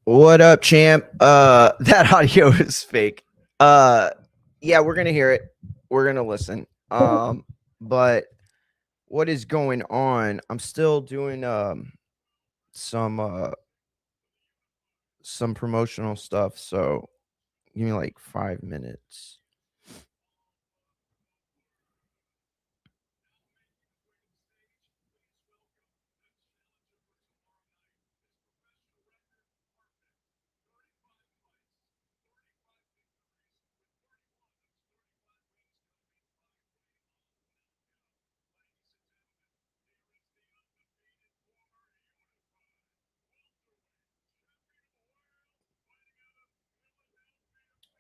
What up, champ? That audio is fake. Uh, yeah, we're gonna hear it. We're gonna listen. But what is going on? I'm still doing some uh some promotional stuff. So give me like 5 minutes.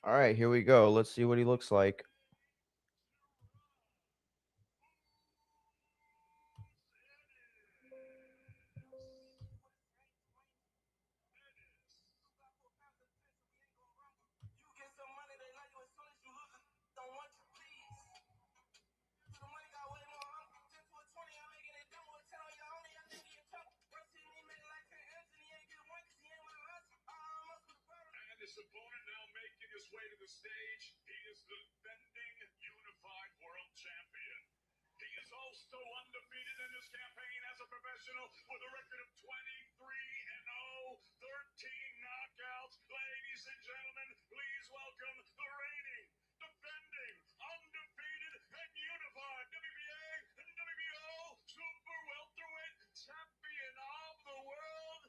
All right, here we go. Let's see what he looks like. His opponent now making his way to the stage. He is the defending unified world champion. He is also undefeated in his campaign as a professional with a record of 23-0, 13 knockouts. Ladies and gentlemen, please welcome the reigning, defending, undefeated, and unified WBA and WBO super welterweight champion of the world,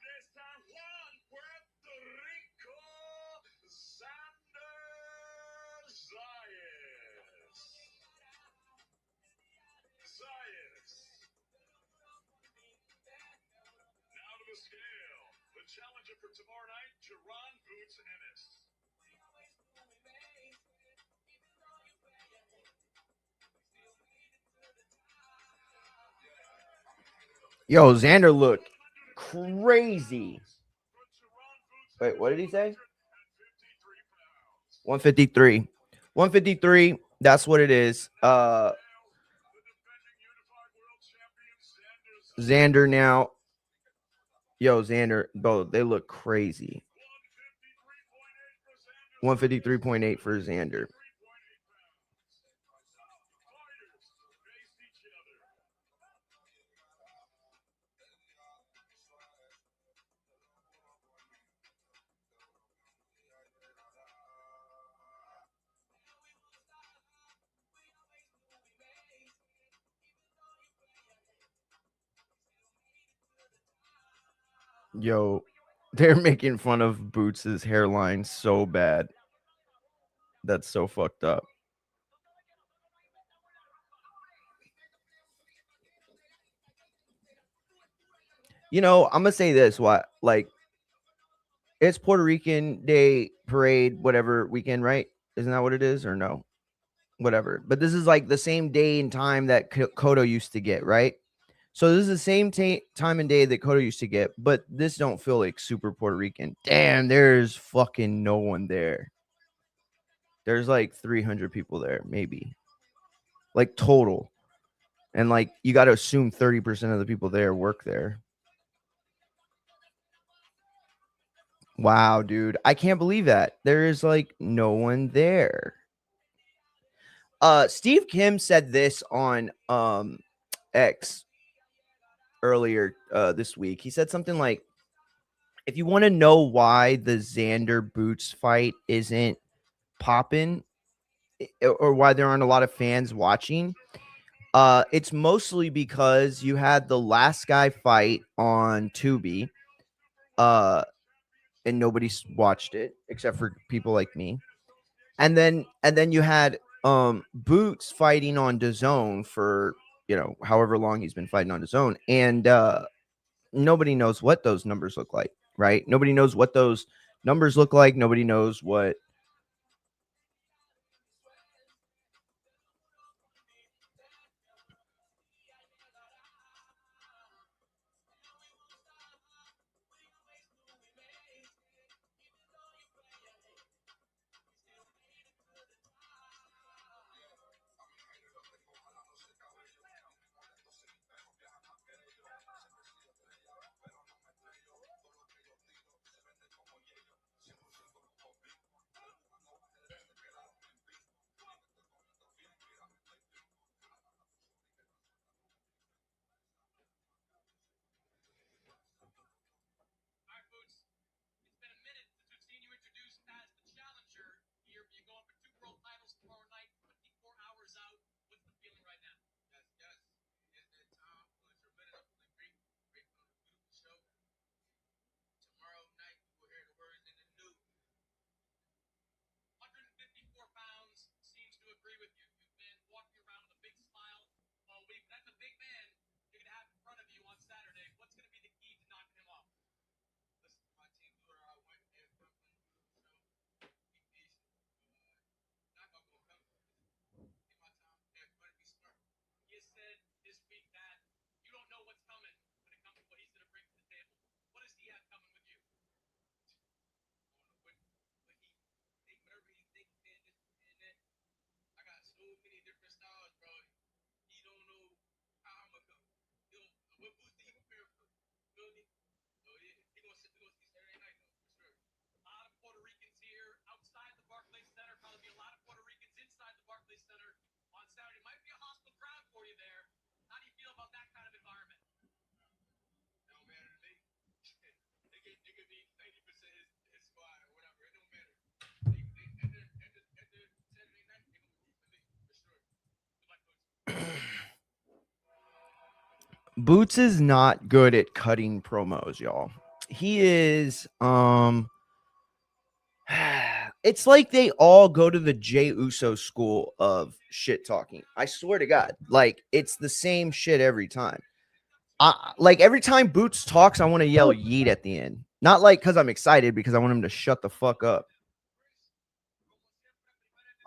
de San Juan, Puerto Rico, Xander-Boots. Now to the scale. The challenger for tomorrow night, Boots Ennis. Yo, Xander looked crazy. Wait, what did he say? 153. 153. That's what it is. Xander now. Yo, Xander, bro, they look crazy. 153.8 for Xander. Yo, they're making fun of Boots' hairline so bad. That's so fucked up. You know, I'm gonna say this: what, like, it's Puerto Rican Day parade, whatever weekend, right? Isn't that what it is, or no? Whatever. But this is like the same day and time that Kodo used to get, right? So this is the same time and day that Kodo used to get, but this don't feel like super Puerto Rican. Damn, there's fucking no one there. There's like 300 people there, maybe, like total. And like you got to assume 30% of the people there work there. Wow, dude. I can't believe that. There is like no one there. Steve Kim said this on X earlier this week. He said something like, if you want to know why the Xander-Boots fight isn't popping, or why there aren't a lot of fans watching, it's mostly because you had the last guy fight on Tubi, and nobody watched it except for people like me. And then you had Boots fighting on DAZN for, however long he's been fighting on DAZN, and nobody knows what those numbers look like, right? Nobody knows what those numbers look like. Nobody knows what. many different styles, bro. He don't know how I'm gonna go. What boots did he prepare for? Feel me? So yeah, we gonna see Saturday night though, for sure. A lot of Puerto Ricans here outside the Barclays Center. Probably be a lot of Puerto Ricans inside the Barclays Center on Saturday. Might be a hostile crowd for you there. How do you feel about that kind of environment? It don't matter to me. It could be 90% his squad or whatever. It don't matter. At the Saturday night, they're gonna be rooting for me for sure. Good luck, coach. Boots is not good at cutting promos, y'all. He is it's like they all go to the Jay Uso school of shit talking. I swear to God. Like it's the same shit every time. Like every time Boots talks, I want to yell yeet at the end. Not like because I'm excited, because I want him to shut the fuck up.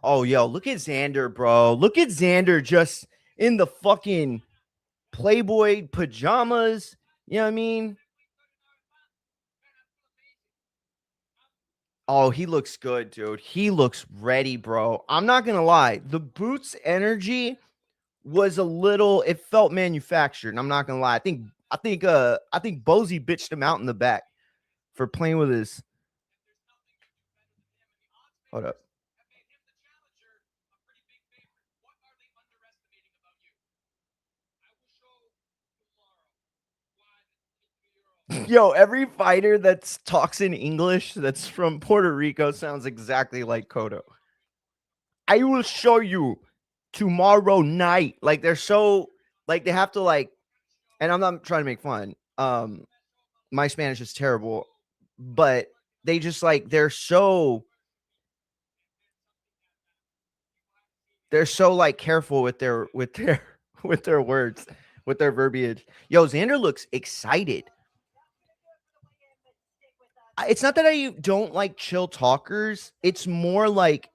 Oh, yo, look at Xander, bro. Look at Xander just in the fucking Playboy pajamas. You know what I mean? Oh, he looks good, dude. He looks ready, bro. I'm not gonna lie. The Boots energy was a little, it felt manufactured. And I'm not gonna lie. I think Bozy bitched him out in the back for playing with his. Hold up. Yo, every fighter that talks in English that's from Puerto Rico sounds exactly like Kodo. I will show you tomorrow night. Like they're so like they have to like, and I'm not trying to make fun. My Spanish is terrible, but they just like they're so like careful with their with their words, with their verbiage. Yo, Xander looks excited. It's not that I don't like chill talkers. It's more like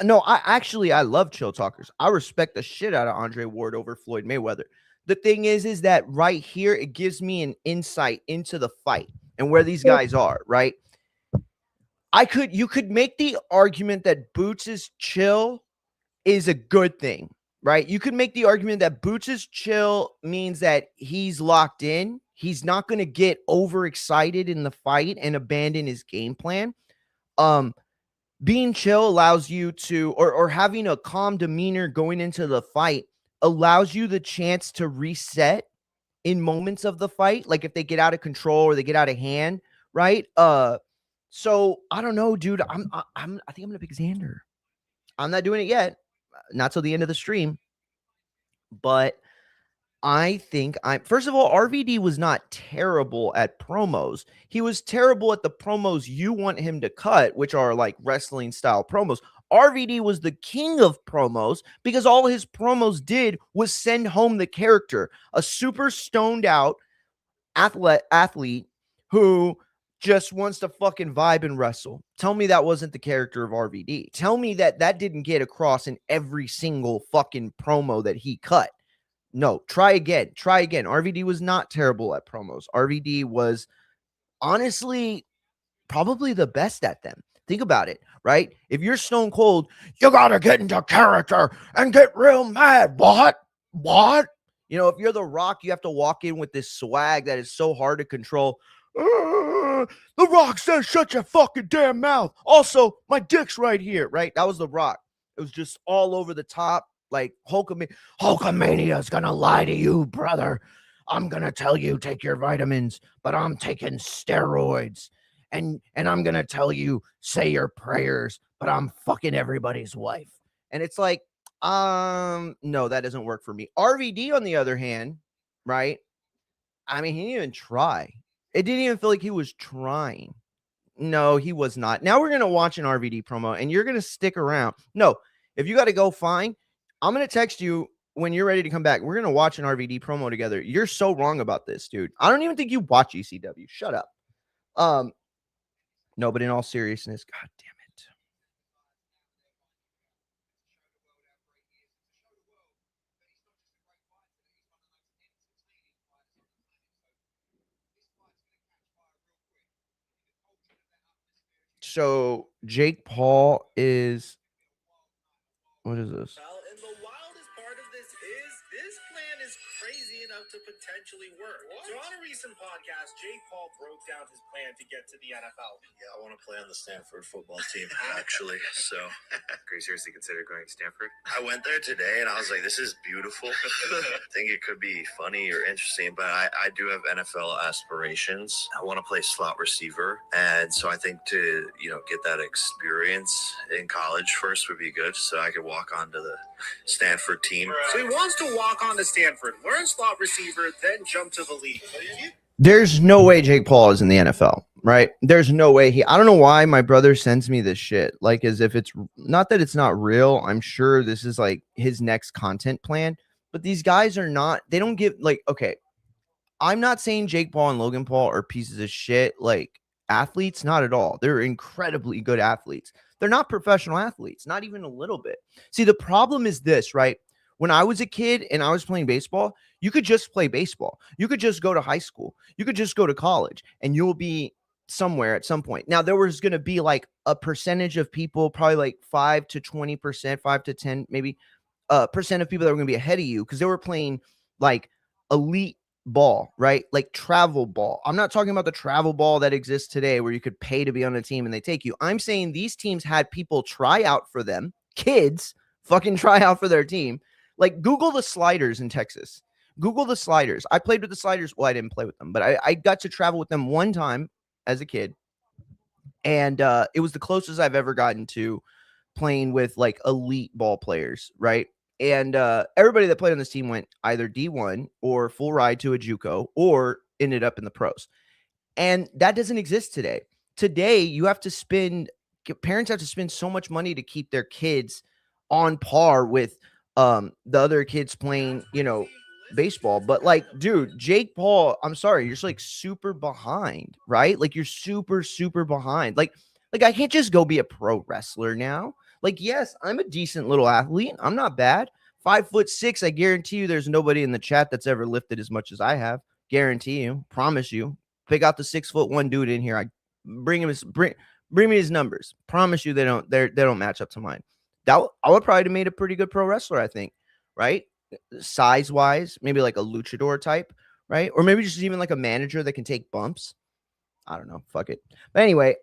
no, I love chill talkers. I respect the shit out of Andre Ward over Floyd Mayweather. The thing is that right here it gives me an insight into the fight and where these guys are, right? You could make the argument that Boots' chill is a good thing, right? You could make the argument that Boots' chill means that he's locked in. He's not going to get overexcited in the fight and abandon his game plan. Um, Being chill allows you to, or having a calm demeanor going into the fight allows you the chance to reset in moments of the fight, like if they get out of control or they get out of hand, right? So I don't know, dude. I think I'm gonna pick Xander. I'm not doing it yet, not till the end of the stream, but I think I'm first of all, RVD was not terrible at promos. He was terrible at the promos you want him to cut, which are like wrestling style promos. RVD was the king of promos because all his promos did was send home the character, a super stoned out athlete who just wants to fucking vibe and wrestle. Tell me that wasn't the character of RVD. Tell me that didn't get across in every single fucking promo that he cut. No, try again. Try again. RVD was not terrible at promos. RVD was honestly probably the best at them. Think about it, right? If you're stone cold, you got to get into character and get real mad. What? What? You know, if you're The Rock, you have to walk in with this swag that is so hard to control. The Rock says, shut your fucking damn mouth. Also, my dick's right here, right? That was The Rock. It was just all over the top. Like Hulkamania is gonna lie to you, brother. I'm gonna tell you take your vitamins, but I'm taking steroids. And I'm gonna tell you say your prayers, but I'm fucking everybody's wife. And it's like, no, that doesn't work for me. RVD, on the other hand, right? I mean, he didn't even try. It didn't even feel like he was trying. No, he was not. Now we're gonna watch an RVD promo, and you're gonna stick around. No, if you got to go, fine. I'm gonna text you when you're ready to come back. We're gonna watch an RVD promo together. You're so wrong about this, dude. I don't even think you watch ECW. Shut up. Um, no, but in all seriousness, god damn it. So Jake Paul is What is this? Well, and the wildest part of this is this plan is crazy enough to potentially work. What? So on a recent podcast, Jake Paul broke down his plan to get to the NFL. Yeah, I want to play on the Stanford football team, actually. So, Are you seriously consider going to Stanford? I went there today and I was like, this is beautiful. I think it could be funny or interesting, but I do have NFL aspirations. I want to play slot receiver. And so I think to, get that experience in college first would be good so I could walk onto the Stanford team. So he wants to walk on to Stanford, learn slot receiver, then jump to the league. There's no way Jake Paul is in the NFL, right? There's no way I don't know why my brother sends me this shit. Like, as if it's not that it's not real. I'm sure this is like his next content plan, but these guys are not, they don't give, like, okay, I'm not saying Jake Paul and Logan Paul are pieces of shit, like athletes, not at all. They're incredibly good athletes. They're not professional athletes, not even a little bit. See, the problem is this, right? When I was a kid and I was playing baseball, you could just play baseball. You could just go to high school. You could just go to college and you'll be somewhere at some point. Now, there was going to be like a percentage of people, probably like 5 to 20%, 5 to 10, maybe percent of people that were going to be ahead of you because they were playing like elite ball, right? Like travel ball. I'm not talking about the travel ball that exists today where you could pay to be on a team and they take you. I'm saying these teams had people try out for them, kids fucking try out for their team. Like, Google the Sliders in Texas. Google the Sliders. I played with the Sliders. Well, I didn't play with them, but I got to travel with them one time as a kid. And it was the closest I've ever gotten to playing with like elite ball players, right? And everybody that played on this team went either D1 or full ride to a JUCO or ended up in the pros. And that doesn't exist today. Today, you have to parents have to spend so much money to keep their kids on par with the other kids playing, baseball. But like, dude, Jake Paul, I'm sorry, you're just like super behind, right? Like, you're super, super behind. Like I can't just go be a pro wrestler now. Like, yes, I'm a decent little athlete. I'm not bad. 5'6". I guarantee you there's nobody in the chat that's ever lifted as much as I have. Guarantee you, promise you. Pick out the 6'1" dude in here. I bring me his numbers. Promise you they don't match up to mine. I would probably have made a pretty good pro wrestler, I think, right? Size wise, maybe like a luchador type, right? Or maybe just even like a manager that can take bumps. I don't know. Fuck it. But anyway,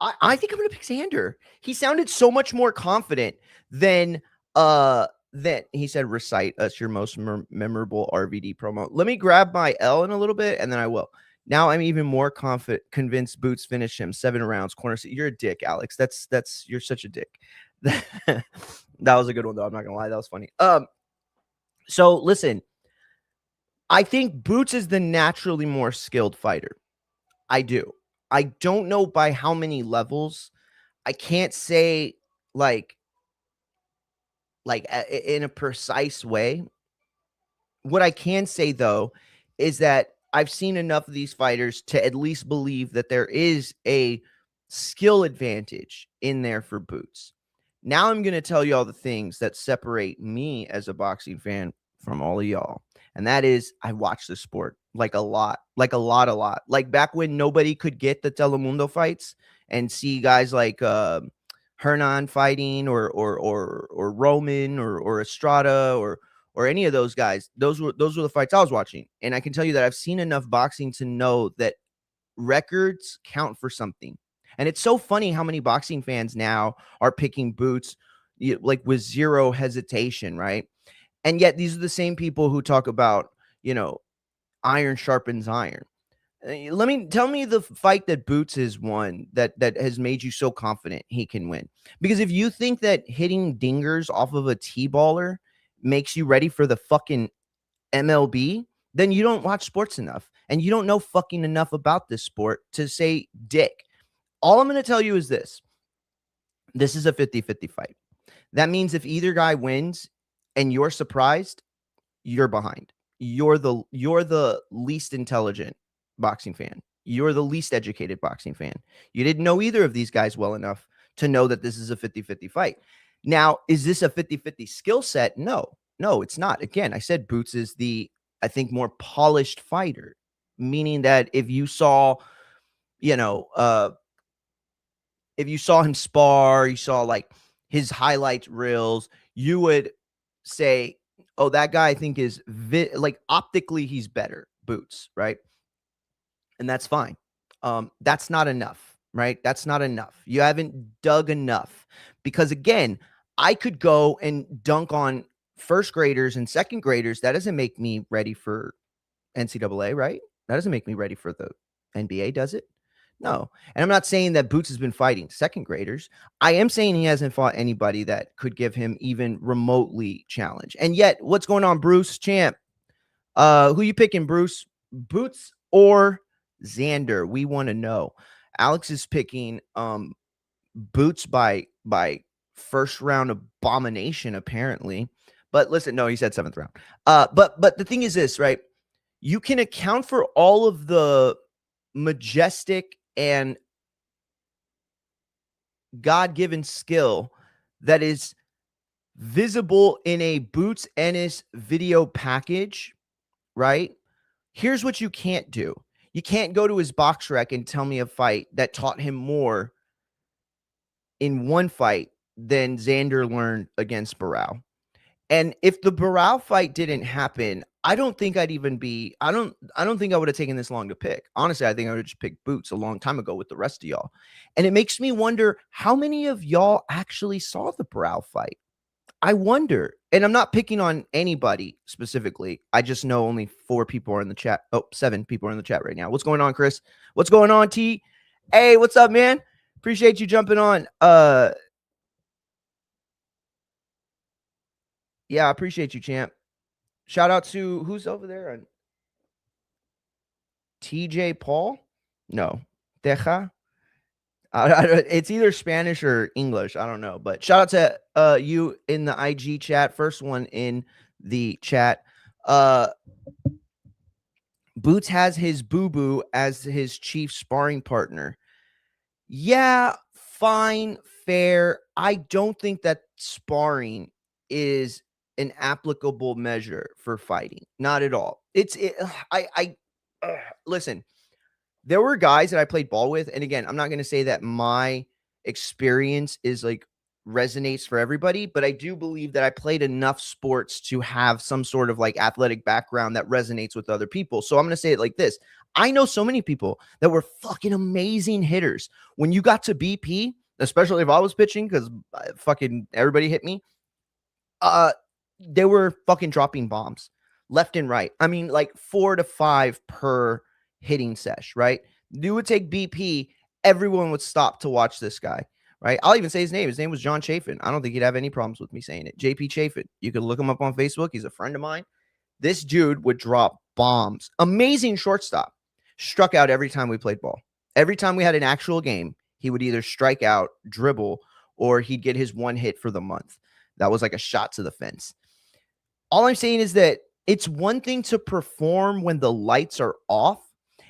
I think I'm gonna pick Xander. He sounded so much more confident than he said, recite us your most memorable RVD promo. Let me grab my L in a little bit and then I will. Now I'm even more convinced Boots finish him 7 rounds corner. You're a dick, Alex. You're such a dick. That was a good one though. I'm not gonna lie. That was funny. So listen, I think Boots is the naturally more skilled fighter. I do. I don't know by how many levels. I can't say like in a precise way. What I can say though is that I've seen enough of these fighters to at least believe that there is a skill advantage in there for Boots. Now I'm going to tell you all the things that separate me as a boxing fan from all of y'all. And that is, I watch the sport like a lot. Like back when nobody could get the Telemundo fights and see guys like Hernan fighting or Roman or Estrada or any of those guys. Those were the fights I was watching. And I can tell you that I've seen enough boxing to know that records count for something. And it's so funny how many boxing fans now are picking Boots like with zero hesitation, right? And yet these are the same people who talk about, iron sharpens iron. Tell me the fight that Boots has won that has made you so confident he can win. Because if you think that hitting dingers off of a T-baller makes you ready for the fucking MLB, then you don't watch sports enough and you don't know fucking enough about this sport to say dick. All I'm going to tell you is this. This is a 50-50 fight. That means if either guy wins and you're surprised, you're behind. You're the least intelligent boxing fan. You're the least educated boxing fan. You didn't know either of these guys well enough to know that this is a 50-50 fight. Now, is this a 50-50 skill set? No, it's not. Again, I said Boots is the, I think, more polished fighter, meaning that if you saw, if you saw him spar, you saw like his highlights reels, you would say, oh, that guy I think is like optically he's better, Boots, right? And that's fine. That's not enough, right? That's not enough. You haven't dug enough because again, I could go and dunk on first graders and second graders. That doesn't make me ready for NCAA, right? That doesn't make me ready for the NBA, does it? No. And I'm not saying that Boots has been fighting second graders. I am saying he hasn't fought anybody that could give him even remotely challenge. And yet, what's going on, Bruce Champ? Who you picking, Bruce? Boots or Xander? We want to know. Alex is picking Boots by first round abomination, apparently. But listen, no, he said seventh round. But the thing is this, right? You can account for all of the majestic and God-given skill that is visible in a Boots Ennis video package, right? Here's what you can't do. You can't go to his box rec and tell me a fight that taught him more in one fight than Xander learned against Barao. And if the Barao fight didn't happen, I don't think I'd even be, I don't think I would have taken this long to pick. Honestly, I think I would have just picked Boots a long time ago with the rest of y'all. And it makes me wonder how many of y'all actually saw the Barao fight. I wonder. And I'm not picking on anybody specifically. I just know only 4 people are in the chat. Oh, 7 people are in the chat right now. What's going on, Chris? What's going on, T? Hey, what's up, man? Appreciate you jumping on. Yeah, I appreciate you, champ. Shout out to who's over there? TJ Paul? No. Teja? It's either Spanish or English. I don't know. But shout out to you in the IG chat. First one in the chat. Boots has his boo-boo as his chief sparring partner. Yeah, fine, fair. I don't think that sparring is an applicable measure for fighting. Not at all. Listen, there were guys that I played ball with. And again, I'm not going to say that my experience is like resonates for everybody, but I do believe that I played enough sports to have some sort of like athletic background that resonates with other people. So I'm going to say it like this. I know so many people that were fucking amazing hitters. When you got to BP, especially if I was pitching, because fucking everybody hit me, they were fucking dropping bombs left and right. I mean, like 4 to 5 per hitting sesh, right? You would take BP, everyone would stop to watch this guy, right? I'll even say his name. His name was John Chafin. I don't think he'd have any problems with me saying it. JP Chafin. You could look him up on Facebook. He's a friend of mine. This dude would drop bombs. Amazing shortstop. Struck out every time we played ball. Every time we had an actual game, he would either strike out, dribble, or he'd get his one hit for the month. That was like a shot to the fence. All I'm saying is that it's one thing to perform when the lights are off.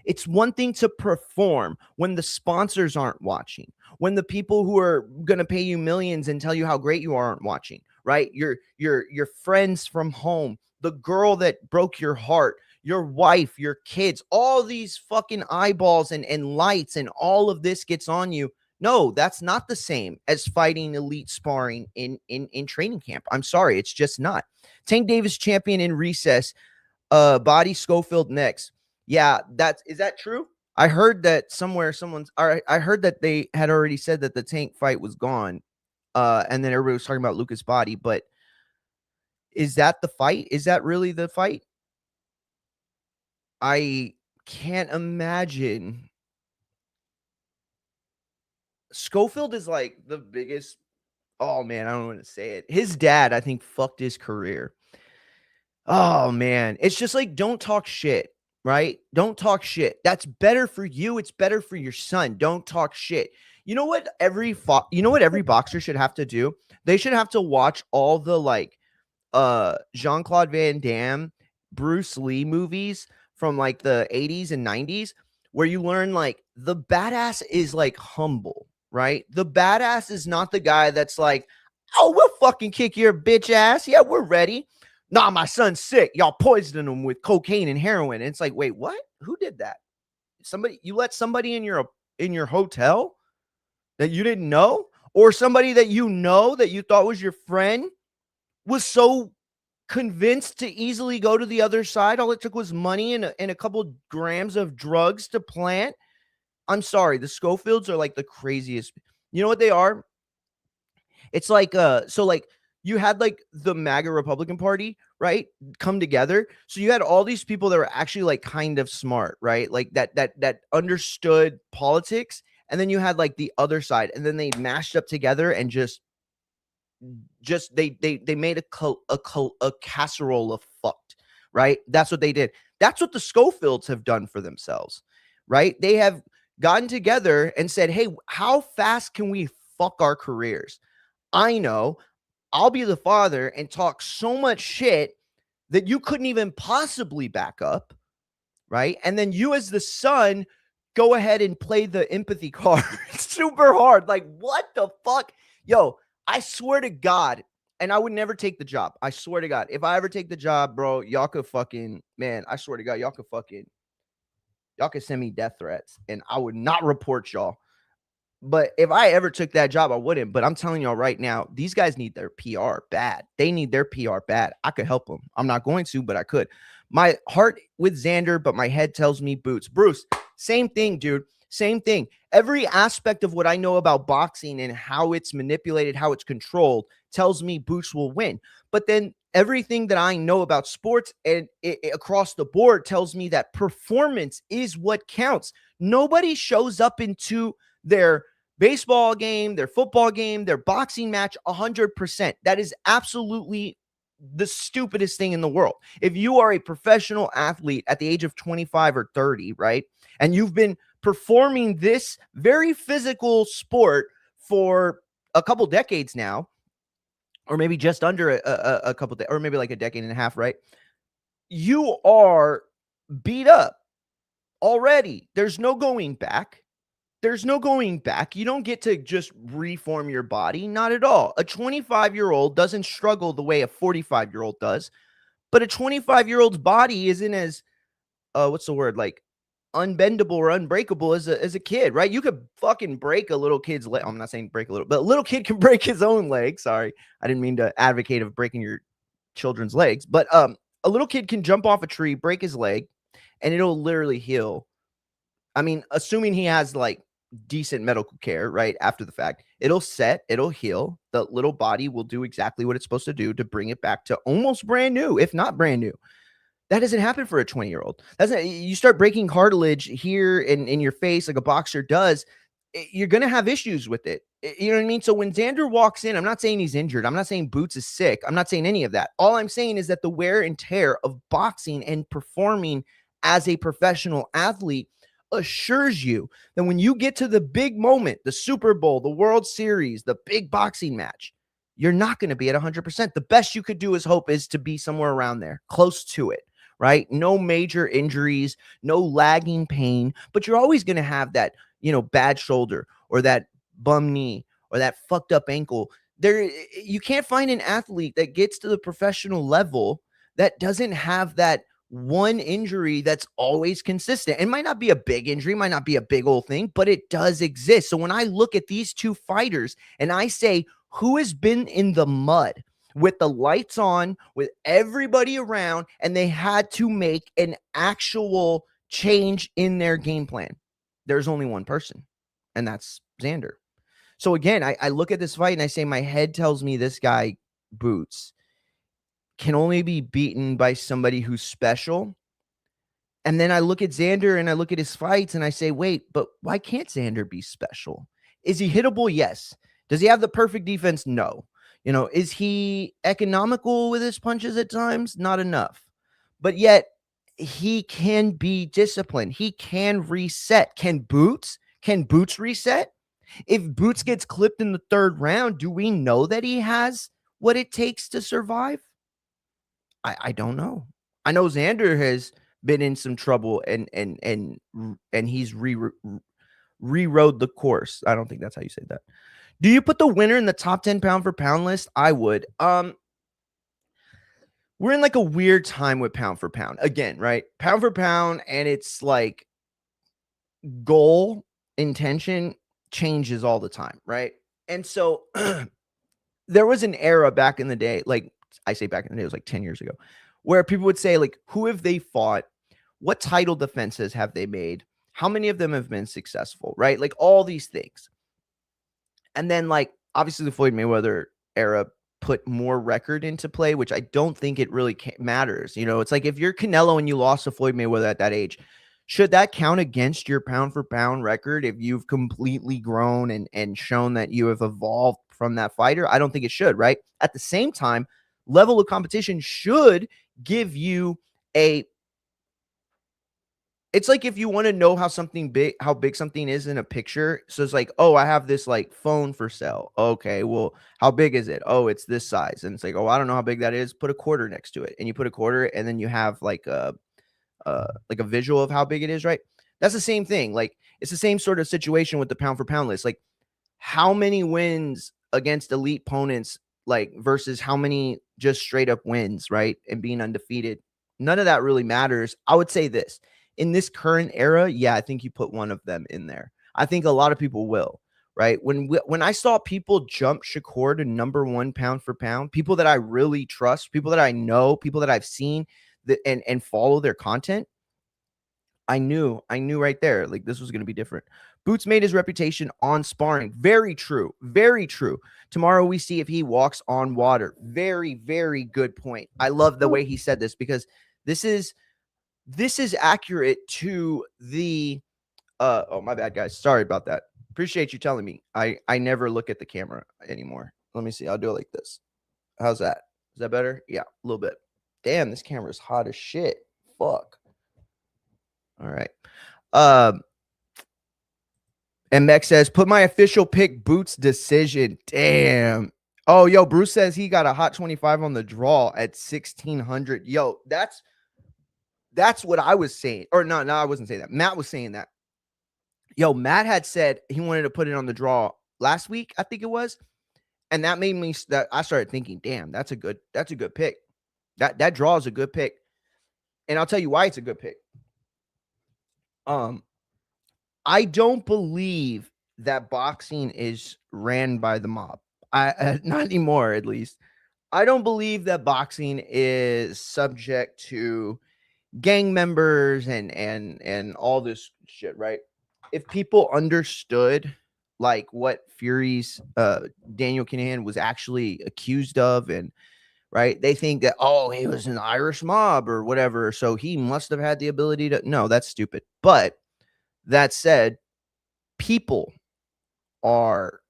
It's one thing to perform when the sponsors aren't watching, when the people who are going to pay you millions and tell you how great you aren't watching, right? Your friends from home, the girl that broke your heart, your wife, your kids, all these fucking eyeballs and lights and all of this gets on you. No, that's not the same as fighting elite sparring in training camp. I'm sorry, it's just not. Tank Davis champion in recess, Body Schofield next. Yeah, is that true? I heard that somewhere I heard that they had already said that the Tank fight was gone. And then everybody was talking about Lucas Body, but is that the fight? Is that really the fight? I can't imagine. Schofield is like the biggest. Oh man, I don't want to say it. His dad, I think, fucked his career. Oh man, it's just like don't talk shit, right? Don't talk shit. That's better for you. It's better for your son. Don't talk shit. You know what every boxer should have to do? They should have to watch all the like Jean-Claude Van Damme, Bruce Lee movies from like the 80s and 90s where you learn like the badass is like humble, right? The badass is not the guy that's like, oh, we'll fucking kick your bitch ass. Yeah, we're ready. Nah, my son's sick. Y'all poisoned him with cocaine and heroin. And it's like, wait, what? Who did that? You let somebody in your hotel that you didn't know? or somebody that you know that you thought was your friend was so convinced to easily go to the other side. All it took was money and a couple grams of drugs to plant. I'm sorry, the Schofields are like the craziest. You know what they are? It's like so like you had like the MAGA Republican Party, right? Come together. So you had all these people that were actually like kind of smart, right? Like that understood politics. And then you had like the other side, and then they mashed up together and just they made a casserole of fucked, right? That's what they did. That's what the Schofields have done for themselves, right? They have gotten together and said, hey, how fast can we fuck our careers? I know I'll be the father and talk so much shit that you couldn't even possibly back up, right? And then you, as the son, go ahead and play the empathy card super hard. Like, what the fuck? Yo, I swear to God, and I would never take the job. I swear to God, if I ever take the job, bro, y'all could fucking, man, I swear to God, y'all could send me death threats and I would not report y'all. But if I ever took that job, I wouldn't. But I'm telling y'all right now, these guys need their PR bad. They need their PR bad. I could help them. I'm not going to, but I could. My heart with Xander, but my head tells me Boots. Bruce, same thing, dude. Same thing. Every aspect of what I know about boxing and how it's manipulated, how it's controlled, tells me Boots will win. But then everything that I know about sports and across the board tells me that performance is what counts. Nobody shows up into their baseball game, their football game, their boxing match 100%. That is absolutely the stupidest thing in the world. If you are a professional athlete at the age of 25 or 30, right, and you've been performing this very physical sport for a couple decades now, or maybe just under a couple, or maybe like a decade and a half, right? You are beat up already. There's no going back. There's no going back. You don't get to just reform your body. Not at all. A 25-year-old doesn't struggle the way a 45-year-old does, but a 25-year-old's body isn't as, what's the word? Like unbendable or unbreakable as a kid, right? You could fucking break a little kid's leg. I'm not saying break a little, but a little kid can break his own leg. Sorry. I didn't mean to advocate of breaking your children's legs, but a little kid can jump off a tree, break his leg, and it'll literally heal. I mean, assuming he has like decent medical care, right? After the fact, it'll heal. The little body will do exactly what it's supposed to do to bring it back to almost brand new, if not brand new. That doesn't happen for a 20-year-old. You start breaking cartilage here in your face like a boxer does, you're going to have issues with it. You know what I mean? So when Xander walks in, I'm not saying he's injured. I'm not saying Boots is sick. I'm not saying any of that. All I'm saying is that the wear and tear of boxing and performing as a professional athlete assures you that when you get to the big moment, the Super Bowl, the World Series, the big boxing match, you're not going to be at 100%. The best you could do is hope is to be somewhere around there, close to it, right? No major injuries, no lagging pain, but you're always going to have that, bad shoulder or that bum knee or that fucked up ankle. You can't find an athlete that gets to the professional level that doesn't have that one injury that's always consistent. It might not be a big injury, might not be a big old thing, but it does exist. So when I look at these two fighters and I say, who has been in the mud with the lights on, with everybody around, and they had to make an actual change in their game plan? There's only one person, and that's Xander. So again, I look at this fight and I say, my head tells me this guy, Boots, can only be beaten by somebody who's special. And then I look at Xander and I look at his fights and I say, wait, but why can't Xander be special? Is he hittable? Yes. Does he have the perfect defense? No. Is he economical with his punches at times? Not enough. But yet he can be disciplined. He can reset. Can Boots reset? If Boots gets clipped in the third round, do we know that he has what it takes to survive? I don't know. I know Xander has been in some trouble and he's rewrote the course. I don't think that's how you say that. Do you put the winner in the top 10 pound for pound list? I would. We're in like a weird time with pound for pound again, right? Pound for pound, and it's like goal intention changes all the time, right? And so there was an era back in the day, like I say back in the day, it was like 10 years ago, where people would say, like, who have they fought? What title defenses have they made? How many of them have been successful, right? Like all these things. And then, like, obviously the Floyd Mayweather era put more record into play, which I don't think it really matters. You know, it's like if you're Canelo and you lost to Floyd Mayweather at that age, should that count against your pound for pound record if you've completely grown and shown that you have evolved from that fighter? I don't think it should, right? At the same time, level of competition should give you a it's like if you want to know how big something is in a picture. So it's like, oh, I have this like phone for sale. Okay, well, how big is it? Oh, it's this size. And it's like, oh, I don't know how big that is. Put a quarter next to it, and you put a quarter, and then you have like a visual of how big it is, right? That's the same thing. Like it's the same sort of situation with the pound for pound list. Like how many wins against elite opponents, like versus how many just straight up wins, right? And being undefeated. None of that really matters. I would say this in this current era, yeah, I think you put one of them in there. I think a lot of people will, right? When I saw people jump Shakur to number one pound for pound, people that I really trust, people that I know, people that I've seen that and follow their content, I knew right there, like this was going to be different. Boots made his reputation on sparring. Very true. Very true. Tomorrow we see if he walks on water. Very, very good point. I love the way he said this because this is accurate to the oh my bad guys. Sorry about that. Appreciate you telling me. I never look at the camera anymore. Let me see. I'll do it like this. How's that? Is that better? Yeah, a little bit. Damn, this camera is hot as shit. Fuck. All right. And Mex says, put my official pick Boots decision. Damn. Oh, yo, Bruce says he got a hot 25 on the draw at 1,600. Yo, that's what I was saying. Or no, I wasn't saying that. Matt was saying that. Yo, Matt had said he wanted to put it on the draw last week, I think it was. And that made me that I started thinking, damn, that's a good pick. That draw is a good pick. And I'll tell you why it's a good pick. I don't believe that boxing is ran by the mob. Not anymore, at least. I don't believe that boxing is subject to gang members and all this shit, right? If people understood like what Fury's Daniel Kinahan was actually accused of, and right, they think that, oh, he was an Irish mob or whatever, so he must have had the ability to. No, that's stupid. But that said, people are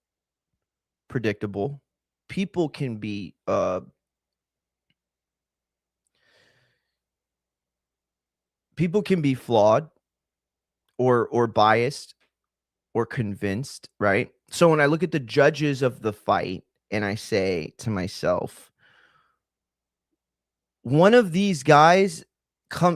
predictable. People can be flawed or biased or convinced, right? So when I look at the judges of the fight and I say to myself, one of these guys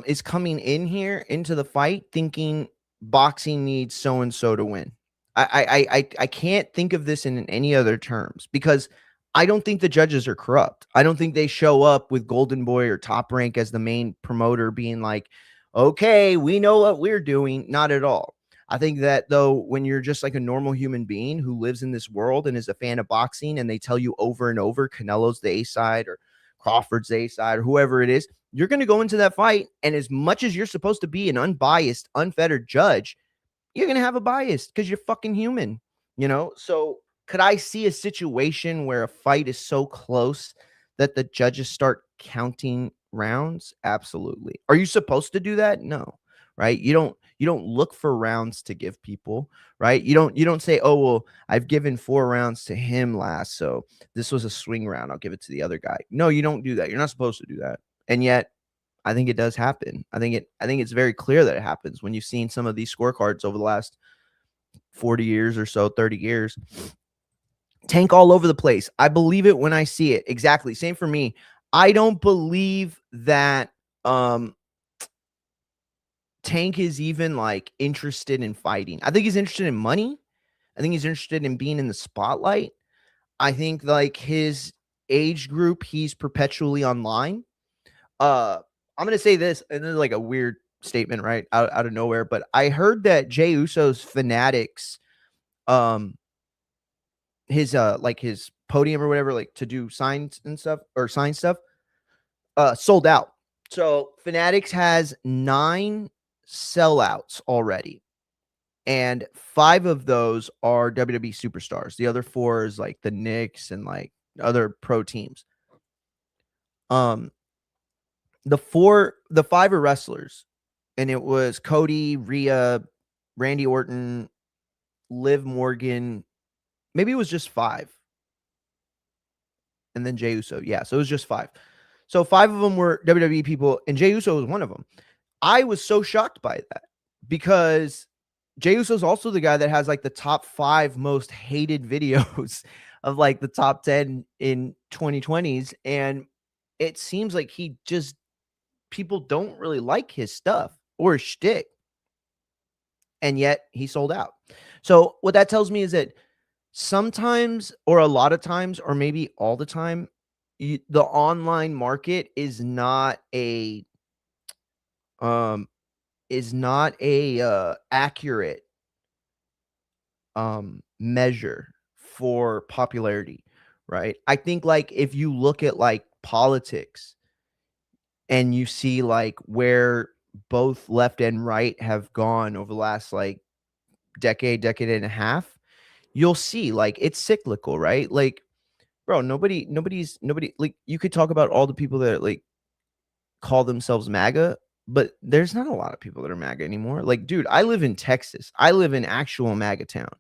is coming in here into the fight thinking boxing needs so and so to win. I can't think of this in any other terms because I don't think the judges are corrupt. I don't think they show up with Golden Boy or Top Rank as the main promoter being like, okay, we know what we're doing. Not at all. I think that though, when you're just like a normal human being who lives in this world and is a fan of boxing and they tell you over and over Canelo's the A side or Crawford's A side or whoever it is, you're going to go into that fight. And as much as you're supposed to be an unbiased, unfettered judge, you're going to have a bias because you're fucking human, you know? So could I see a situation where a fight is so close that the judges start counting rounds? Absolutely. Are you supposed to do that? No. Right? You don't look for rounds to give people, right? You don't say, "Oh, well, I've given 4 rounds to him last, so this was a swing round. I'll give it to the other guy." No, you don't do that. You're not supposed to do that. And yet I think it does happen. I think it's very clear that it happens when you've seen some of these scorecards over the last 40 years or so, 30 years. Tank all over the place. I believe it when I see it. Exactly. Same for me. I don't believe that Tank is even like interested in fighting. I think he's interested in money. I think he's interested in being in the spotlight. I think like his age group, he's perpetually online. I'm gonna say this, and this is like a weird statement, right? Out of nowhere, but I heard that Jey Uso's fanatics like his podium or whatever, like to do signs and stuff or sign stuff, sold out. So Fanatics has 9 sellouts already, and 5 of those are WWE superstars. The other 4 is like the Knicks and like other pro teams. The 5 are wrestlers, and it was Cody, Rhea, Randy Orton, Liv Morgan. Maybe it was just 5. And then Jey Uso. Yeah, so it was just 5. So 5 of them were WWE people, and Jey Uso was one of them. I was so shocked by that because Jey Uso is also the guy that has like the top 5 most hated videos of like the top 10 in 2020s. And it seems like people don't really like his stuff or his shtick. And yet he sold out. So what that tells me is that sometimes, or a lot of times, or maybe all the time, the online market is not a accurate measure for popularity, right? I think like if you look at like politics and you see like where both left and right have gone over the last like decade and a half, you'll see like it's cyclical, right? Like, bro, nobody like, you could talk about all the people that like call themselves MAGA, but there's not a lot of people that are MAGA anymore. Like, dude, I live in Texas. I live in actual MAGA town.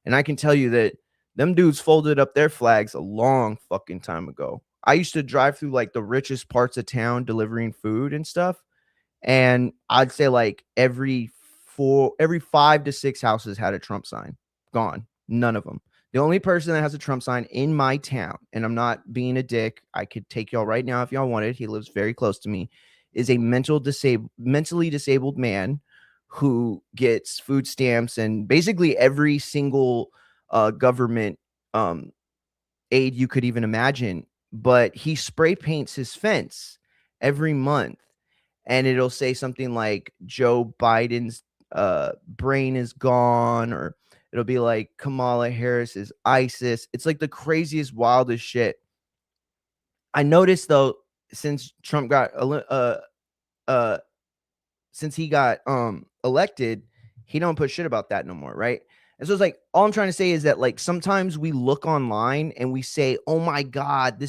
And I can tell you that them dudes folded up their flags a long fucking time ago. I used to drive through like the richest parts of town delivering food and stuff. And I'd say like every 5 to 6 houses had a Trump sign. Gone. None of them. The only person that has a Trump sign in my town, and I'm not being a dick, I could take y'all right now if y'all wanted, he lives very close to me, is a mentally disabled man who gets food stamps and basically every single government aid you could even imagine. But he spray paints his fence every month, and it'll say something like Joe Biden's brain is gone, or it'll be like Kamala Harris is ISIS. It's like the craziest, wildest shit. I noticed though, since Trump got since he got elected, he don't put shit about that no more, right? And so it's like, all I'm trying to say is that like sometimes we look online and we say, oh my God,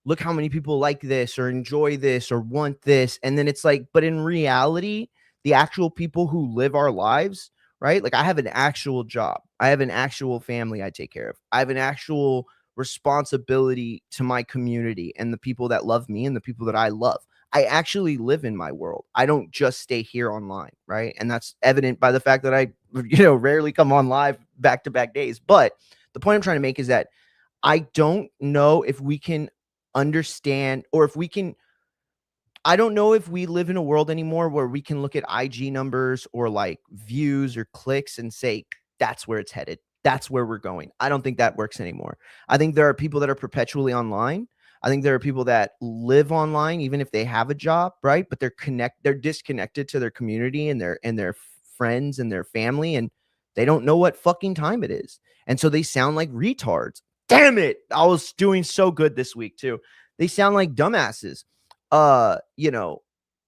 look how many people like this or enjoy this or want this. And then it's like, but in reality, the actual people who live our lives, right? Like I have an actual job. I have an actual family I take care of. I have an actual responsibility to my community and the people that love me and the people that I love. I actually live in my world. I don't just stay here online, right? And that's evident by the fact that I, rarely come on live back-to-back days. But the point I'm trying to make is that I don't know if we can understand, or if we can, I don't know if we live in a world anymore where we can look at IG numbers or like views or clicks and say, that's where it's headed. That's where we're going. I don't think that works anymore. I think there are people that are perpetually online. I think there are people that live online, even if they have a job, right? But they're disconnected to their community and their friends and their family, and they don't know what fucking time it is. And so they sound like retards. Damn it. I was doing so good this week too. They sound like dumbasses.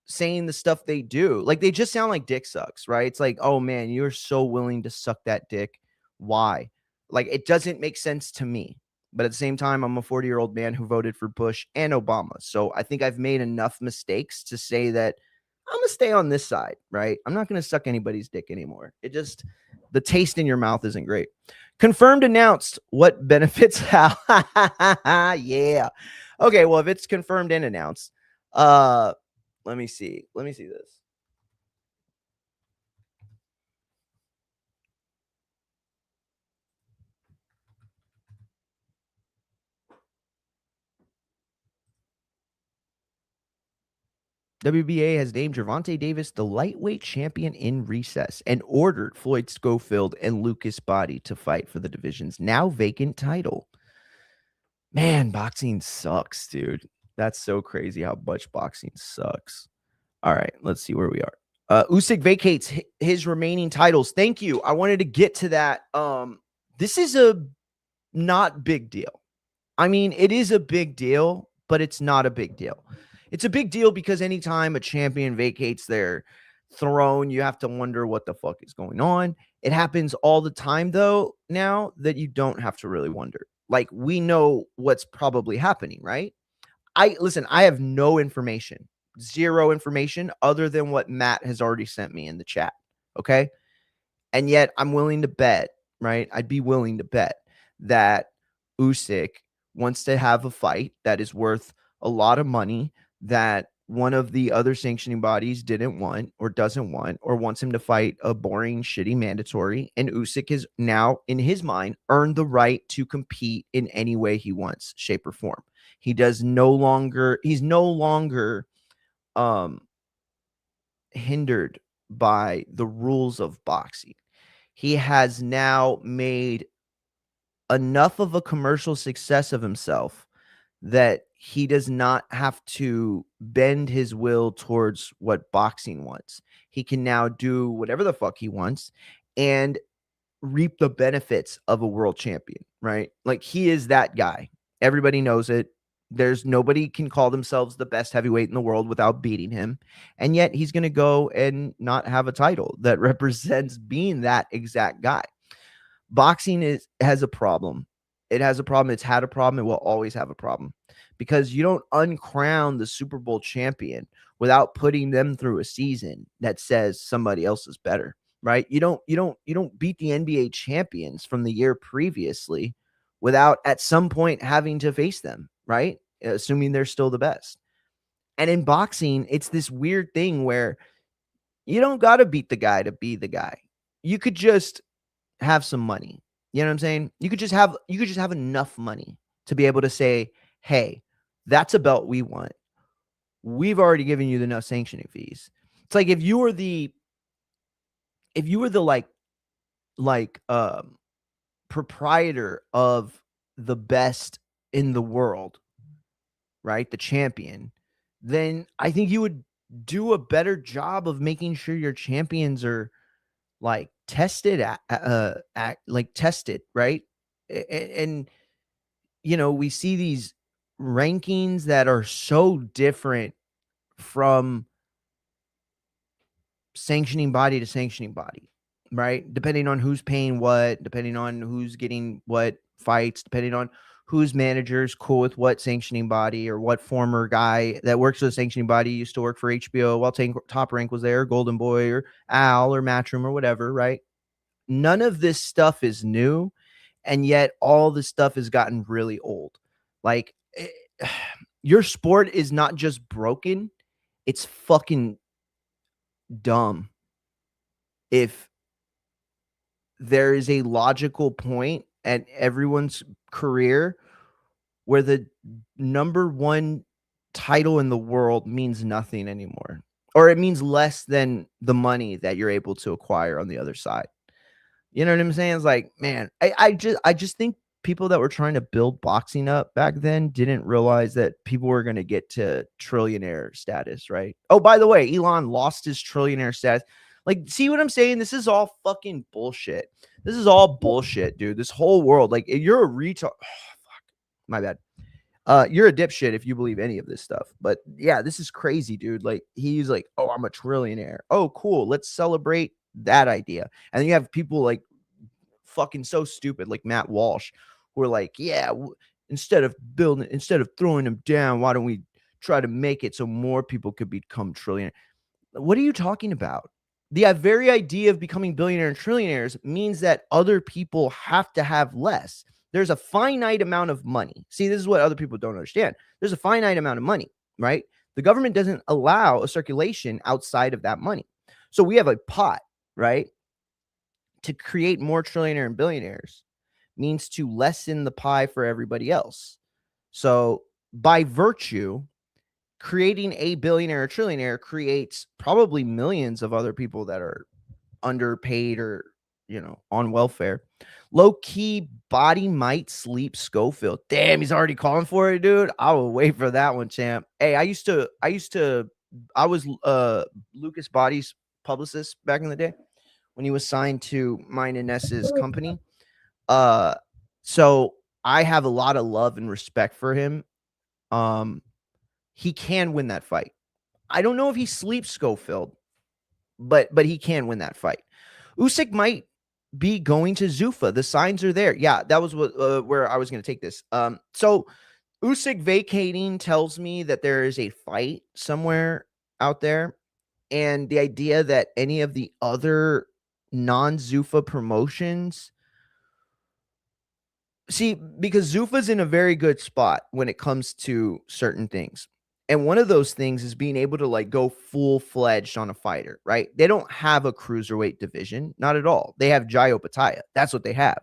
Saying the stuff they do. Like they just sound like dick sucks, right? It's like, oh man, you're so willing to suck that dick. Why? Like it doesn't make sense to me. But at the same time, I'm a 40-year-old man who voted for Bush and Obama. So I think I've made enough mistakes to say that I'm going to stay on this side, right? I'm not going to suck anybody's dick anymore. The taste in your mouth isn't great. Confirmed announced what benefits how. Yeah. Okay, well, if it's confirmed and announced, let me see this. WBA has named Gervonta Davis the lightweight champion in recess and ordered Floyd Schofield and Lucas Body to fight for the division's now vacant title. Man, boxing sucks, dude. That's so crazy how much boxing sucks. All right, let's see where we are. Usyk vacates his remaining titles. Thank you. I wanted to get to that. This is a not big deal. I mean, it is a big deal, but it's not a big deal. It's a big deal because anytime a champion vacates their throne, you have to wonder what the fuck is going on. It happens all the time, though, now that you don't have to really wonder. Like, we know what's probably happening, right? I have no information, zero information other than what Matt has already sent me in the chat. Okay. And yet I'm willing to bet, right? I'd be willing to bet that Usyk wants to have a fight that is worth a lot of money that one of the other sanctioning bodies didn't want or doesn't want or wants him to fight a boring, shitty mandatory. And Usyk has now, in his mind, earned the right to compete in any way he wants, shape, or form. He's no longer um hindered by the rules of boxing. He has now made enough of a commercial success of himself that he does not have to bend his will towards what boxing wants. He can now do whatever the fuck he wants and reap the benefits of a world champion, right? Like, he is that guy. Everybody knows it. There's nobody can call themselves the best heavyweight in the world without beating him. And yet he's going to go and not have a title that represents being that exact guy. Boxing has a problem. It has a problem. It's had a problem. It will always have a problem because you don't uncrown the Super Bowl champion without putting them through a season that says somebody else is better, right? You don't beat the NBA champions from the year previously without at some point having to face them, right? Assuming they're still the best. And in boxing, it's this weird thing where you don't got to beat the guy to be the guy. You could just have some money. You know what I'm saying? You could just have enough money to be able to say, "Hey, that's a belt we want. We've already given you enough sanctioning fees." It's like if you were the like proprietor of the best in the world, right? The champion, then I think you would do a better job of making sure your champions are like tested tested, right? And we see these rankings that are so different from sanctioning body to sanctioning body, right? Depending on who's paying what, depending on who's getting what fights, depending on whose manager's cool with what sanctioning body or what former guy that works for the sanctioning body used to work for HBO while Top Rank was there, Golden Boy or Al or Matchroom or whatever, right? None of this stuff is new, and yet all this stuff has gotten really old. Like, your sport is not just broken, it's fucking dumb. If there is a logical point at everyone's career where the number one title in the world means nothing anymore, or it means less than the money that you're able to acquire on the other side. You know what I'm saying? It's like, man, I just think people that were trying to build boxing up back then didn't realize that people were going to get to trillionaire status, right? Oh, by the way, Elon lost his trillionaire status. Like, see what I'm saying? This is all fucking bullshit. This is all bullshit, dude. This whole world, like, you're a retard. Oh, fuck, my bad. You're a dipshit if you believe any of this stuff. But yeah, this is crazy, dude. Like, he's like, oh, I'm a trillionaire. Oh, cool. Let's celebrate that idea. And then you have people like fucking so stupid, like Matt Walsh, who are like, yeah, instead of throwing them down, why don't we try to make it so more people could become trillionaire? What are you talking about? The very idea of becoming billionaire and trillionaires means that other people have to have less. There's a finite amount of money. See, this is what other people don't understand. There's a finite amount of money, right? The government doesn't allow a circulation outside of that money. So we have a pot, right? To create more trillionaire and billionaires means to lessen the pie for everybody else. So by virtue, creating a billionaire or trillionaire creates probably millions of other people that are underpaid or, on welfare. Low key body might sleep Schofield. Damn, he's already calling for it, dude. I will wait for that one, champ. Hey, I was Lucas Body's publicist back in the day when he was signed to mine and Ness's company. So I have a lot of love and respect for him. He can win that fight. I don't know if he sleeps Schofield, but he can win that fight. Usyk might be going to Zuffa. The signs are there. Yeah, that was where I was going to take this. So Usyk vacating tells me that there is a fight somewhere out there, and the idea that any of the other non-Zuffa promotions, see, because Zuffa's in a very good spot when it comes to certain things. And one of those things is being able to like go full-fledged on a fighter, right? They don't have a cruiserweight division, not at all. They have Jai Opetaia. That's what they have.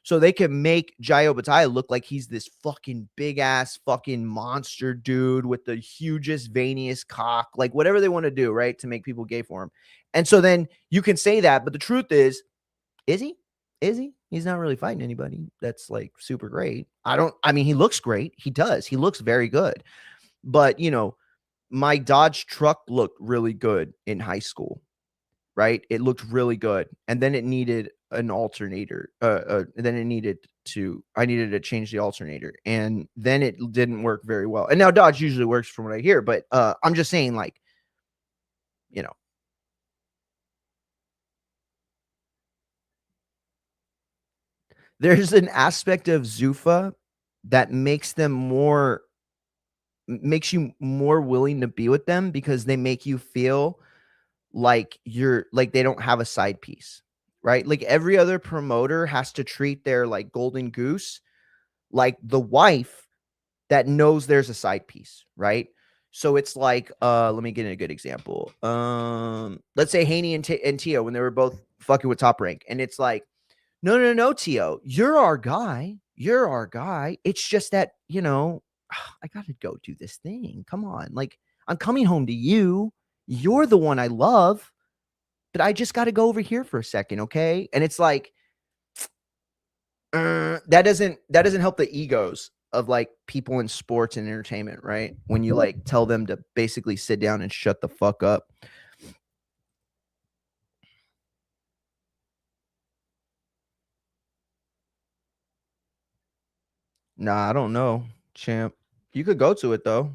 So they can make Jai Opetaia look like he's this fucking big-ass fucking monster dude with the hugest, veiniest cock, like whatever they want to do, right, to make people gay for him. And so then you can say that, but the truth is he? Is he? He's not really fighting anybody that's like super great. I mean, he looks great. He does. He looks very good. But, you know, my Dodge truck looked really good in high school, right? It looked really good. And then it needed an alternator. Then I needed to change the alternator. And then it didn't work very well. And now Dodge usually works from what I hear. But I'm just saying, like, you know, there's an aspect of Zuffa that makes you more willing to be with them because they make you feel like they don't have a side piece, right? Like every other promoter has to treat their like golden goose like the wife that knows there's a side piece, right? So it's like, let me get a good example. Let's say Haney and Tio when they were both fucking with Top Rank, and it's like, no, Tio, you're our guy. You're our guy. It's just that, you know, I got to go do this thing. Come on. Like, I'm coming home to you. You're the one I love, but I just got to go over here for a second. Okay. And it's like, that doesn't help the egos of like people in sports and entertainment, right? When you like tell them to basically sit down and shut the fuck up. Nah, I don't know, champ. You could go to it though.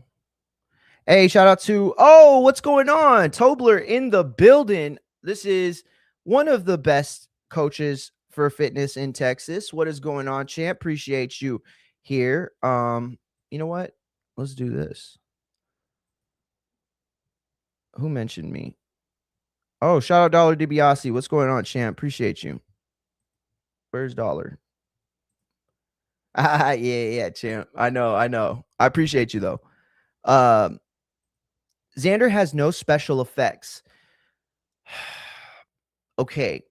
Hey, shout out to what's going on? Tobler in the building. This is one of the best coaches for fitness in Texas. What is going on, champ? Appreciate you here. You know what? Let's do this. Who mentioned me? Oh, shout out Dollar DiBiase. What's going on, champ? Appreciate you. Where's Dollar? Yeah, champ. I know. I appreciate you though. Xander has no special effects. Okay.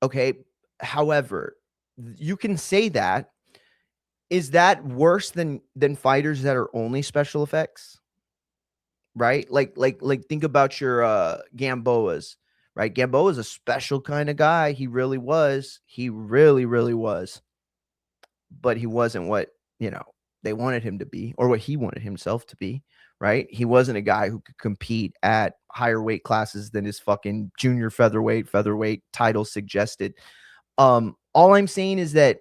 Okay. However, you can say that. Is that worse than fighters that are only special effects? Right? Like think about your Gamboas, right? Gamboa is a special kind of guy. He really was. He really, really was. But he wasn't what, you know, they wanted him to be or what he wanted himself to be, right? He wasn't a guy who could compete at higher weight classes than his fucking junior featherweight title suggested. All I'm saying is that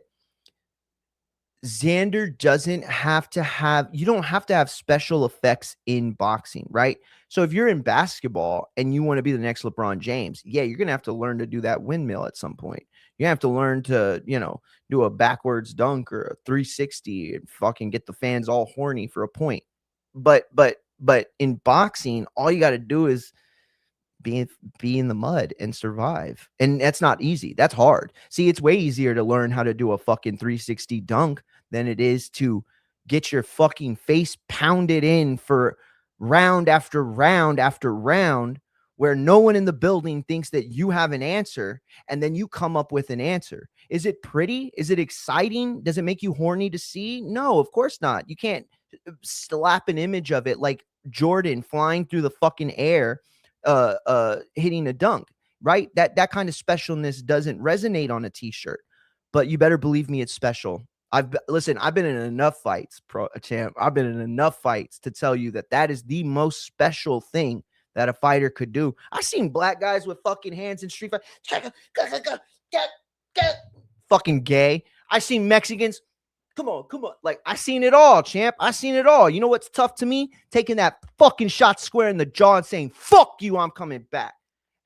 Xander doesn't have to have, you don't have to have special effects in boxing, right? So if you're in basketball and you want to be the next LeBron James, yeah, you're going to have to learn to do that windmill at some point. You have to learn to, you know, do a backwards dunk or a 360 and fucking get the fans all horny for a point. But in boxing, all you got to do is be in the mud and survive. And that's not easy. That's hard. See, it's way easier to learn how to do a fucking 360 dunk than it is to get your fucking face pounded in for round after round after round where no one in the building thinks that you have an answer, and then you come up with an answer. Is it pretty? Is it exciting? Does it make you horny to see? No, of course not. You can't slap an image of it like Jordan flying through the fucking air hitting a dunk, right? That kind of specialness doesn't resonate on a t-shirt, but you better believe me, it's special. I've been in enough fights, champ. I've been in enough fights to tell you that is the most special thing that a fighter could do. I've seen black guys with fucking hands in street fight. Get fucking gay. I seen Mexicans. Come on. Like, I seen it all, champ. I seen it all. You know what's tough to me? Taking that fucking shot square in the jaw and saying, fuck you, I'm coming back.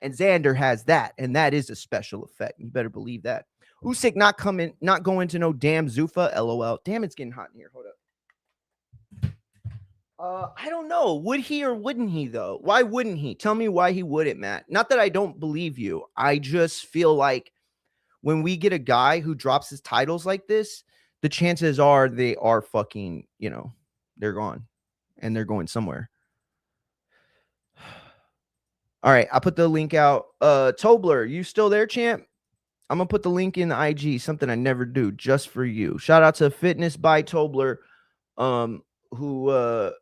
And Xander has that, and that is a special effect. You better believe that. Usyk not going to no damn Zuffa, LOL. Damn, it's getting hot in here. Hold up. I don't know. Would he or wouldn't he, though? Why wouldn't he? Tell me why he wouldn't, Matt. Not that I don't believe you. I just feel like when we get a guy who drops his titles like this, the chances are they are fucking, they're gone and they're going somewhere. All right, I put the link out. Tobler, you still there, champ? I'm gonna put the link in the IG, something I never do, just for you. Shout out to Fitness by Tobler, who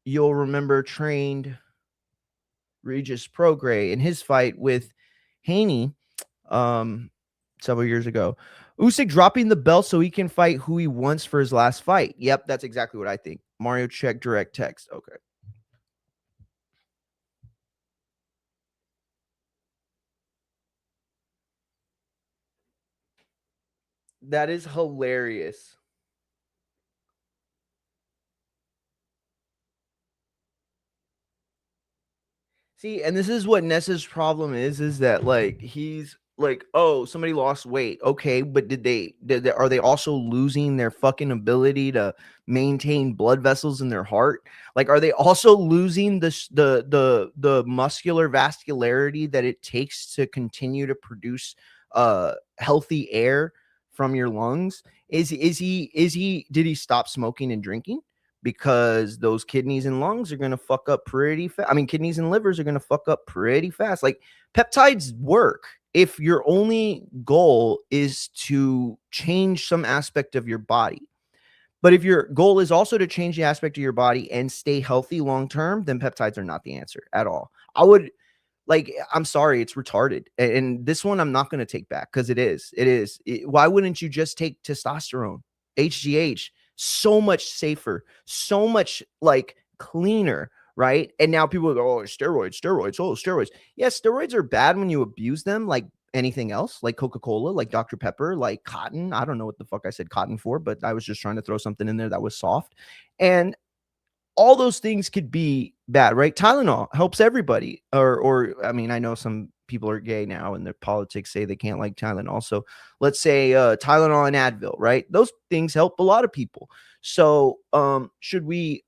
you'll remember trained Regis Prograis in his fight with Haney several years ago. Usyk dropping the belt so he can fight who he wants for his last fight. Yep, that's exactly what I think. Mario check direct text. Okay. That is hilarious. See, and this is what Nessa's problem is that like he's like, oh, somebody lost weight. Okay, but did they are they also losing their fucking ability to maintain blood vessels in their heart? Like, are they also losing the muscular vascularity that it takes to continue to produce healthy air from your lungs? Did he stop smoking and drinking? Because those kidneys and lungs are going to fuck up pretty fast. I mean, kidneys and livers are going to fuck up pretty fast. Like, peptides work if your only goal is to change some aspect of your body. But if your goal is also to change the aspect of your body and stay healthy long term, then peptides are not the answer at all. I'm sorry, it's retarded. And this one I'm not going to take back because it is. Why wouldn't you just take testosterone, HGH? So much safer, so much like cleaner, right? And now people go, oh, steroids. Yes, steroids are bad when you abuse them, like anything else, like Coca-Cola, like Dr. Pepper, like cotton. I don't know what the fuck I said cotton for, but I was just trying to throw something in there that was soft. And all those things could be bad, right? Tylenol helps everybody. Or I mean, I know some people are gay now and their politics say they can't like Tylenol. So let's say Tylenol and Advil, right? Those things help a lot of people. So should we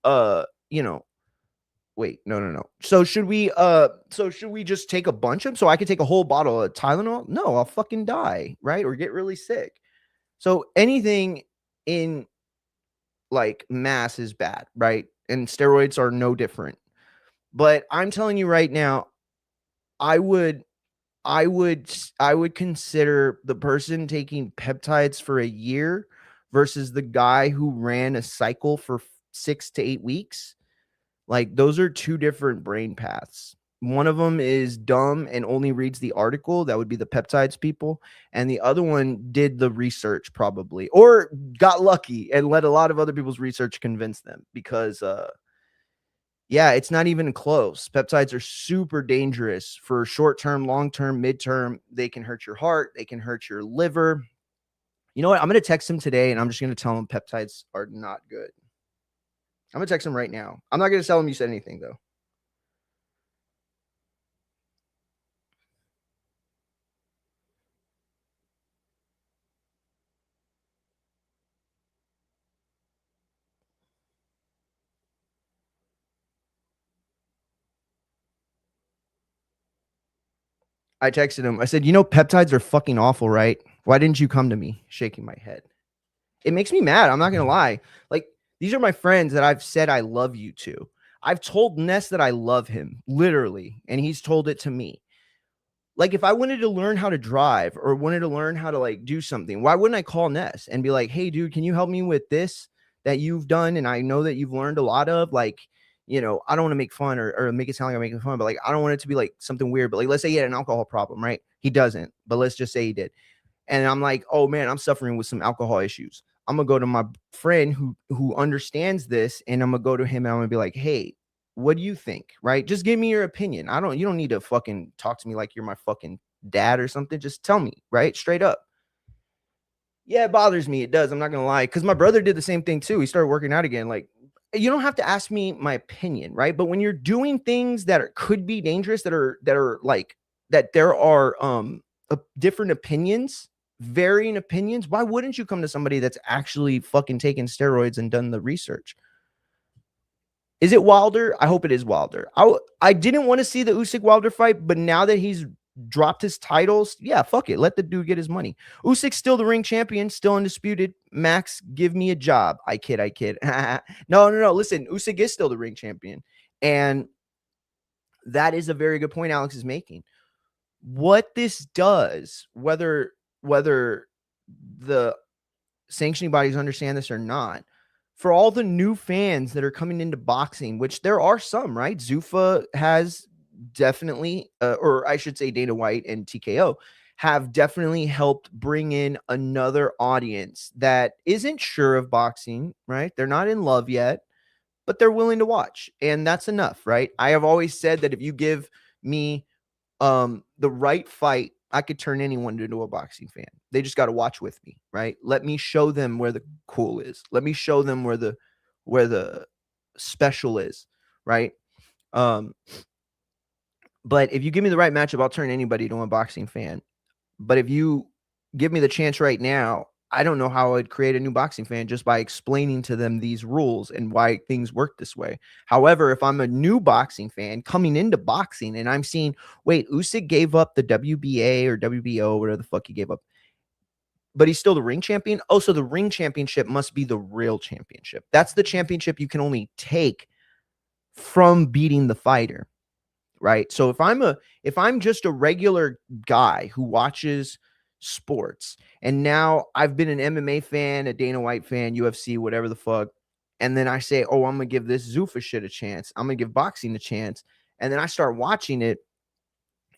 wait, no. So should we just take a bunch of them so I could take a whole bottle of Tylenol? No, I'll fucking die, right? Or get really sick. So anything in like mass is bad, right? And steroids are no different. But I'm telling you right now, I would consider the person taking peptides for a year versus the guy who ran a cycle for 6 to 8 weeks. Like, those are two different brain paths. One of them is dumb and only reads the article. That would be the peptides people. And the other one did the research probably, or got lucky and let a lot of other people's research convince them because, yeah, it's not even close. Peptides are super dangerous for short-term, long-term, midterm. They can hurt your heart. They can hurt your liver. You know what? I'm going to text him today and I'm just going to tell him peptides are not good. I'm going to text him right now. I'm not going to tell him you said anything though. I texted him. I said, peptides are fucking awful, right? Why didn't you come to me? Shaking my head. It makes me mad. I'm not going to lie. Like, these are my friends that I've said I love you to. I've told Ness that I love him, literally, and he's told it to me. Like, if I wanted to learn how to drive or wanted to learn how to like do something, why wouldn't I call Ness and be like, hey, dude, can you help me with this that you've done? And I know that you've learned a lot of, like, I don't want to make fun or make it sound like I'm making fun, but like, I don't want it to be like something weird. But like, let's say he had an alcohol problem, right? He doesn't, but let's just say he did. And I'm like, oh man, I'm suffering with some alcohol issues. I'm gonna go to my friend who understands this, and I'm gonna go to him and I'm gonna be like, hey, what do you think? Right? Just give me your opinion. You don't need to fucking talk to me like you're my fucking dad or something. Just tell me, right? Straight up. Yeah, it bothers me. It does. I'm not gonna lie, because my brother did the same thing too. He started working out again. Like, you don't have to ask me my opinion, right? But when you're doing things that could be dangerous, that are like that, there are different opinions, varying opinions. Why wouldn't you come to somebody that's actually fucking taken steroids and done the research? Is it Wilder? I hope it is Wilder. I didn't want to see the Usyk Wilder fight, but now that he's dropped his titles, yeah, fuck it. Let the dude get his money. Usyk's still the ring champion, still undisputed. Max, give me a job. I kid. No. Listen, Usyk is still the ring champion. And that is a very good point Alex is making. What this does, whether the sanctioning bodies understand this or not, for all the new fans that are coming into boxing, which there are some, right? Zuffa has definitely, or I should say Dana White and TKO have definitely helped bring in another audience that isn't sure of boxing, right? They're not in love yet, but they're willing to watch. And that's enough, right? I have always said that if you give me the right fight, I could turn anyone into a boxing fan. They just got to watch with me, right? Let me show them where the cool is. Let me show them where the special is, right? Um, but if you give me the right matchup, I'll turn anybody to a boxing fan. But if you give me the chance right now, I don't know how I'd create a new boxing fan just by explaining to them these rules and why things work this way. However, if I'm a new boxing fan coming into boxing and I'm seeing, wait, Usyk gave up the WBA or WBO, whatever the fuck he gave up, but he's still the ring champion. Oh, so the ring championship must be the real championship. That's the championship you can only take from beating the fighter, right? So if I'm just a regular guy who watches sports and now I've been an MMA fan, a Dana White fan, UFC, whatever the fuck, and then I say, oh, I'm gonna give this Zuffa shit a chance, I'm gonna give boxing a chance, and then I start watching it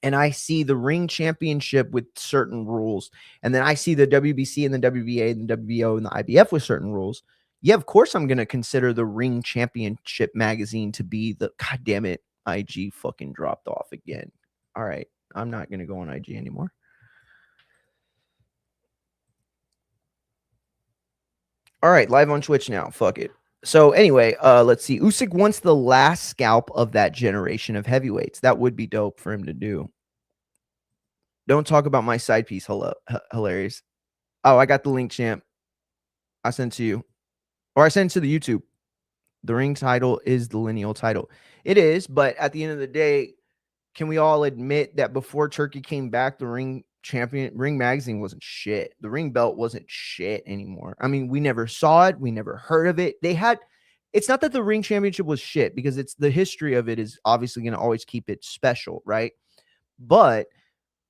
and I see the ring championship with certain rules, and then I see the WBC and the WBA and the WBO and the IBF with certain rules. Yeah, of course I'm going to consider the ring championship magazine to be the, god damn it, IG fucking dropped off again. All right, I'm not going to go on IG anymore. All right, live on Twitch now. Fuck it. So anyway, let's see. Usyk wants the last scalp of that generation of heavyweights. That would be dope for him to do. Don't talk about my side piece. Hilarious. Oh, I got the link, champ. I sent to you. Or I sent to the YouTube. The ring title is the lineal title. It is, but at the end of the day, can we all admit that before Turkey came back, the ring magazine wasn't shit. The ring belt wasn't shit anymore. I mean, we never saw it. We never heard of it. It's not that the ring championship was shit, because it's the history of it is obviously going to always keep it special, right? But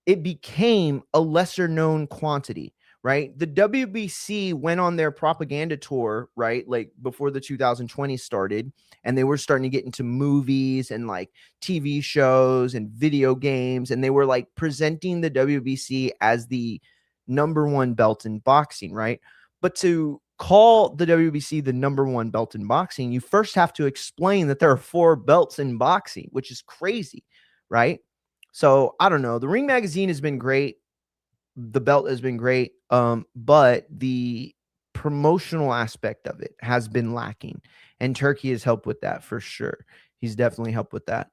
it became a lesser known quantity, right? The WBC went on their propaganda tour, right? Like before the 2020 started, and they were starting to get into movies and like TV shows and video games. And they were like presenting the WBC as the number one belt in boxing, right? But to call the WBC the number one belt in boxing, you first have to explain that there are 4 belts in boxing, which is crazy, right? So I don't know. The ring magazine has been great. The belt has been great. But the promotional aspect of it has been lacking. And Turkey has helped with that for sure. He's definitely helped with that.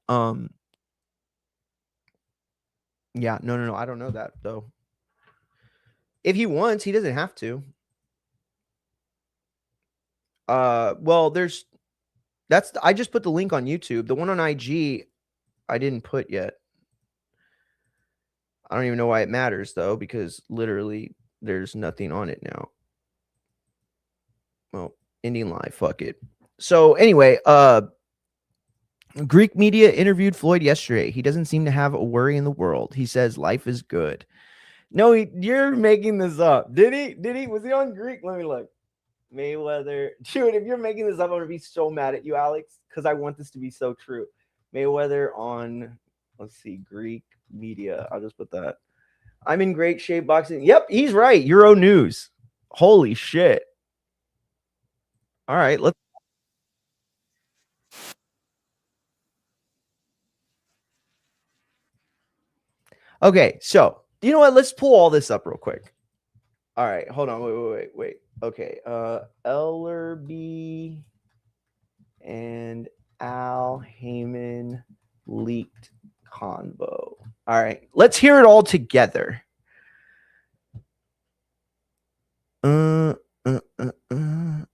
Yeah, no. I don't know that though. If he wants, he doesn't have to. Well, I just put the link on YouTube. The one on IG, I didn't put yet. I don't even know why it matters though, because literally there's nothing on it now. Well, Indian Live, fuck it. So anyway, Greek media interviewed Floyd yesterday. He doesn't seem to have a worry in the world. He says life is good. No, you're making this up. Did he? Was he on Greek? Let me look. Mayweather. Dude, if you're making this up, I'm going to be so mad at you, Alex, because I want this to be so true. Mayweather on, let's see, Greek media. I'll just put that. I'm in great shape boxing. Yep, he's right. Euro News. Holy shit. All right, let's. Okay, so you know what? Let's pull all this up real quick. All right, hold on. Wait. Okay. Ellerby and Al Heyman leaked convo. All right, let's hear it all together. Uh, uh, uh, uh.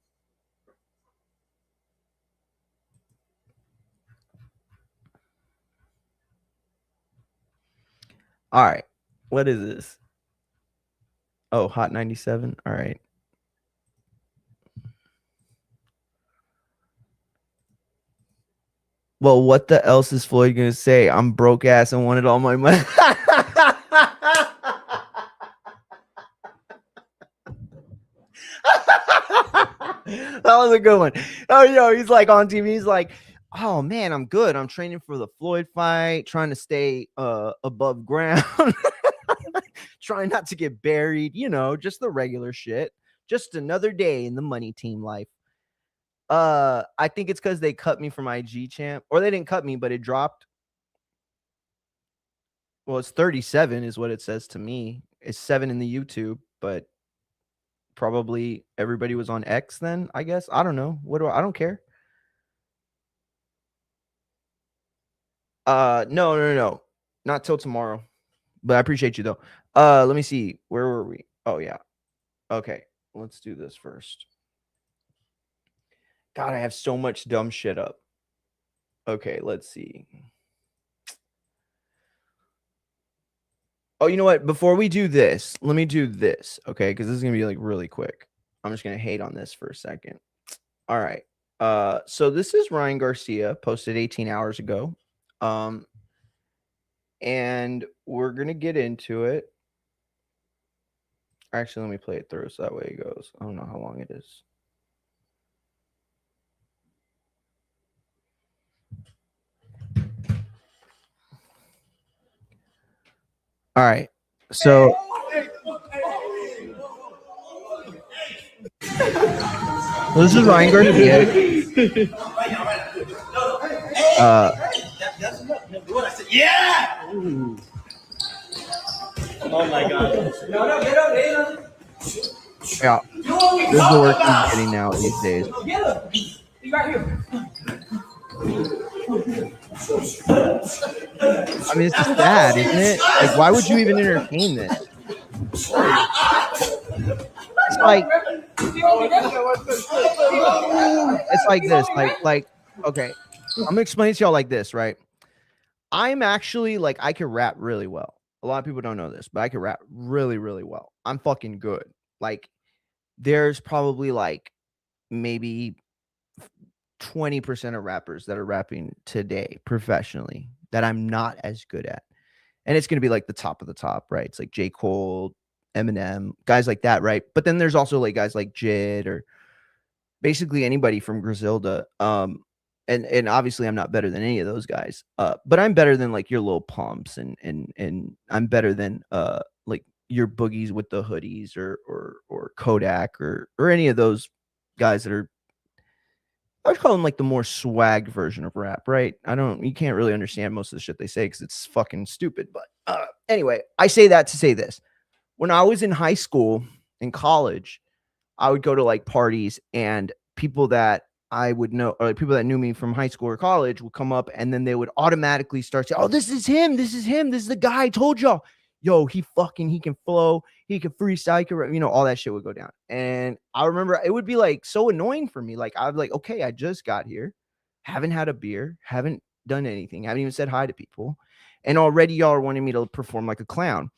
All right, what is this? Oh, Hot 97. All right. Well, what the else is Floyd gonna say? I'm broke ass and wanted all my money. That was a good one. Oh, yo, he's like on TV. He's like, oh man, I'm good. I'm training for the Floyd fight, trying to stay above ground, trying not to get buried, just the regular shit. Just another day in the money team life. I think it's because they cut me from IG champ, or they didn't cut me, but it dropped. Well, it's 37 is what it says to me. It's 7 in the YouTube, but probably everybody was on X then, I guess. I don't know. I don't care. No. Not till tomorrow. But I appreciate you though. Let me see. Where were we? Oh yeah. Okay. Let's do this first. God, I have so much dumb shit up. Okay, let's see. Oh, you know what? Before we do this, let me do this, okay? Because this is gonna be like really quick. I'm just gonna hate on this for a second. All right. So this is Ryan Garcia, posted 18 hours ago. And we're gonna get into it. Actually, let me play it through so that way it goes. I don't know how long it is. All right. So this is Ryan Garcia. Yeah! Oh my god. No, get up, Yeah. This is the work he's getting now these days. Get up. He's right here. I mean, it's just sad, isn't it? Like, why would you even entertain this? It's like this. Like, okay. I'm gonna explain to y'all like this, right? I'm actually like, I can rap really well. A lot of people don't know this, but I can rap really, really well. I'm fucking good. Like, there's probably like maybe 20% of rappers that are rapping today professionally that I'm not as good at. And it's going to be like the top of the top, right? It's like J. Cole, Eminem, guys like that, right? But then there's also like guys like Jid or basically anybody from Griselda. And obviously I'm not better than any of those guys. But I'm better than like your Lil Pumps and I'm better than like your Boogies with the hoodies or Kodak or any of those guys that are, I would call them like the more swag version of rap, right? You can't really understand most of the shit they say because it's fucking stupid. But anyway, I say that to say this. When I was in high school and college, I would go to like parties and people that I would know, or like people that knew me from high school or college would come up and then they would automatically start saying, oh, this is him. This is him. This is the guy I told y'all. Yo, he can flow. He can freestyle. He can, all that shit would go down. And I remember it would be like so annoying for me. Like, I'd be like, okay, I just got here. Haven't had a beer. Haven't done anything. Haven't even said hi to people. And already y'all are wanting me to perform like a clown.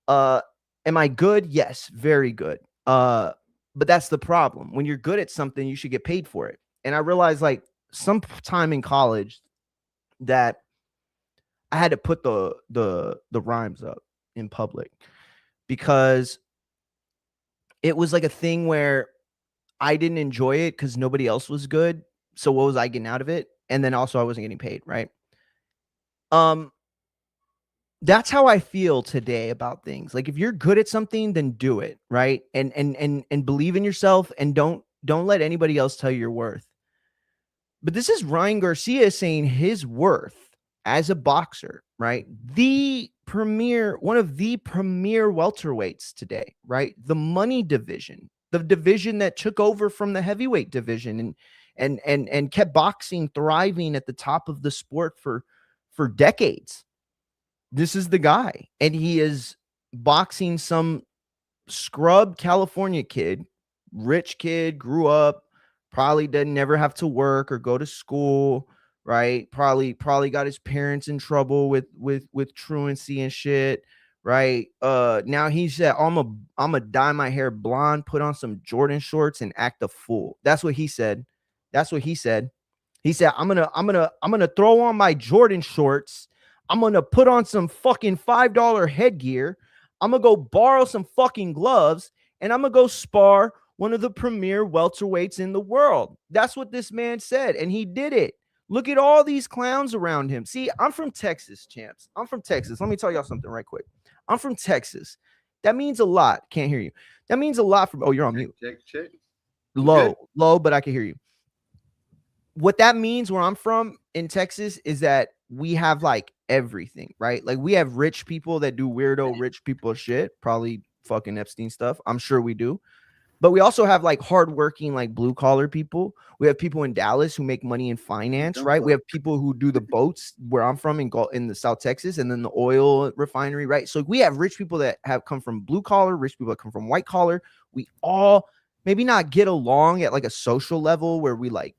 Am I good? Yes, very good. But that's the problem. When you're good at something, you should get paid for it. And I realized like sometime in college that I had to put the rhymes up in public because it was like a thing where I didn't enjoy it because nobody else was good. So what was I getting out of it? And then also I wasn't getting paid, right? That's how I feel today about things. Like if you're good at something, then do it, right? And believe in yourself and don't let anybody else tell you your worth. But this is Ryan Garcia saying his worth as a boxer, right? One of the premier welterweights today, right? The money division, the division that took over from the heavyweight division and kept boxing thriving at the top of the sport for decades. This is the guy, and he is boxing some scrub California kid, rich kid, grew up, probably didn't never have to work or go to school, right? Probably got his parents in trouble with truancy and shit, right? Now he said, I'm a dye my hair blonde, put on some Jordan shorts, and act a fool. That's what he said. That's what he said. He said, I'm gonna throw on my Jordan shorts. I'm gonna put on some fucking $5 headgear. I'm gonna go borrow some fucking gloves, and I'm gonna go spar one of the premier welterweights in the world. That's what this man said, and he did it. Look at all these clowns around him. See, I'm from Texas, champs. I'm from Texas. Let me tell y'all something right quick. I'm from Texas. That means a lot. Can't hear you. That means a lot for. Oh, you're on mute. Check. Low, but I can hear you. What that means where I'm from in Texas is that we have like everything, right? Like we have rich people that do weirdo rich people shit, probably fucking Epstein stuff. I'm sure we do. But we also have like hardworking, like blue collar people. We have people in Dallas who make money in finance, right? We have people who do the boats where I'm from in the South Texas, and then the oil refinery, right? So we have rich people that have come from blue collar, rich people that come from white collar. We all maybe not get along at like a social level where we like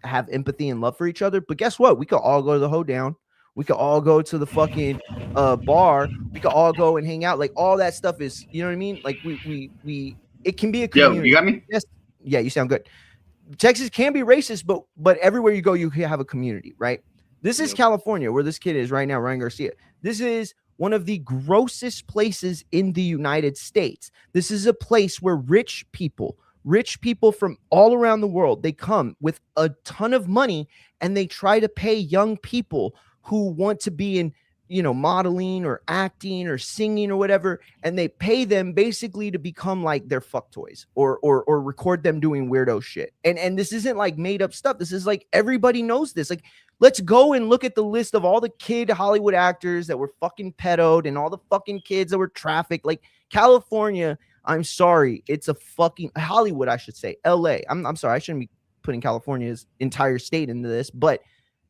have empathy and love for each other. But guess what? We could all go to the hoedown. We could all go to the fucking bar. We could all go and hang out. Like all that stuff is, you know what I mean? Like we it can be a community. Yo, you got me? Yes. Yeah, you sound good. Texas can be racist, but everywhere you go, you have a community, right? This is California, where this kid is right now, Ryan Garcia. This is one of the grossest places in the United States. This is a place where rich people from all around the world, they come with a ton of money and they try to pay young people who want to be in, modeling or acting or singing or whatever, and they pay them basically to become like their fuck toys or record them doing weirdo shit. And this isn't like made up stuff. This is like everybody knows this. Like, let's go and look at the list of all the kid Hollywood actors that were fucking pedoed and all the fucking kids that were trafficked. Like California, I'm sorry, it's a fucking Hollywood, I should say. LA. I'm sorry, I shouldn't be putting California's entire state into this, but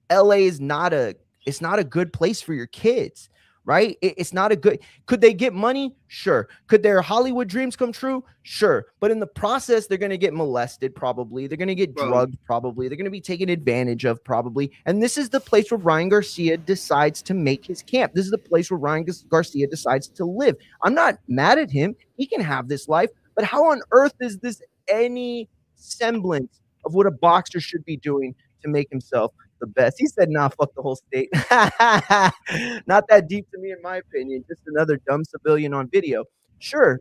LA is not a good place for your kids, right? It's not a good. Could they get money? Sure. Could their Hollywood dreams come true? Sure. But in the process, they're going to get molested, probably. They're going to get drugged, probably. They're going to be taken advantage of, probably. And this is the place where Ryan Garcia decides to make his camp. This is the place where Ryan Garcia decides to live. I'm not mad at him. He can have this life. But how on earth is this any semblance of what a boxer should be doing to make himself the best? He said, nah, fuck the whole state. Not that deep to me, in my opinion. Just another dumb civilian on video. Sure.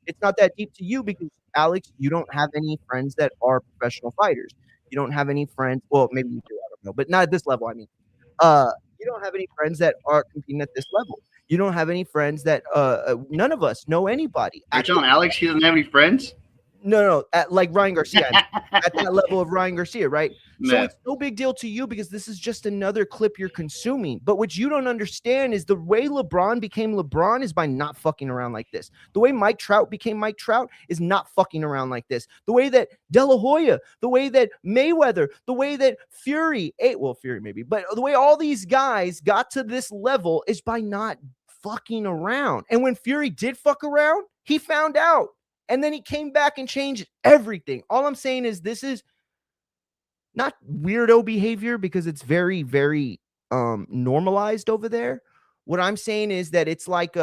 It's not that deep to you because, Alex, you don't have any friends that are professional fighters. You don't have any friends. Well, maybe you do. I don't know. But not at this level. I mean, you don't have any friends that are competing at this level. You don't have any friends that none of us know anybody. You're telling Alex he doesn't have any friends? No, like Ryan Garcia, at that level of Ryan Garcia, right? Man. So it's no big deal to you because this is just another clip you're consuming. But what you don't understand is the way LeBron became LeBron is by not fucking around like this. The way Mike Trout became Mike Trout is not fucking around like this. The way that De La Hoya, the way that Mayweather, the way that Fury maybe, but the way all these guys got to this level is by not fucking around. And when Fury did fuck around, he found out. And then he came back and changed everything. All I'm saying is this is not weirdo behavior because it's very, very normalized over there. What I'm saying is that it's like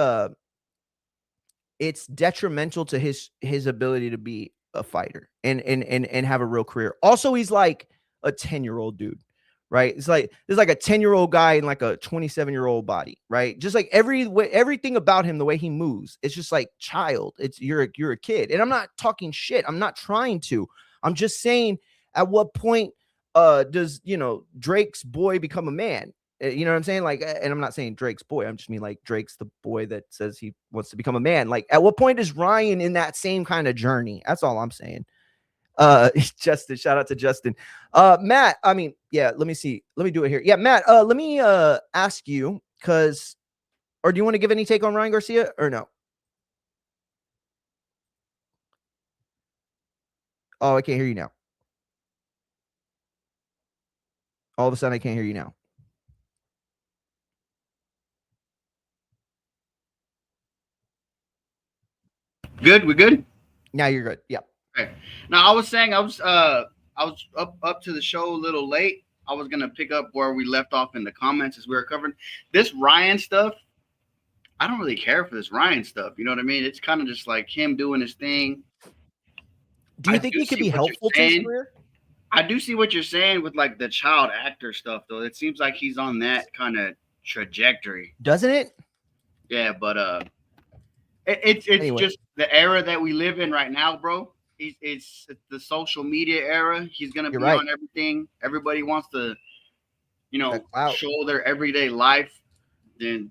it's detrimental to his ability to be a fighter and have a real career. Also, he's like a 10-year-old dude, right? It's like there's like a 10-year-old guy in like a 27-year-old body, right? Just like everything about him, the way he moves, it's just like child. It's you're a kid. And I'm not talking shit. I'm not trying to. I'm just saying, at what point does Drake's boy become a man? You know what I'm saying? Like, and I'm not saying Drake's boy. I'm just mean like Drake's the boy that says he wants to become a man. Like, at what point is Ryan in that same kind of journey? That's all I'm saying. Justin, shout out to Justin. Matt, I mean, yeah, let me see. Let me do it here. Yeah, Matt, let me ask you, because, or do you want to give any take on Ryan Garcia or no? Oh, I can't hear you now. All of a sudden, I can't hear you now. Good, we good? Now you're good. Yep. Okay. Now I was saying I was up to the show a little late. I was gonna pick up where we left off in the comments as we were covering this Ryan stuff. I don't really care for this Ryan stuff. You know what I mean? It's kind of just like him doing his thing. Do you think he could be helpful to his career? I do see what you're saying with like the child actor stuff, though. It seems like he's on that kind of trajectory, doesn't it? Yeah, but it's anyway. Just the era that we live in right now, bro. It's the social media era. He's gonna be on everything. Everybody wants to, show their everyday life. Then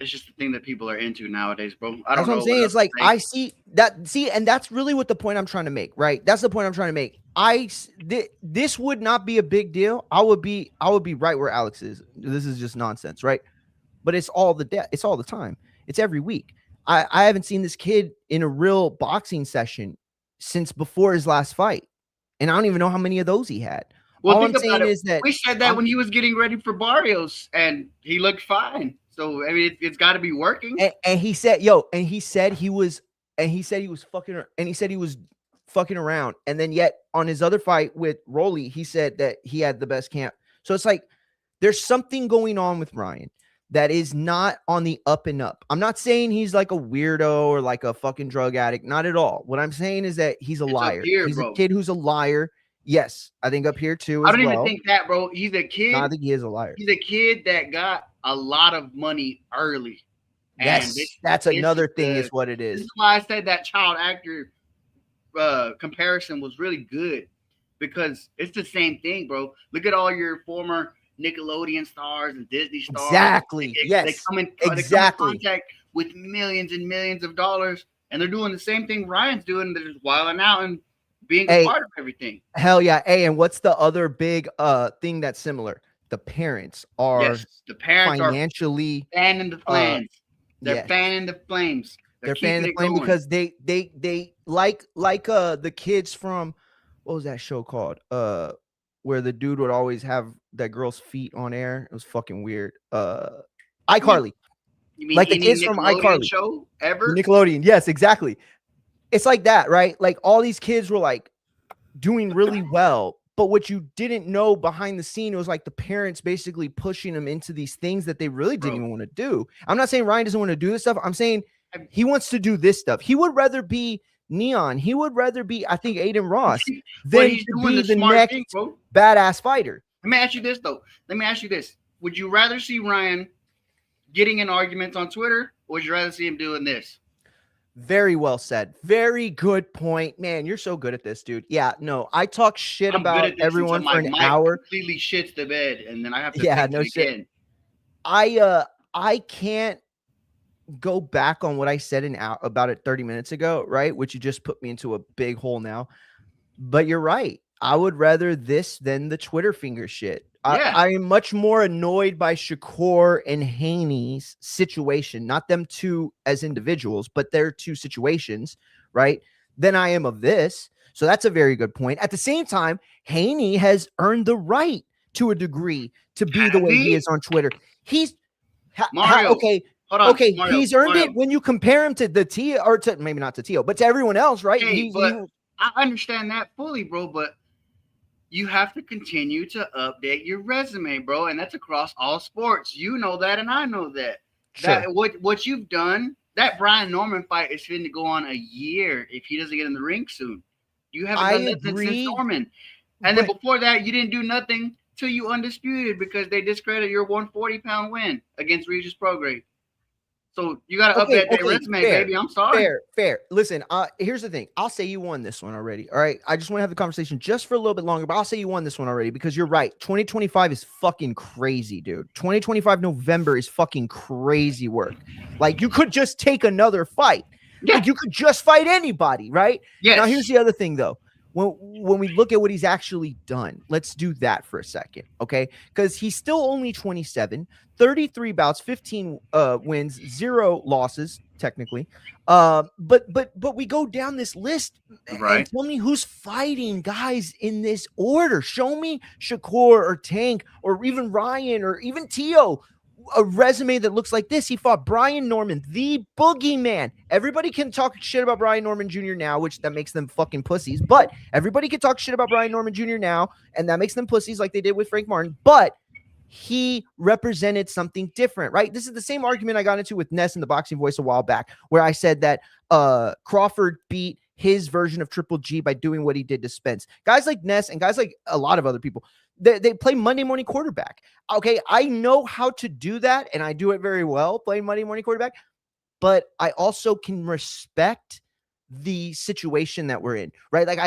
it's just the thing that people are into nowadays, bro. I don't know. That's what I'm saying. It's like I see that. See, and that's really what the point I'm trying to make, right? That's the point I'm trying to make. This would not be a big deal. I would be right where Alex is. This is just nonsense, right? But it's all it's all the time. It's every week. I haven't seen this kid in a real boxing session since before his last fight, and I don't even know how many of those he had. Well, all I'm saying is that we said that when he was getting ready for Barrios, and he looked fine. So I mean, it's got to be working. And he said, he was fucking around. And then yet on his other fight with Rolly, he said that he had the best camp. So it's like there's something going on with Ryan that is not on the up and up. I'm not saying he's like a weirdo or like a fucking drug addict. Not at all. What I'm saying is that he's a liar. He's a kid who's a liar. Yes, I think up here too. I don't even think that, bro. He's a kid. No, I think he is a liar. He's a kid that got a lot of money early. Yes, that's another thing is what it is. This is why I said that child actor comparison was really good, because it's the same thing, bro. Look at all your former Nickelodeon stars and Disney stars. Exactly. They come in contact with millions and millions of dollars, and they're doing the same thing Ryan's doing. They're just wilding out and being a part of everything. Hell yeah. Hey, and what's the other big thing that's similar? The parents are financially fanning the flames. They're fanning the flames. They're fanning the flame because they like the kids from, what was that show called? Where the dude would always have that girl's feet on air. It was fucking weird. iCarly. You mean like the kids from iCarly show ever? Nickelodeon. Yes, exactly. It's like that, right? Like all these kids were like doing really well, but what you didn't know behind the scene, it was like the parents basically pushing them into these things that they really didn't even want to do. I'm not saying Ryan doesn't want to do this stuff. I'm saying he wants to do this stuff. He would rather be Neon. He would rather be, I think, Aiden Ross than to be the next badass fighter. Let me ask you this, though. Would you rather see Ryan getting in arguments on Twitter, or would you rather see him doing this? Very well said. Very good point. Man, you're so good at this, dude. Yeah, no, I talk shit about everyone for an hour. Completely shits the bed, and then I have to no shit. Again. I can't go back on what I said about it 30 minutes ago, right? Which you just put me into a big hole now. But you're right. I would rather this than the Twitter finger shit. I am much more annoyed by Shakur and Haney's situation, not them two as individuals, but their two situations, right? Than I am of this. So that's a very good point. At the same time, Haney has earned the right to a degree to be the way he is on Twitter. He's Mario. Okay. Hold on, okay, Mario, he's earned it when you compare him to the Tio, or to maybe not to Tio, but to everyone else, right? Hey, I understand that fully, bro, but you have to continue to update your resume, bro, and that's across all sports. You know that, and I know that. Sure. What you've done, that Brian Norman fight is going to go on a year if he doesn't get in the ring soon. You haven't done nothing since Norman. And then before that, you didn't do nothing till you undisputed because they discredited your 140-pound win against Regis Prograis. So you got to update that resume, baby. I'm sorry. Fair. Listen, here's the thing. I'll say you won this one already. All right. I just want to have the conversation just for a little bit longer, but I'll say you won this one already because you're right. 2025 is fucking crazy, dude. 2025 November is fucking crazy work. Like you could just take another fight. Yeah. Like, you could just fight anybody, right? Yes. Now, here's the other thing, though. When we look at what he's actually done, let's do that for a second, okay? Because he's still only 27, 33 bouts, 15 wins, 0 losses, technically. But we go down this list and tell me who's fighting guys in this order. Show me Shakur or Tank or even Ryan or even Tio. A resume that looks like this. He fought Brian Norman, the boogeyman. Everybody can talk shit about Brian Norman Jr. now, which that makes them fucking pussies. But everybody can talk shit about Brian Norman Jr. now, and that makes them pussies like they did with Frank Martin. But he represented something different, right? This is the same argument I got into with Ness in the Boxing Voice a while back, where I said that Crawford beat his version of Triple G by doing what he did to Spence. Guys like Ness and guys like a lot of other people, they play Monday morning quarterback. Okay, I know how to do that, and I do it very well, playing Monday morning quarterback, but I also can respect the situation that we're in, right? Like,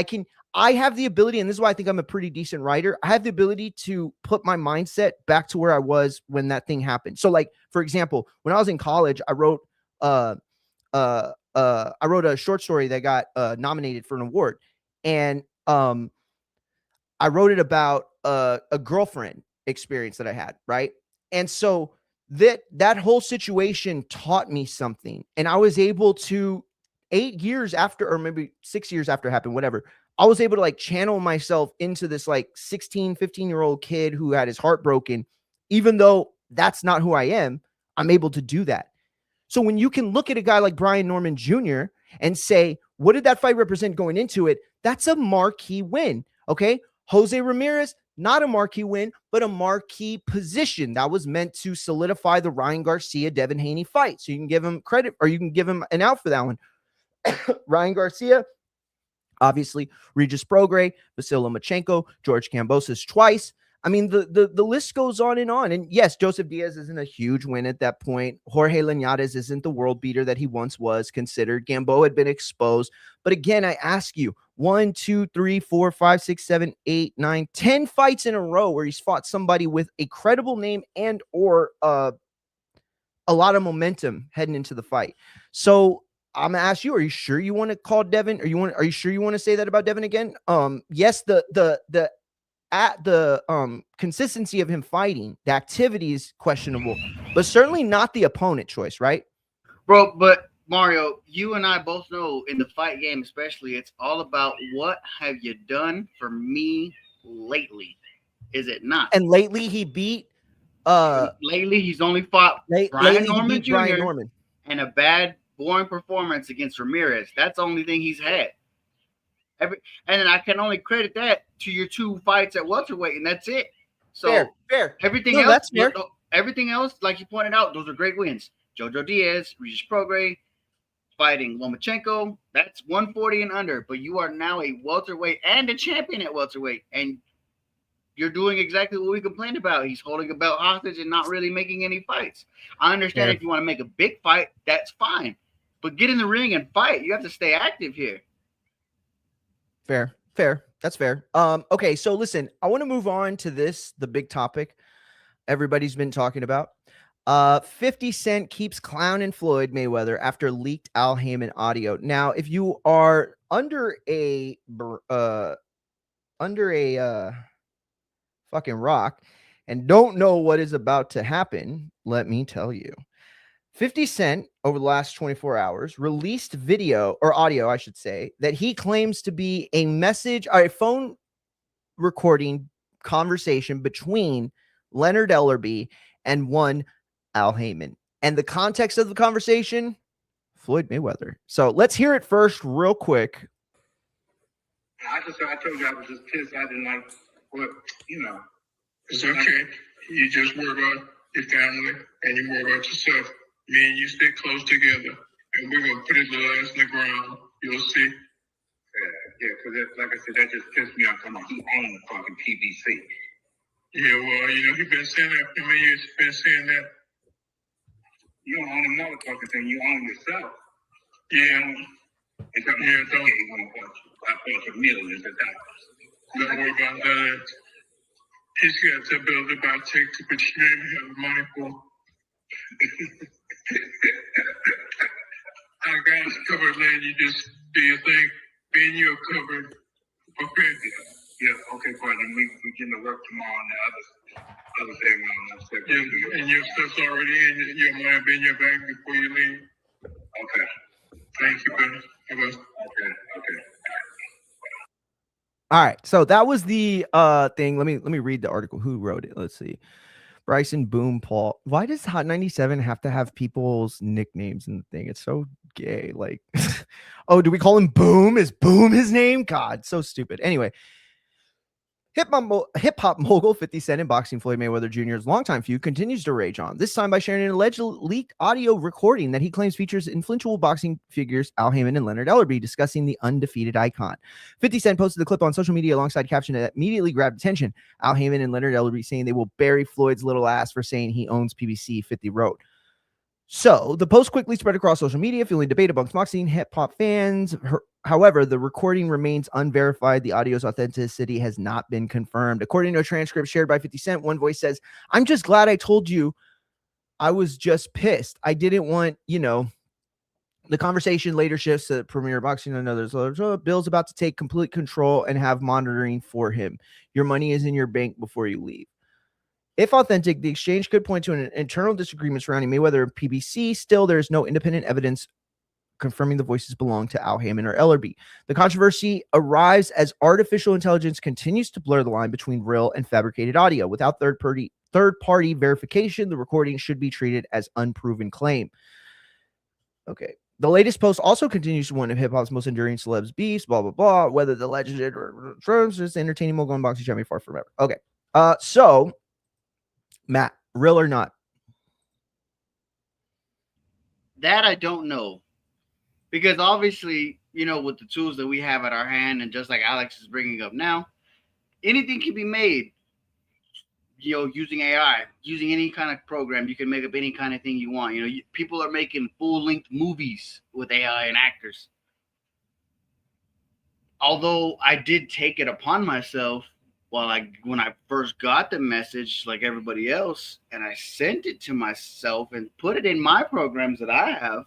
I have the ability, and this is why I think I'm a pretty decent writer. I have the ability to put my mindset back to where I was when that thing happened. So, like, for example, when I was in college, I wrote a short story that got nominated for an award, and I wrote it about a girlfriend experience that I had, right? And so that whole situation taught me something, and I was able to 8 years after, or maybe 6 years after it happened, whatever, I was able to like channel myself into this like 16, 15-year-old kid who had his heart broken. Even though that's not who I am, I'm able to do that. So when you can look at a guy like Brian Norman Jr. and say, what did that fight represent going into it? That's a marquee win. Okay. Jose Ramirez, not a marquee win, but a marquee position that was meant to solidify the Ryan Garcia, Devin Haney fight. So you can give him credit, or you can give him an out for that one. Ryan Garcia, obviously, Regis Prograis, Vasyl Lomachenko, George Kambosos twice. I mean, the list goes on. And yes, Joseph Diaz isn't a huge win at that point. Jorge Linares isn't the world beater that he once was considered. Gamboa had been exposed. But again, I ask you, 1, 2, 3, 4, 5, 6, 7, 8, 9, 10 fights in a row where he's fought somebody with a credible name and or a lot of momentum heading into the fight. So I'm gonna ask you, are you sure you want to call Devin? Are you sure you want to say that about Devin again? Yes, the consistency of him fighting, the activity is questionable, but certainly not the opponent choice, right? Bro, but Mario, you and I both know in the fight game, especially, it's all about what have you done for me lately? Is it not? And lately he beat lately he's only fought Brian Norman Jr. Brian Norman and a bad, boring performance against Ramirez. That's the only thing he's had. And then I can only credit that to your 2 fights at welterweight, and that's it. So fair. Everything No, else, that's fair. Everything else, like you pointed out, those are great wins. Jojo Diaz, Regis Prograis, fighting Lomachenko, that's 140 and under. But you are now a welterweight and a champion at welterweight, and you're doing exactly what we complained about. He's holding a belt hostage and not really making any fights. I understand if you want to make a big fight, that's fine. But get in the ring and fight. You have to stay active here. Fair. That's fair. Okay, so listen, I want to move on to the big topic everybody's been talking about. 50 Cent keeps clowning Floyd Mayweather after leaked Al Heyman audio. Now, if you are under a fucking rock and don't know what is about to happen, let me tell you. 50 Cent, over the last 24 hours, released video, or audio, I should say, that he claims to be a phone recording conversation between Leonard Ellerbe and one Al Heyman. And the context of the conversation, Floyd Mayweather. So let's hear it first real quick. I told you I was just pissed. I didn't like what, It's okay. You just worry about your family and you worry about yourself. Me and you stay close together, and we're gonna put his little ass in the ground. You'll see. Yeah, because like I said, that just pissed me off. Come on, he owns fucking PBC. Yeah, well, he's been saying that for many years. He's been saying that. You don't own another fucking thing. You own yourself. Yeah. It's don't get a bunch of millions of dollars. Don't worry about that. He's got to build about take to put you have money for. I got it covered, man. You just do your thing. Ben, you're covered. Okay. Yeah, okay, fine. And we can work tomorrow on the other thing. Yeah, and your stuff's already in your mind, in your bag before you leave. Okay. Thank you, Ben. Okay. Okay. All right, so that was the thing. Let me read the article. Who wrote it? Let's see. Bryson Boom Paul. Why does Hot 97 have to have people's nicknames in the thing? It's so gay. Like, oh, do we call him Boom? Is Boom his name? God, so stupid. Anyway, hip hop mogul 50 Cent and boxing Floyd Mayweather Jr.'s longtime feud continues to rage on, this time by sharing an alleged leaked audio recording that he claims features influential boxing figures Al Heyman and Leonard Ellerbe discussing the undefeated icon. 50 Cent posted the clip on social media alongside a caption that immediately grabbed attention. Al Heyman and Leonard Ellerbe saying they will bury Floyd's little ass for saying he owns PBC, 50 wrote. So the post quickly spread across social media, fueling debate amongst boxing hip-hop fans. However, the recording remains unverified. The audio's authenticity has not been confirmed. According to a transcript shared by 50 Cent, one voice says, "I'm just glad I told you I was just pissed. I didn't want, the conversation later shifts to Premier Boxing and others. Bill's about to take complete control and have monitoring for him. Your money is in your bank before you leave." If authentic, the exchange could point to an internal disagreement surrounding Mayweather and PBC. Still, there is no independent evidence confirming the voices belong to Al Heyman or Ellerbe. The controversy arrives as artificial intelligence continues to blur the line between real and fabricated audio. Without third-party verification, the recording should be treated as unproven claim. Okay. The latest post also continues to one of hip-hop's most enduring celebs beefs, blah, blah, blah, whether the legend or just entertaining mogul and boxing champion far from ever. Okay. So, Matt, real or not? That I don't know. Because obviously, with the tools that we have at our hand, and just like Alex is bringing up now, anything can be made, using AI, using any kind of program. You can make up any kind of thing you want. People are making full-length movies with AI and actors. Although I did take it upon myself when I first got the message, like everybody else, and I sent it to myself and put it in my programs that I have,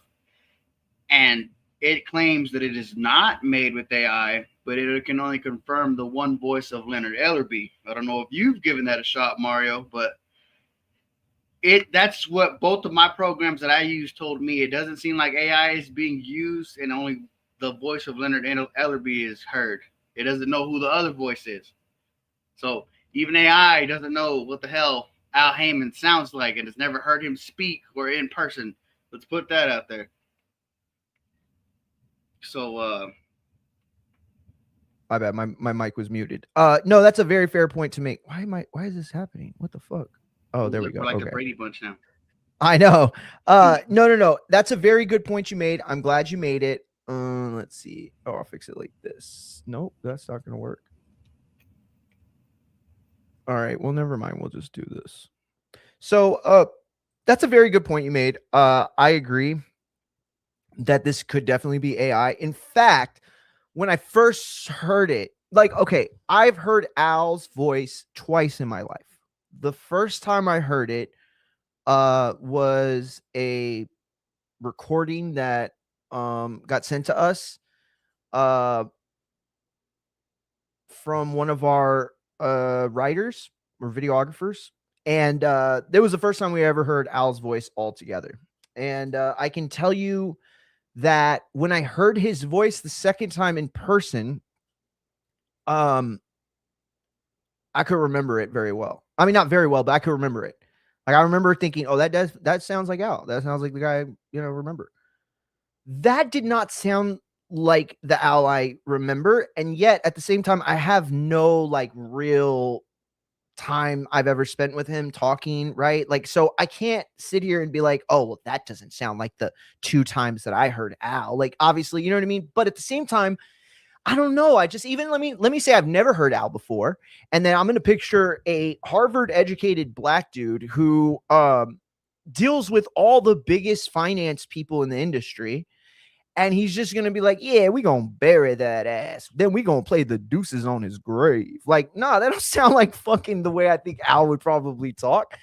and it claims that it is not made with AI, but it can only confirm the one voice of Leonard Ellerbe. I don't know if you've given that a shot, Mario, but that's what both of my programs that I use told me. It doesn't seem like AI is being used, and only the voice of Leonard Ellerbe is heard. It doesn't know who the other voice is. So even AI doesn't know what the hell Al Heyman sounds like, and has never heard him speak or in person. Let's put that out there. So, my bad. My mic was muted. No, that's a very fair point to make. Why is this happening? What the fuck? Oh, there we go. We're like okay. a Brady Bunch now. I know. No. That's a very good point you made. I'm glad you made it. Let's see. Oh, I'll fix it like this. Nope, that's not gonna work. All right, well, never mind. We'll just do this. So, that's a very good point you made. I agree that this could definitely be AI. In fact, when I first heard it, okay, I've heard Al's voice twice in my life. The first time I heard it was a recording that got sent to us from one of our writers or videographers, and that was the first time we ever heard Al's voice altogether. And I can tell you that when I heard his voice the second time in person, I could remember it very well. I mean, not very well, but I could remember it. Like, I remember thinking, oh, that sounds like Al. That sounds like the guy, remember. That did not sound like the Al I remember. And yet at the same time, I have no real time I've ever spent with him talking, right? So I can't sit here and be like, oh, well, that doesn't sound like the 2 times that I heard Al. Obviously, you know what I mean? But at the same time, I don't know. I just let me say I've never heard Al before. And then I'm going to picture a Harvard educated black dude who deals with all the biggest finance people in the industry. And he's just going to be like, yeah, we going to bury that ass. Then we going to play the deuces on his grave. Nah, that don't sound like fucking the way I think Al would probably talk.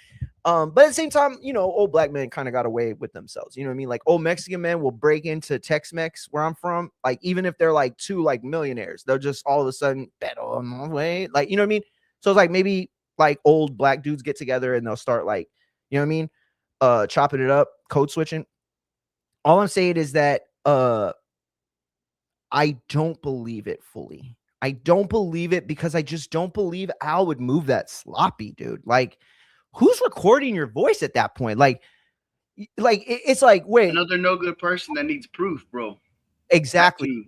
But at the same time, old black men kind of got away with themselves. You know what I mean? Like old Mexican men will break into Tex-Mex where I'm from. Like even if they're like two like millionaires, they'll just all of a sudden bet on my way. Like, you know what I mean? So it's like maybe like old black dudes get together and they'll start like, you know what I mean? Chopping it up, code switching. All I'm saying is that I don't believe it fully. I don't believe it because I just don't believe Al would move that sloppy, dude. Like, who's recording your voice at that point? Like it's like, wait, Another no good person that needs proof, bro. exactly.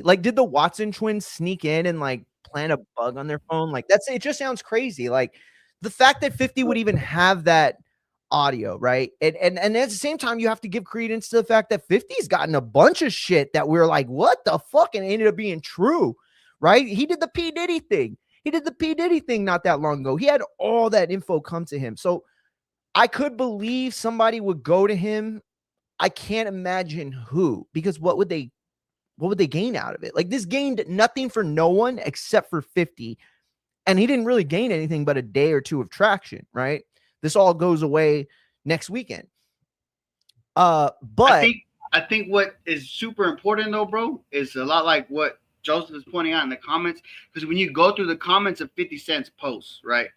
Like, did the Watson twins sneak in and like plant a bug on their phone? Like, it just sounds crazy. Like the fact that 50 would even have that audio, right? And at the same time, you have to give credence to the fact that 50's gotten a bunch of shit that we're like, what the fuck? And it ended up being true, right? He did the P. Diddy thing. Not that long ago. He had all that info come to him. So I could believe somebody would go to him. I can't imagine who, because what would they gain out of it? Like, this gained nothing for no one except for 50. And he didn't really gain anything but a day or two of traction, right? This all goes away next weekend. But I think what is super important though, bro, is a lot like what Joseph is pointing out in the comments. Because when you go through the comments of 50 Cent's posts, right,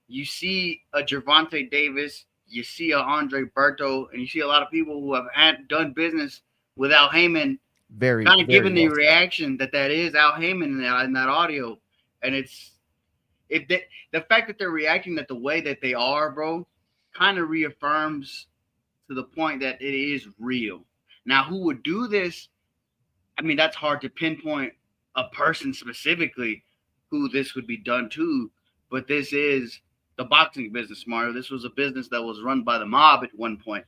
you see a Gervonta Davis, you see a Andre Berto, and you see a lot of people who have done business with Al Heyman, kind of giving the reaction that is Al Heyman in that audio. And it's the fact that they're reacting that the way that they are, bro, kind of reaffirms to the point that it is real. Now, who would do this? I mean, that's hard to pinpoint a person specifically who this would be done to, but this is the boxing business, Mario. This was a business that was run by the mob at one point.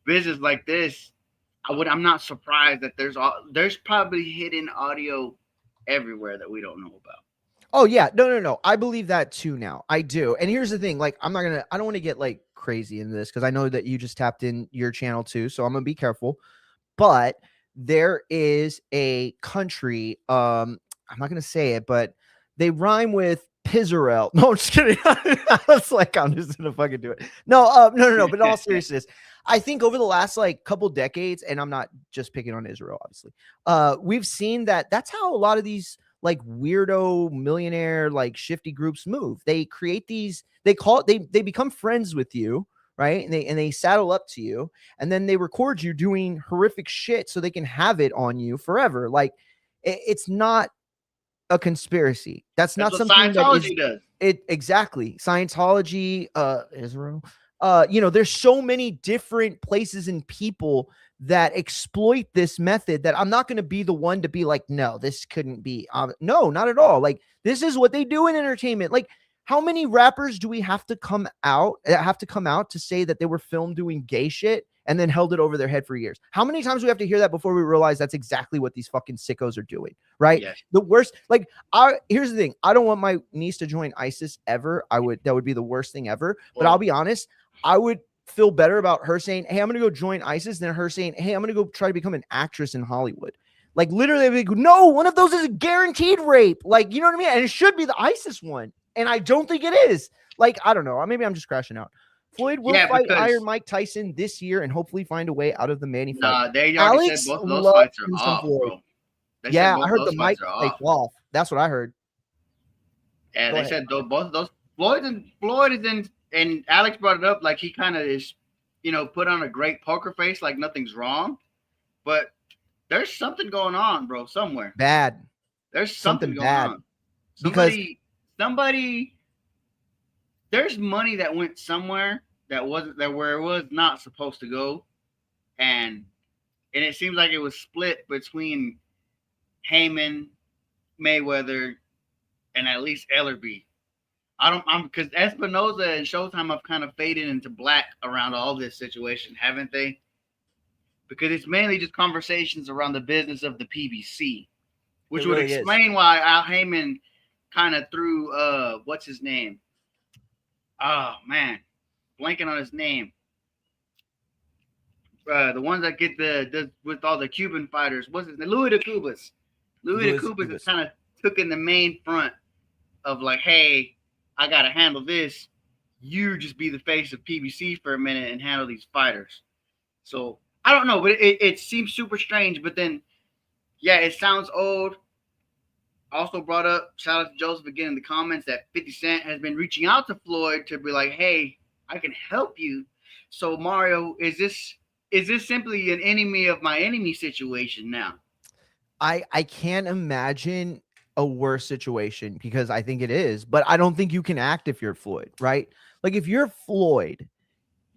Business like this, I'm not surprised that there's probably hidden audio everywhere that we don't know about. Oh yeah, no. I believe that too now. I do. And here's the thing, like I don't want to get like crazy into this because I know that you just tapped in your channel too, so I'm going to be careful. But there is a country, I'm not going to say it, but they rhyme with Pizzarel. No, I'm just kidding. I was like, I'm just going to fucking do it. No, but in all seriousness, I think over the last like couple decades, and I'm not just picking on Israel, obviously, we've seen that's how a lot of these like weirdo millionaire like shifty groups move. They create these, they become friends with you, right? And they saddle up to you, and then they record you doing horrific shit so they can have it on you forever. Like it's not a conspiracy. That's not something Scientology does. Exactly. Scientology, Israel. There's so many different places and people that exploit this method that I'm not going to be the one to be like, no, this couldn't be. No, not at all. Like, this is what they do in entertainment. Like, how many rappers do we have to come out to say that they were filmed doing gay shit and then held it over their head for years? How many times do we have to hear that before we realize that's exactly what these fucking sickos are doing, right? Yes. The worst, like, here's the thing. I don't want my niece to join ISIS ever. That would be the worst thing ever. But I'll be honest, I would feel better about her saying, hey, I'm going to go join ISIS than her saying, hey, I'm going to go try to become an actress in Hollywood. Like, literally, like, no, one of those is a guaranteed rape. Like, you know what I mean? And it should be the ISIS one. And I don't think it is. Like, I don't know. Maybe I'm just crashing out. Floyd will fight Iron Mike Tyson this year and hopefully find a way out of the Manny fight. They already said both of those fights are off, bro. Yeah, I heard the Mike fight off. That's what I heard. Yeah, they said both of those. Floyd is in. And Alex brought it up like he kind of is, put on a great poker face like nothing's wrong. But there's something going on, bro, somewhere. Bad. There's something going on. Somebody, there's money that went somewhere that wasn't there where it was not supposed to go. And it seems like it was split between Heyman, Mayweather, and at least Ellerby. Because Espinoza and Showtime have kind of faded into black around all this situation, haven't they? Because it's mainly just conversations around the business of the PBC, which would explain why Al Heyman kind of threw, what's his name? Oh, man. Blanking on his name. The ones that get with all the Cuban fighters. What's his name? Louis de Cubas. Louis de Cubas is kind of took in the main front of like, hey, I got to handle this. you just be the face of PBC for a minute and handle these fighters. So I don't know, but it seems super strange. But then, yeah, it sounds old. Also brought up, shout out to Joseph again in the comments, that 50 Cent has been reaching out to Floyd to be like, hey, I can help you. So Mario, is this simply an enemy of my enemy situation now? I can't imagine a worse situation, because I think it is, but I don't think you can act if you're Floyd, right? Like if you're Floyd,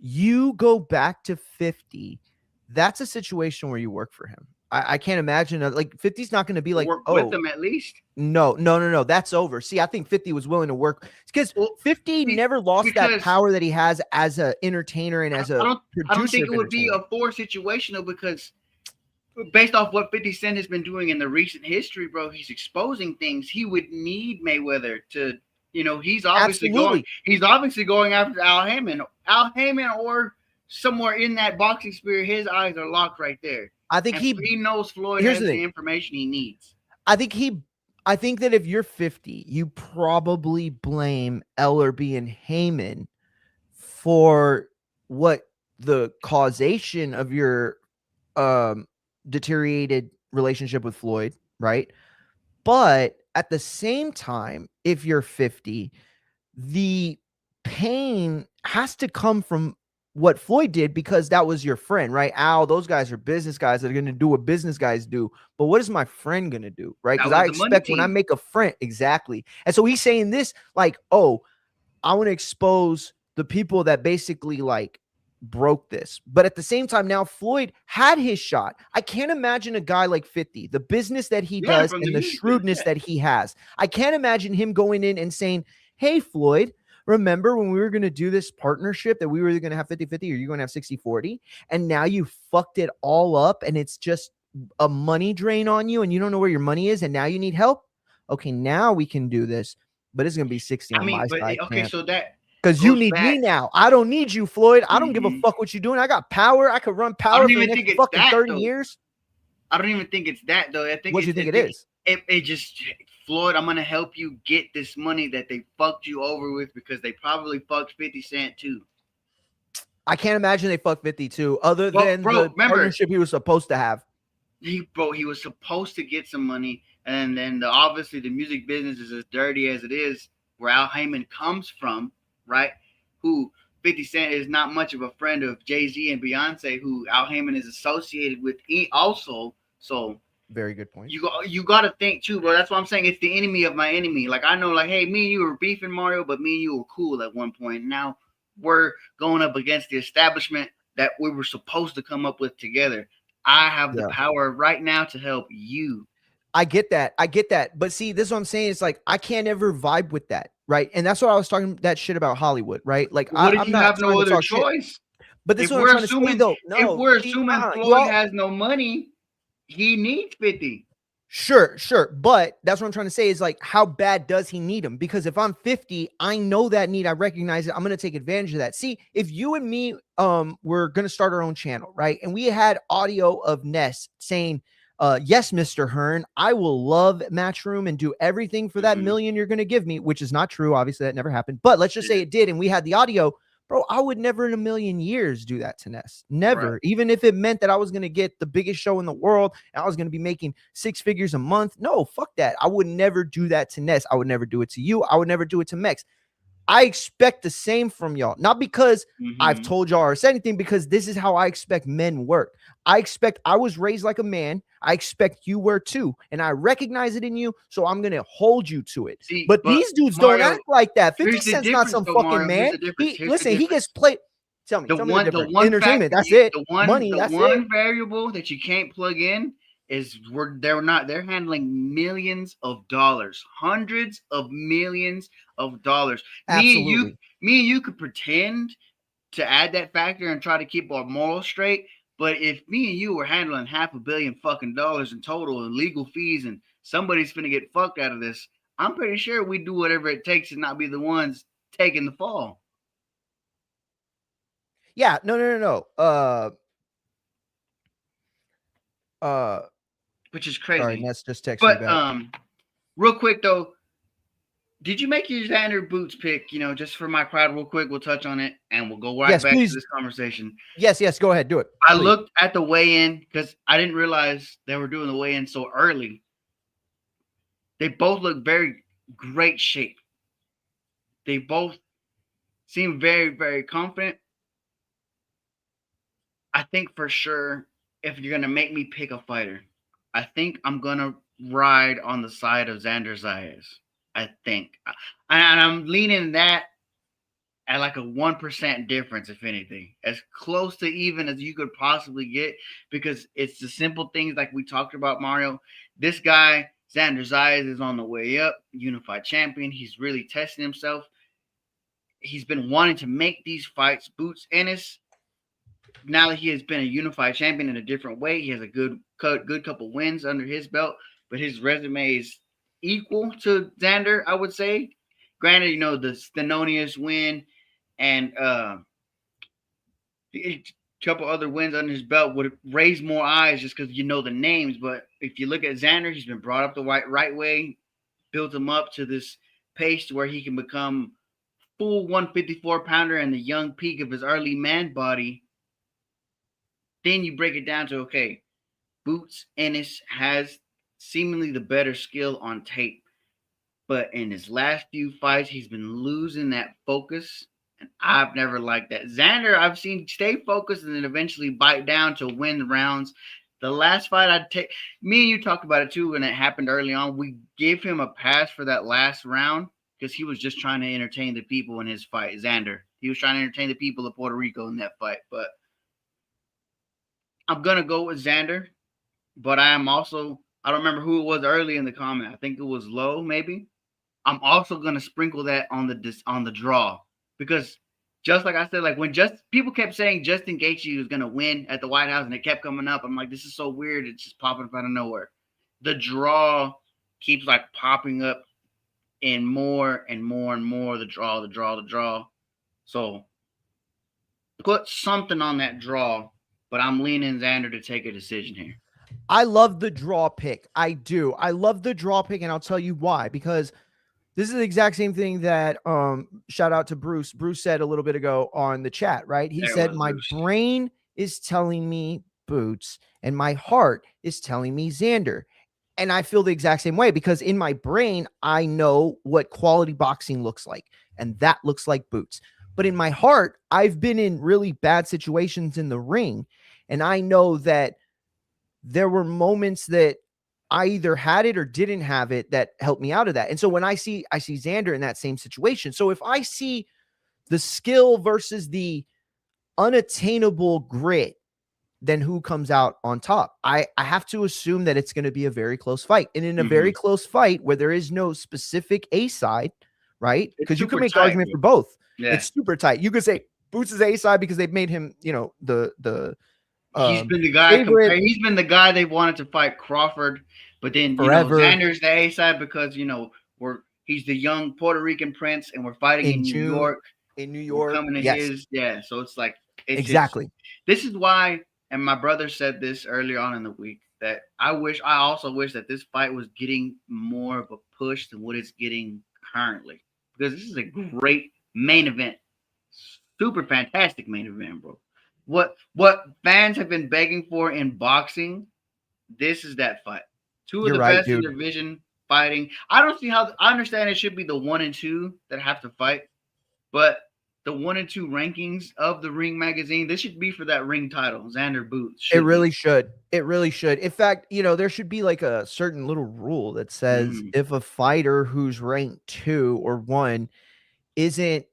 you go back to 50, that's a situation where you work for him. I can't imagine like 50's not going to be like, Work oh, with them at least. no, that's over. See, I think 50 was willing to work because 50 never lost that power that he has as an entertainer and as a producer. I don't think it would be a forced situation though, because based off what 50 Cent has been doing in the recent history, bro, he's exposing things. He would need Mayweather to, he's obviously going after Al Heyman or somewhere in that boxing spirit. His eyes are locked right there. I think he knows Floyd has the information he needs. I think that if you're 50, you probably blame Ellerby and Heyman for what the causation of your deteriorated relationship with Floyd, right? But at the same time, if you're 50, the pain has to come from what Floyd did, because that was your friend, right? Al, those guys are business guys that are going to do what business guys do. But what is my friend going to do, right? Because I expect when I make a friend, exactly. And so he's saying this like, oh, I want to expose the people that basically like broke this. But at the same time, now Floyd had his shot. I can't imagine a guy like 50, the business that he does and the shrewdness that he has. I can't imagine him going in and saying, hey, Floyd, remember when we were going to do this partnership that we were going to have 50-50 or you're going to have 60-40, and now you fucked it all up and it's just a money drain on you and you don't know where your money is and now you need help? Okay, now we can do this, but it's going to be 60 on my side. Okay, man. So that because you need me now. I don't need you, Floyd. I don't give a fuck what you're doing. I got power. I could run power for the next fucking 30 years. I don't even think it's that, though. I think what do you think it is? It just, Floyd, I'm going to help you get this money that they fucked you over with, because they probably fucked 50 Cent too. I can't imagine they fucked 50 too, other than the partnership he was supposed to have. He was supposed to get some money, and then obviously the music business is as dirty as it is, where Al Heyman comes from, right? Who 50 Cent is not much of a friend of Jay-Z and Beyonce, who Al Heyman is associated with also. So very good point. You got to think too, bro. That's why I'm saying it's the enemy of my enemy. Like I know, like, hey, me and you were beefing, Mario, but me and you were cool at one point. Now we're going up against the establishment that we were supposed to come up with together. I have the power right now to help you. I get that. But see, this is what I'm saying. It's like, I can't ever vibe with that. Right. And that's what I was talking that shit about Hollywood. Right. Like, I'm not have no other choice. Shit. But this is what I'm trying to say, though. No, if we're assuming Floyd has no money, he needs 50. Sure. But that's what I'm trying to say is like, how bad does he need him? Because if I'm 50, I know that need. I recognize it. I'm going to take advantage of that. See, if you and me were going to start our own channel, right? And we had audio of Ness saying, yes, Mr. Hearn, I will love Matchroom and do everything for that million you're going to give me, which is not true. Obviously, that never happened. But let's just say it did, and we had the audio. Bro, I would never in a million years do that to Ness. Never. Right. Even if it meant that I was going to get the biggest show in the world and I was going to be making 6 figures a month. No, fuck that. I would never do that to Ness. I would never do it to you. I would never do it to Mex. I expect the same from y'all. Not because I've told y'all or said anything, because this is how I expect men work. I was raised like a man. I expect you were too. And I recognize it in you. So I'm going to hold you to it. See, but these dudes Mario, don't act like that. 50 Cent's not some fucking Mario, man. He gets played. Tell me the one entertainment. That's it. Money. That's it. Variable that you can't plug in is they're handling millions of dollars, hundreds of millions of dollars. Absolutely. Me and you could pretend to add that factor and try to keep our morals straight. But if me and you were handling $500 million fucking dollars in total and legal fees, and somebody's finna get fucked out of this, I'm pretty sure we do whatever it takes to not be the ones taking the fall. Yeah, no. Which is crazy. Sorry, that's just text me back. Real quick though, Did you make your Xander-Boots pick? Just for my crowd, real quick, we'll touch on it and we'll go right Yes, back to please. this conversation. Yes, go ahead, do it. I please. looked at the weigh-in because I didn't realize they were doing the weigh-in so early. They both look very great shape. They both seem very, very confident. I think for sure, if you're gonna make me pick a fighter, I think I'm gonna ride on the side of Xander Zayas. I think, and I'm leaning that at like a 1% difference, if anything, as close to even as you could possibly get, because it's the simple things like we talked about, Mario. This guy, Xander Zayas, is on the way up, unified champion. He's really testing himself. He's been wanting to make these fights. Boots Ennis, now that he has been a unified champion in a different way, he has a good couple wins under his belt, but his resume is equal to Xander, I would say. Granted, the Stenonius win and a couple other wins under his belt would raise more eyes just because the names. But if you look at Xander, he's been brought up the right way, built him up to this pace to where he can become full 154 pounder in the young peak of his early man body. Then you break it down to, okay, Boots Ennis has seemingly the better skill on tape. But in his last few fights, he's been losing that focus. And I've never liked that. Xander, I've seen stay focused and then eventually bite down to win the rounds. The last fight I'd take, me and you talked about it too when it happened early on. We gave him a pass for that last round because he was just trying to entertain the people in his fight. Xander, he was trying to entertain the people of Puerto Rico in that fight. But I'm going to go with Xander. But I am also, I don't remember who it was early in the comment. I think it was Low, maybe. I'm also gonna sprinkle that on the draw, because just like I said, like when people kept saying Justin Gaethje was gonna win at the White House and it kept coming up, I'm like, this is so weird. It's just popping up out of nowhere. The draw keeps like popping up in more and more and more. The draw. So put something on that draw, but I'm leaning Xander to take a decision here. I love the draw pick. I do. I love the draw pick, and I'll tell you why. Because this is the exact same thing that shout out to Bruce. Bruce said a little bit ago on the chat, right? He said, my brain is telling me Boots and my heart is telling me Xander. And I feel the exact same way, because in my brain, I know what quality boxing looks like. And that looks like Boots. But in my heart, I've been in really bad situations in the ring. And I know that there were moments that I either had it or didn't have it that helped me out of that. And so when I see Xander in that same situation. So if I see the skill versus the unattainable grit, then who comes out on top? I have to assume that it's going to be a very close fight. And in a very close fight where there is no specific A side, right? Because you can make argument for both. Yeah. It's super tight. You could say Boots is A side because they've made him, the he's been the guy. He's been the guy they wanted to fight Crawford, but then Xander's the A side because he's the young Puerto Rican prince, and we're fighting in New York. In New York, coming to his, yeah. So it's like exactly. This is why, and my brother said this earlier on in the week, that I also wish that this fight was getting more of a push than what it's getting currently, because this is a great main event, super fantastic main event, bro. What fans have been begging for in boxing, this is that fight. Two of the best in division fighting. I don't see how. I understand it should be the 1 and 2 that have to fight, but the 1 and 2 rankings of the Ring magazine, this should be for that ring title. Xander-Boots. It really should. It really should. In fact, there should be like a certain little rule that says if a fighter who's ranked 2 or 1 isn't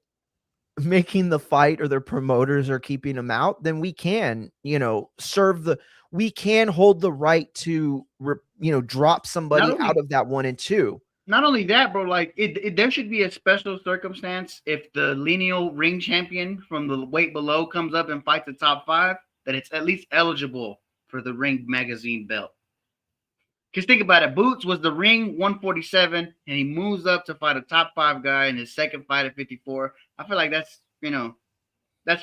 making the fight, or their promoters are keeping them out, then we can, we can hold the right to, drop somebody out of that 1 and 2. Not only that, bro, like there should be a special circumstance if the lineal ring champion from the weight below comes up and fights the top 5, that it's at least eligible for the Ring magazine belt. Because think about it, Boots was the ring 147, and he moves up to fight a top 5 guy in his second fight at 54. I feel like that's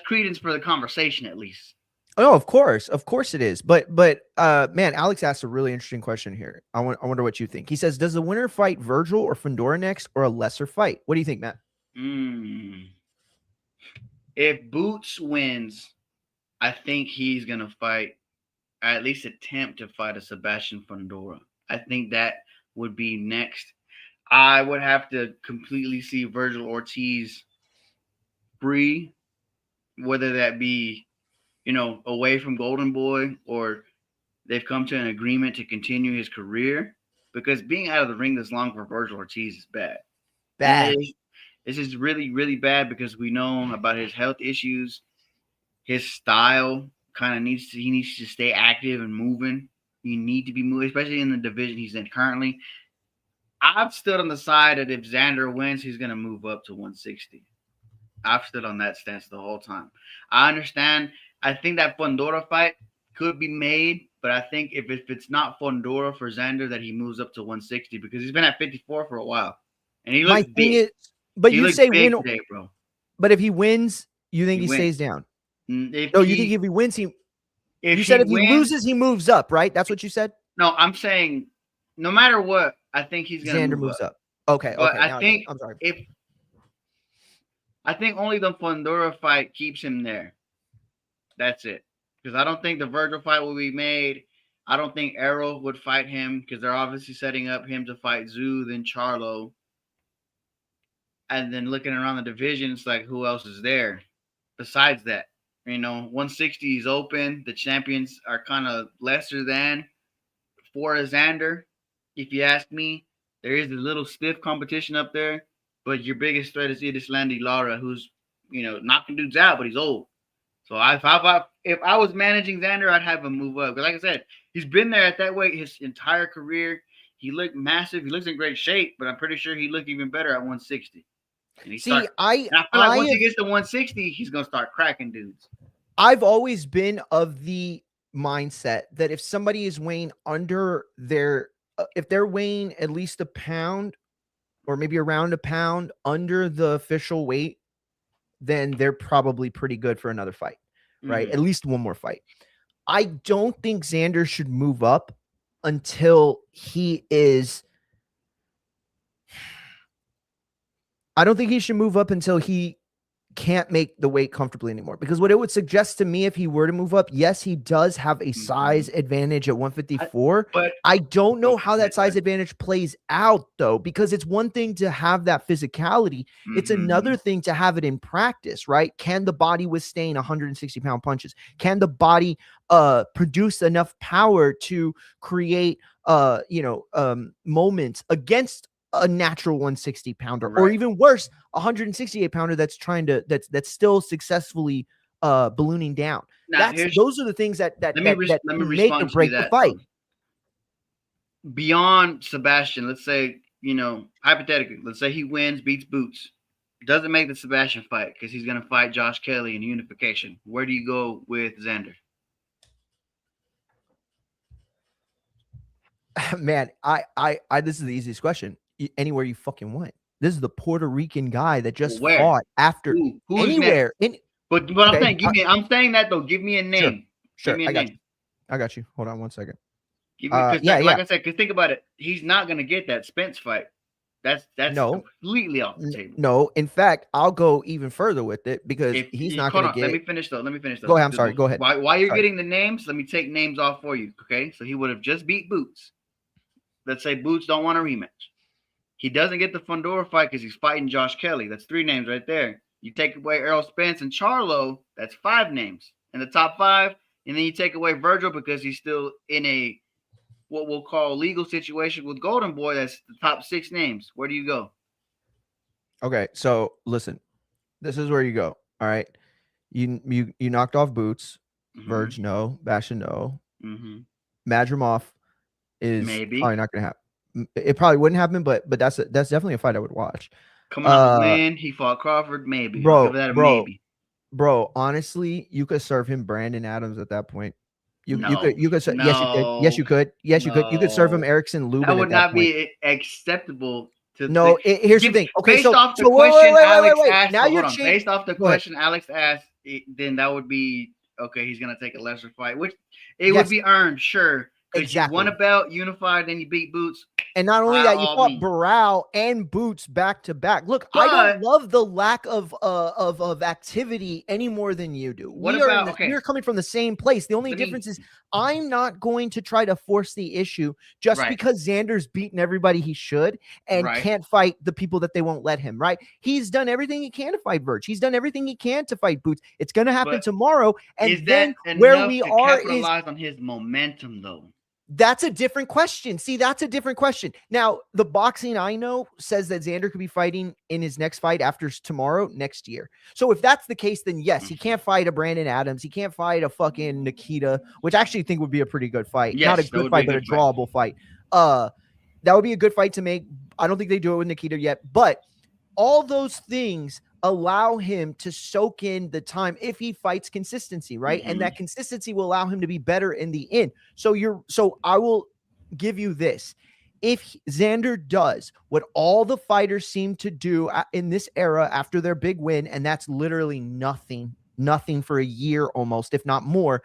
credence for the conversation, at least. Oh, of course it is. But man, Alex asked a really interesting question here. I wonder what you think. He says, does the winner fight Virgil or Fundora next, or a lesser fight? What do you think, Matt? If Boots wins, I think he's gonna fight, at least attempt to fight a Sebastian Fundora. I think that would be next. I would have to completely see Virgil Ortiz free, whether that be, away from Golden Boy, or they've come to an agreement to continue his career, because being out of the ring this long for Virgil Ortiz is bad. Bad. This is really, really bad, because we know about his health issues. His style kind of needs to stay active and moving. You need to be moving, especially in the division he's in currently. I've stood on the side that if Xander wins, he's going to move up to 160. I've stood on that stance the whole time. I understand. I think that Fundora fight could be made, but I think if it's not Fundora for Xander, that he moves up to 160, because he's been at 54 for a while, and he looks big. But you say win today, bro. But if he wins, you think he stays down? You think if he wins, you said if he loses, he moves up, right? That's what you said? No, I'm saying no matter what, I think he's going to Xander move moves up. Okay. But okay. I'm sorry. I think only the Fundora fight keeps him there. That's it. Because I don't think the Virgil fight will be made. I don't think Errol would fight him, because they're obviously setting up him to fight Zoo, then Charlo. And then looking around the division, it's like, who else is there besides that? 160 is open. The champions are kind of lesser than for Xander. If you ask me, there is a little stiff competition up there, but your biggest threat is Landy Lara, who's, knocking dudes out, but he's old. So if I was managing Xander, I'd have him move up. Because like I said, he's been there at that weight his entire career. He looked massive. He looks in great shape, but I'm pretty sure he looked even better at 160. And I feel like once he gets to 160, he's going to start cracking dudes. I've always been of the mindset that if somebody is weighing under if they're weighing at least a pound or maybe around a pound under the official weight, then they're probably pretty good for another fight, right? Mm-hmm. At least one more fight. I don't think Xander should move up until he is. I don't think he should move up until he can't make the weight comfortably anymore, because what it would suggest to me, if he were to move up, yes, he does have a size advantage at 154, but I don't know how that size advantage plays out, though, because it's one thing to have that physicality. It's another thing to have it in practice, right? Can the body withstand 160-pound punches? Can the body produce enough power to create moments against a natural 160 pounder, right, or even worse, 168 pounder that's that's still successfully ballooning down? Those are the things that make or break the fight. Beyond Sebastian, let's say, hypothetically, let's say he wins, beats Boots, doesn't make the Sebastian fight because he's going to fight Josh Kelly in unification. Where do you go with Xander? Man, I this is the easiest question. Anywhere you fucking want. This is the Puerto Rican guy that just fought after anywhere. But okay, I'm saying that though. Give me a name. Sure. Give me a name. I got you. Hold on one second. Like I said, because think about it. He's not gonna get that Spence fight. That's completely off the table. No, in fact, I'll go even further with it, because he's not gonna get. Let me finish though. Go ahead. I'm sorry. Go ahead. While you're getting the names, let me take names off for you. Okay, so he would have just beat Boots. Let's say Boots don't want a rematch. He doesn't get the Fundora fight because he's fighting Josh Kelly. That's 3 names right there. You take away Errol Spence and Charlo, that's 5 names in the top 5. And then you take away Virgil because he's still in a what we'll call legal situation with Golden Boy. That's the top 6 names. Where do you go? Okay, so listen, this is where you go. All right, you knocked off Boots, Verge no, Bastion no, Madrimov is probably not going to happen. It probably wouldn't happen, but that's definitely a fight I would watch. Coming off a win, he fought Crawford, maybe. Bro, honestly, you could serve him Brandon Adams at that point. You could yes you could you could serve him Erickson Lubin. That would not be acceptable. Here's the thing. Okay, based off the question Alex asked. Now you're based off the question Alex asked, then that would be okay, he's gonna take a lesser fight, which it would be earned, sure, because you won a belt, unified, then you beat Boots. And not only that, you fought Burrell and Boots back to back. Look, I don't love the lack of activity any more than you do. We're coming from the same place. The only difference is I'm not going to try to force the issue just because Xander's beaten everybody he should and can't fight the people that they won't let him, right? He's done everything he can to fight Birch. He's done everything he can to fight Boots. It's going to happen tomorrow. And then where we are is on his momentum, though. That's a different question. See, that's a different question. Now, the boxing I know says that Xander could be fighting in his next fight after tomorrow next year. So if that's the case, then yes, he can't fight a Brandon Adams. He can't fight a fucking Nikita, which I actually think would be a pretty good fight. Yes, not a good fight, but a drawable fight. That would be a good fight to make. I don't think they do it with Nikita yet, but all those things allow him to soak in the time if he fights consistency, right? And that consistency will allow him to be better in the end. So I will give you this. If Xander does what all the fighters seem to do in this era after their big win, and that's literally nothing for a year almost, if not more,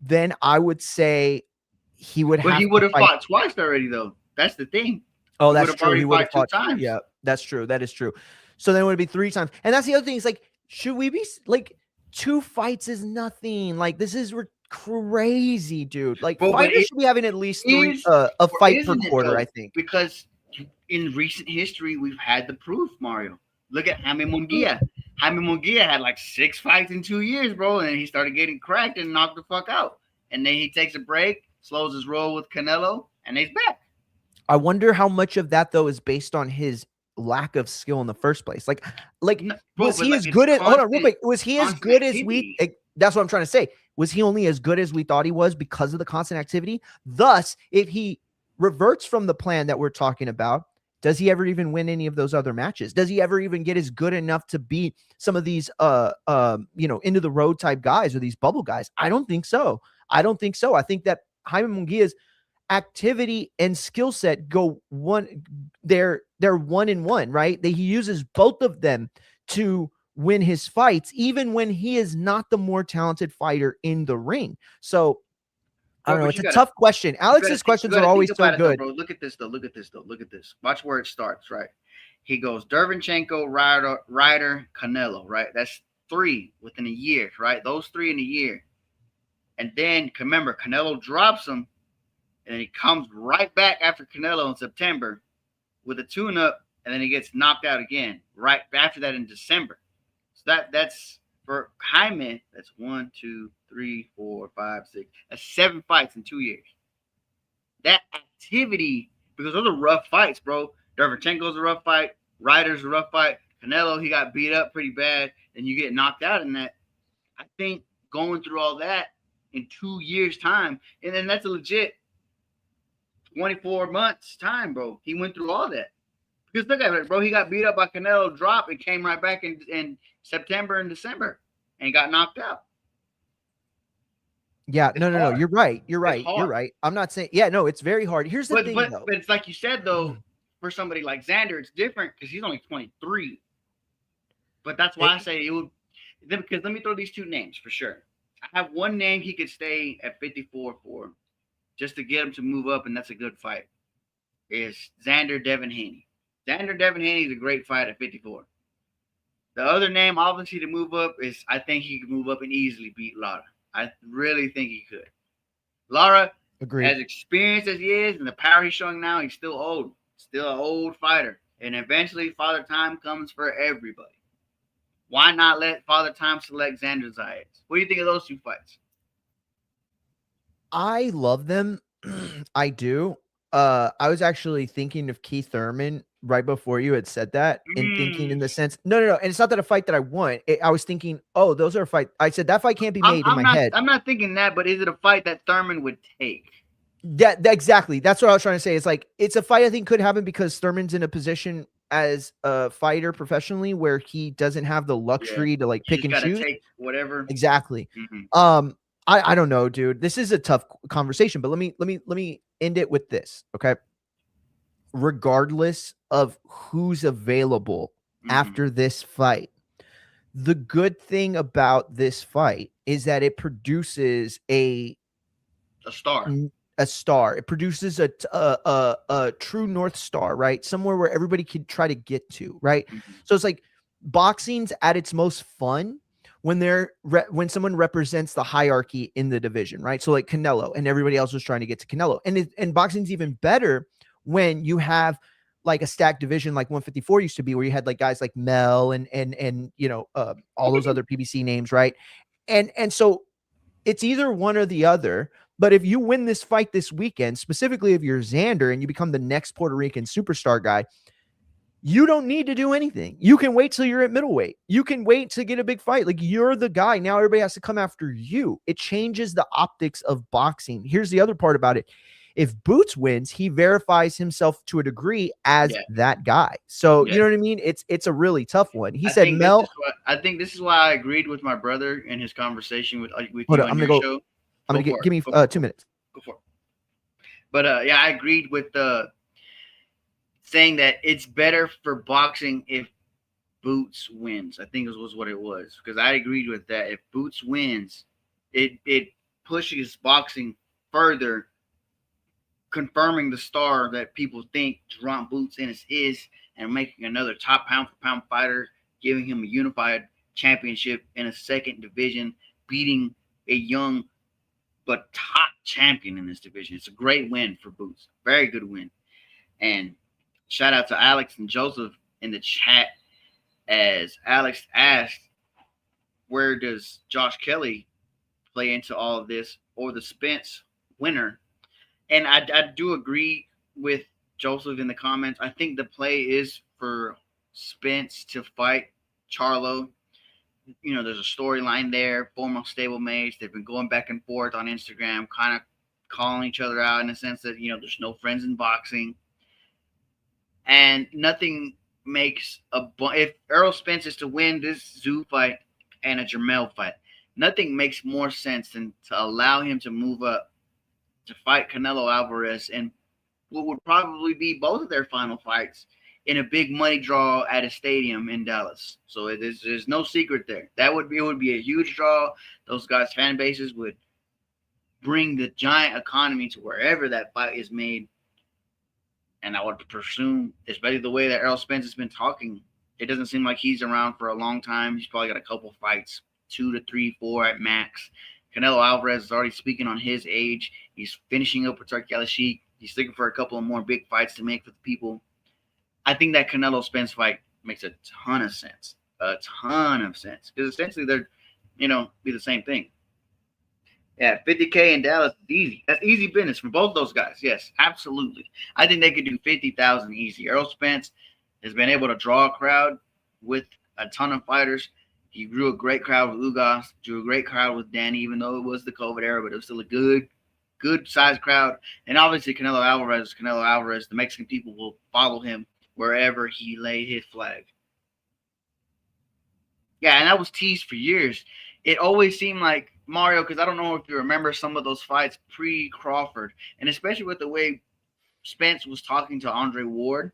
then I would say he would have fought twice already, though. That's the thing. Oh, that's true. He would have fought 2 times. Yeah, that's true. That is true. So then it would be 3 times. And that's the other thing. Is like, should we be like 2 fights is nothing? Like, this is crazy, dude. Like, fighters should be having at least 3 a fight per quarter, I think. Because in recent history, we've had the proof, Mario. Look at Jaime Munguia. Jaime Munguia had like 6 fights in 2 years, bro. And then he started getting cracked and knocked the fuck out. And then he takes a break, slows his roll with Canelo, and he's back. I wonder how much of that, though, is based on his lack of skill in the first place. Was he as good as we that's what I'm trying to say. Was he only as good as we thought he was because of the constant activity? Thus, if he reverts from the plan that we're talking about, does he ever even win any of those other matches? Does he ever even get as good enough to beat some of these into the road type guys or these bubble guys? I don't think so. I think that Jaime Munguia's activity and skill set go one. They're 1-1, right? He uses both of them to win his fights, even when he is not the more talented fighter in the ring. So I don't know. It's a tough question. Alex's questions are always so good. Bro. Look at this though. Look at this. Watch where it starts. Right. He goes Derevyanchenko, Ryder, Canelo. Right. That's 3 within a year. Right. Those 3 in a year. And then remember, Canelo drops him. And then he comes right back after Canelo in September with a tune-up, and then he gets knocked out again right after that in December. So that's for Jaime. That's 1, 2, 3, 4, 5, 6. That's 7 fights in 2 years. That activity, because those are rough fights, bro. Derevyanchenko's a rough fight. Ryder's a rough fight. Canelo, he got beat up pretty bad, and you get knocked out in that. I think going through all that in 2 years' time, and then that's a legit 24 months time, bro. He went through all that. Because look at it, bro. He got beat up by Canelo, dropped, and came right back in September and December and got knocked out. Yeah, no. You're right. You're right. I'm not saying, it's very hard. Here's the thing, though. But it's like you said, though, for somebody like Xander, it's different because he's only 23. But that's why I say it would, because let me throw these 2 names for sure. I have one name he could stay at 54 for, just to get him to move up, and that's a good fight, is Xander Devin Haney. Xander Devin Haney is a great fight at 54. The other name, obviously, to move up is I think he could move up and easily beat Lara. I really think he could. Lara, as experienced as he is and the power he's showing now, he's still old. Still an old fighter. And eventually, Father Time comes for everybody. Why not let Father Time select Xander Zayas? What do you think of those 2 fights? I love them. I do. I was actually thinking of Keith Thurman right before you had said that, and thinking in the sense, no. And it's not that a fight that I want. I was thinking, oh, those are a fight. I said that fight can't be made in my head. I'm not thinking that, but is it a fight that Thurman would take? That exactly. That's what I was trying to say. It's like, it's a fight I think could happen because Thurman's in a position as a fighter professionally where he doesn't have the luxury to like pick and choose. Take whatever. Exactly. I don't know, dude. This is a tough conversation, but let me end it with this, okay? Regardless of who's available after this fight, The good thing about this fight is that it produces a star. A star. It produces a true North Star, right? Somewhere where everybody can try to get to, right? Mm-hmm. So it's like boxing's at its most fun when when someone represents the hierarchy in the division, right? So like Canelo and everybody else was trying to get to Canelo, and boxing's even better when you have like a stacked division like 154 used to be, where you had like guys like Mel and you know all those other PBC names, right? And so it's either one or the other. But if you win this fight this weekend, specifically if you're Xander and you become the next Puerto Rican superstar guy, you don't need to do anything. You can wait till you're at middleweight. You can wait to get a big fight. Like, you're the guy. Now everybody has to come after you. It changes the optics of boxing. Here's the other part about it. If Boots wins, he verifies himself to a degree as that guy. So you know what I mean? It's a really tough one. He said, Mel. I think this is why I agreed with my brother in his conversation with you on your show. I'm gonna give me 2 minutes. Go for it. But yeah, I agreed with saying that it's better for boxing if Boots wins. I think it was what it was, because I agreed with that. If Boots wins, it pushes boxing further, confirming the star that people think Jerome Boots is, and making another top pound for pound fighter, giving him a unified championship in a second division, beating a young but top champion in this division. It's a great win for Boots. Very good win. And shout out to Alex and Joseph in the chat, as Alex asked, where does Josh Kelly play into all of this, or the Spence winner? And I do agree with Joseph in the comments. I think the play is for Spence to fight Charlo. You know, there's a storyline there, former stablemates. They've been going back and forth on Instagram, kind of calling each other out in the sense that, you know, there's no friends in boxing. And nothing makes if Errol Spence is to win this Zoo fight and a Jermell fight, nothing makes more sense than to allow him to move up to fight Canelo Alvarez and what would probably be both of their final fights in a big money draw at a stadium in Dallas. So there's no secret there. It would be a huge draw. Those guys' fan bases would bring the giant economy to wherever that fight is made. And I would presume, especially the way that Errol Spence has been talking, it doesn't seem like he's around for a long time. He's probably got a couple fights, 2 to 3, 4 at max. Canelo Alvarez is already speaking on his age. He's finishing up with Turki Al-Sheikh. He's looking for a couple of more big fights to make for the people. I think that Canelo Spence fight makes a ton of sense. A ton of sense. Because essentially they're, be the same thing. Yeah, 50K in Dallas is easy. That's easy business for both those guys. Yes, absolutely. I think they could do 50,000 easy. Errol Spence has been able to draw a crowd with a ton of fighters. He drew a great crowd with Ugas, drew a great crowd with Danny, even though it was the COVID era, but it was still a good sized crowd. And obviously Canelo Alvarez, the Mexican people will follow him wherever he lay his flag. Yeah, and that was teased for years. It always seemed like Mario, because I don't know if you remember some of those fights pre-Crawford, and especially with the way Spence was talking to Andre Ward,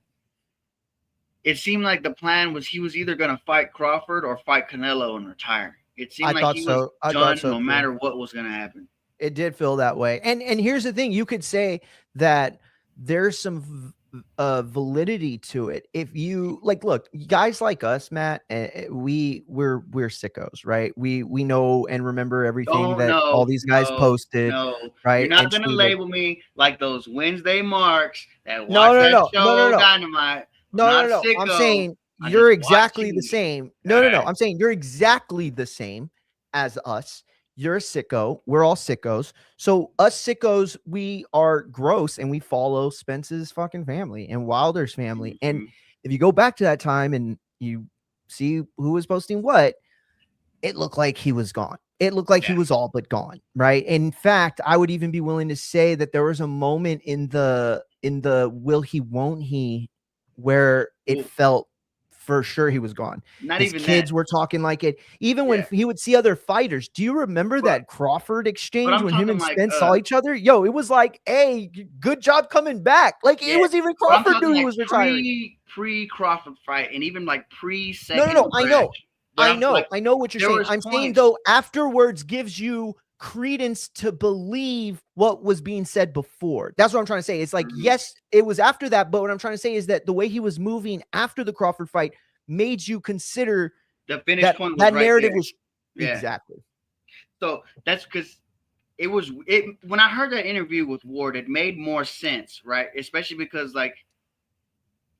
it seemed like the plan was he was either going to fight Crawford or fight Canelo and retire. It seemed like he was done no matter what was going to happen. It did feel that way. And here's the thing. You could say that there's some validity to it. If you look, guys like us, Matt, we're sickos, right? We know and remember everything all these guys posted. Right? You're not going to label me like those Wednesday marks that watch that show Dynamite. No. I'm saying you're exactly the same. No. I'm saying you're exactly the same as us. You're a sicko. We're all sickos. So us sickos, we are gross and we follow Spence's fucking family and Wilder's family. Mm-hmm. And if you go back to that time and you see who was posting what, it looked like he was gone. It looked like he was all but gone, right? In fact, I would even be willing to say that there was a moment in the will he, won't he, where it felt for sure he was gone. His kids were talking like it. Even when he would see other fighters. Do you remember that Crawford exchange when him and Spence saw each other? Yo, it was like, hey, good job coming back. Like it was even Crawford knew he was retiring. Pre-Crawford fight and even like pre-second. No, I know. But I I'm know, like, I know what you're there saying. was I'm saying points. though, afterwards gives you credence to believe what was being said before. That's what I'm trying to say. It's like, yes, it was after that, but what I'm trying to say is that the way he was moving after the Crawford fight made you consider The finish that point was that right narrative there. was Yeah. exactly. So that's because when I heard that interview with Ward, it made more sense, right? Especially because like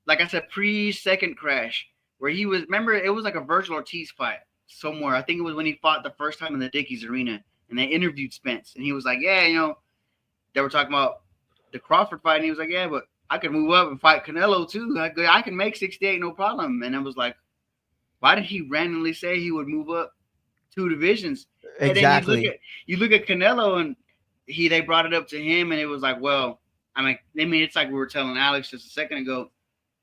I said, pre-second crash, where he was, remember, it was like a Virgil Ortiz fight somewhere. I think it was when he fought the first time in the Dickies Arena, and they interviewed Spence, and he was like, yeah, they were talking about the Crawford fight, and he was like, yeah, but I could move up and fight Canelo too. I can make 68, no problem. And I was like, why did he randomly say he would move up 2 divisions? And then Exactly. you look at Canelo, and they brought it up to him, and it was like, well, I mean, it's like we were telling Alex just a second ago,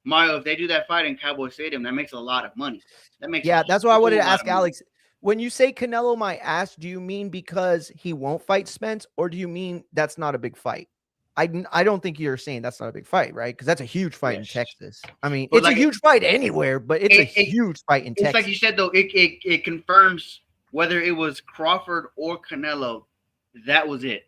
Mario, if they do that fight in Cowboy Stadium, that makes a lot of money. That makes That's why I wanted to ask lot of money. Alex. When you say Canelo my ass, do you mean because he won't fight Spence, or do you mean that's not a big fight? I don't think you're saying that's not a big fight, right? Because that's a huge fight in Yes. Texas. I mean, But it's a like huge fight anywhere, but it's a huge fight in It's Texas. like you said though, it confirms whether it was Crawford or Canelo. That was it.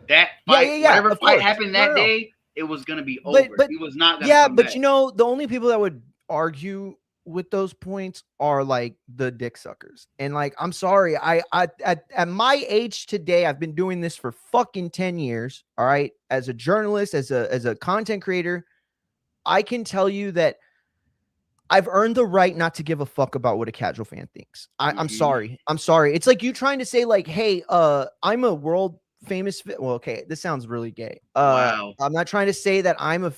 That fight, whatever of fight course. happened No, that no, no. day, it was gonna be over. But He was not gonna yeah, come but back. the only people that would argue with those points are like the dick suckers. And like, I'm sorry, I at my age today, I've been doing this for fucking 10 years. All right. As a journalist, as a content creator, I can tell you that I've earned the right not to give a fuck about what a casual fan thinks. I'm sorry. I'm sorry. It's like you trying to say like, hey, I'm a world famous. Well, okay, this sounds really gay. Wow. I'm not trying to say that I'm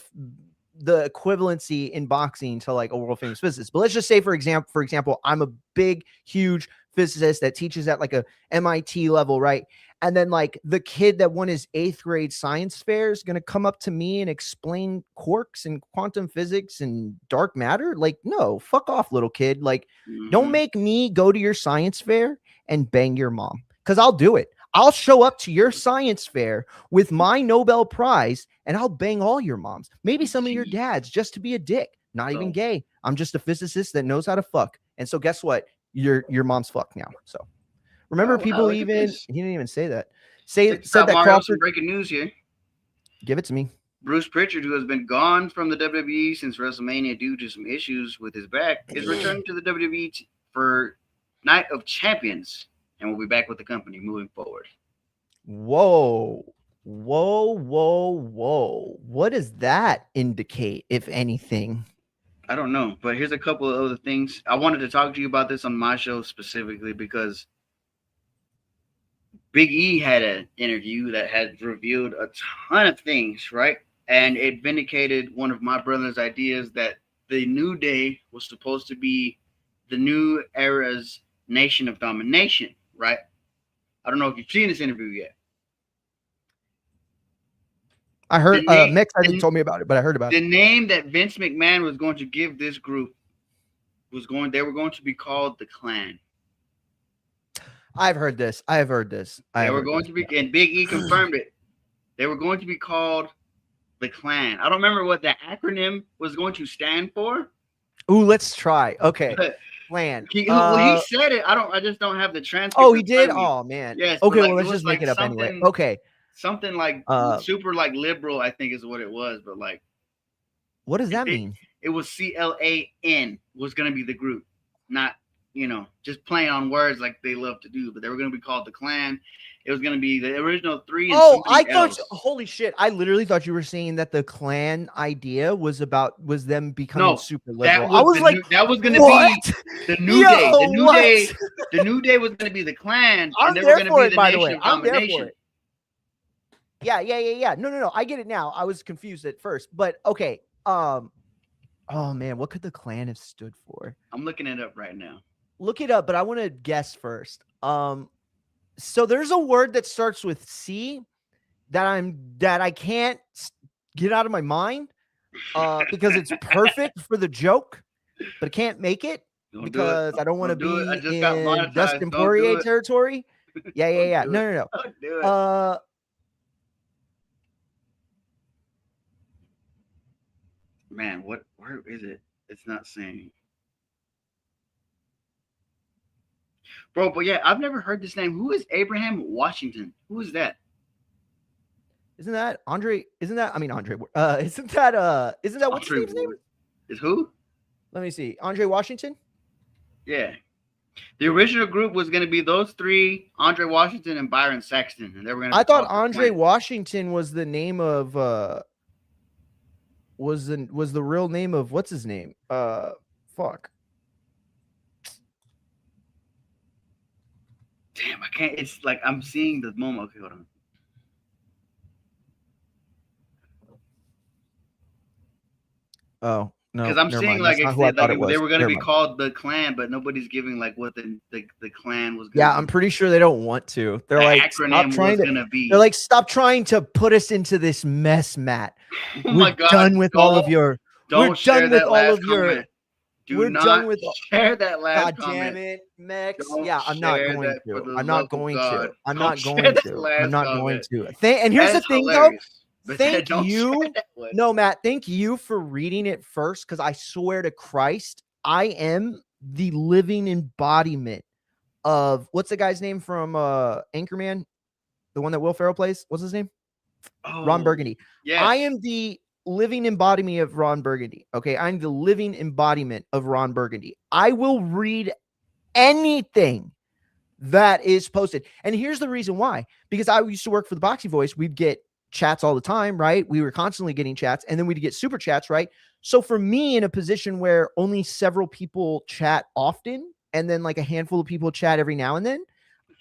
the equivalency in boxing to like a world famous physicist, but let's just say for example, I'm a big, huge physicist that teaches at like a MIT level, right? And then like the kid that won his 8th grade science fair is going to come up to me and explain quarks and quantum physics and dark matter. Like, no, fuck off, little kid. Like, don't make me go to your science fair and bang your mom, because I'll do it. I'll show up to your science fair with my Nobel Prize and I'll bang all your moms, maybe some of your dads, just to be a dick. Not even gay. I'm just a physicist that knows how to fuck. And so guess what? Your mom's fucked now. So remember, people Look at even this. he didn't even say that. Check Said out, that Mario, some Crawford. breaking news here. Give it to me. Bruce Pritchard, who has been gone from the WWE since WrestleMania due to some issues with his back, is returning to the WWE for Night of Champions, and will be back with the company moving forward. Whoa. What does that indicate, if anything? I don't know, but here's a couple of other things. I wanted to talk to you about this on my show specifically because Big E had an interview that had revealed a ton of things, right? And it vindicated one of my brother's ideas that the New Day was supposed to be the new era's Nation of Domination, right? I don't know if you've seen this interview yet. I heard Mick, I think, told me about it, but I heard about it. The name that Vince McMahon was going to give this group they were going to be called the Clan. I've heard this. They were going to be, and Big E confirmed it. They were going to be called the Clan. I don't remember what the acronym was going to stand for. Ooh, let's try. Okay. Clan. He said it. I just don't have the transcript. Oh, he did? Oh, man. Yes. Okay, well, let's just make it up anyway. Okay. Something like super like liberal, I think is what it was. But like, what does that mean? It was CLAN was going to be the group, not, just playing on words like they love to do. But they were going to be called the Clan. It was going to be the original 3. And I thought, holy shit. I literally thought you were saying that the Clan idea was them becoming super liberal. That was going to be the New Day. The New Day was going to be the Clan. I'm and they there were going for to it, be by the the way. Nation of Domination. Yeah. No. I get it now. I was confused at first, but okay. Oh man, what could the Clan have stood for? I'm looking it up right now. Look it up, but I want to guess first. So there's a word that starts with C that I can't get out of my mind because it's perfect for the joke, but I can't make it because I don't want to be in Dustin Poirier territory. Yeah. No. Man, where is it? It's not saying. bro. But yeah, I've never heard this name. Who is Abraham Washington? Who is that? Isn't that Andre? Isn't that Andre? Isn't that what's his name's name? Is who? Let me see. Andre Washington? Yeah. The original group was going to be those three: Andre Washington and Byron Saxton, and they were going to. I thought Andre Washington was the name of was the real name of what's his name? Fuck. Damn, I can't. It's like I'm seeing the moment. Okay, hold on. Oh no, because I'm seeing mind. like, I said, like they were going to be called the Clan, but nobody's giving like what the Clan was. Yeah, I'm pretty sure they don't want to. They're the like, stop trying to. They're like, stop trying to put us into this mess, Matt. Oh my God, done with all of your. Don't share that last comment. We're done with share that last comment. God damn it, Mex. Don't yeah, I'm not going to. I'm not going to. I'm not going to. I'm not going to. And here's the thing, though. Thank you. No, Matt, thank you for reading it first, because I swear to Christ, I am the living embodiment of what's the guy's name from Anchorman? The one that Will Ferrell plays? What's his name? Oh, Ron Burgundy. Yes. I am the living embodiment of Ron Burgundy. Okay. I'm the living embodiment of Ron Burgundy. I will read anything that is posted. And here's the reason why. Because I used to work for the Boxing Voice. We'd get chats all the time, right? We were constantly getting chats, and then we'd get super chats, right? So for me, in a position where only several people chat often, and then like a handful of people chat every now and then,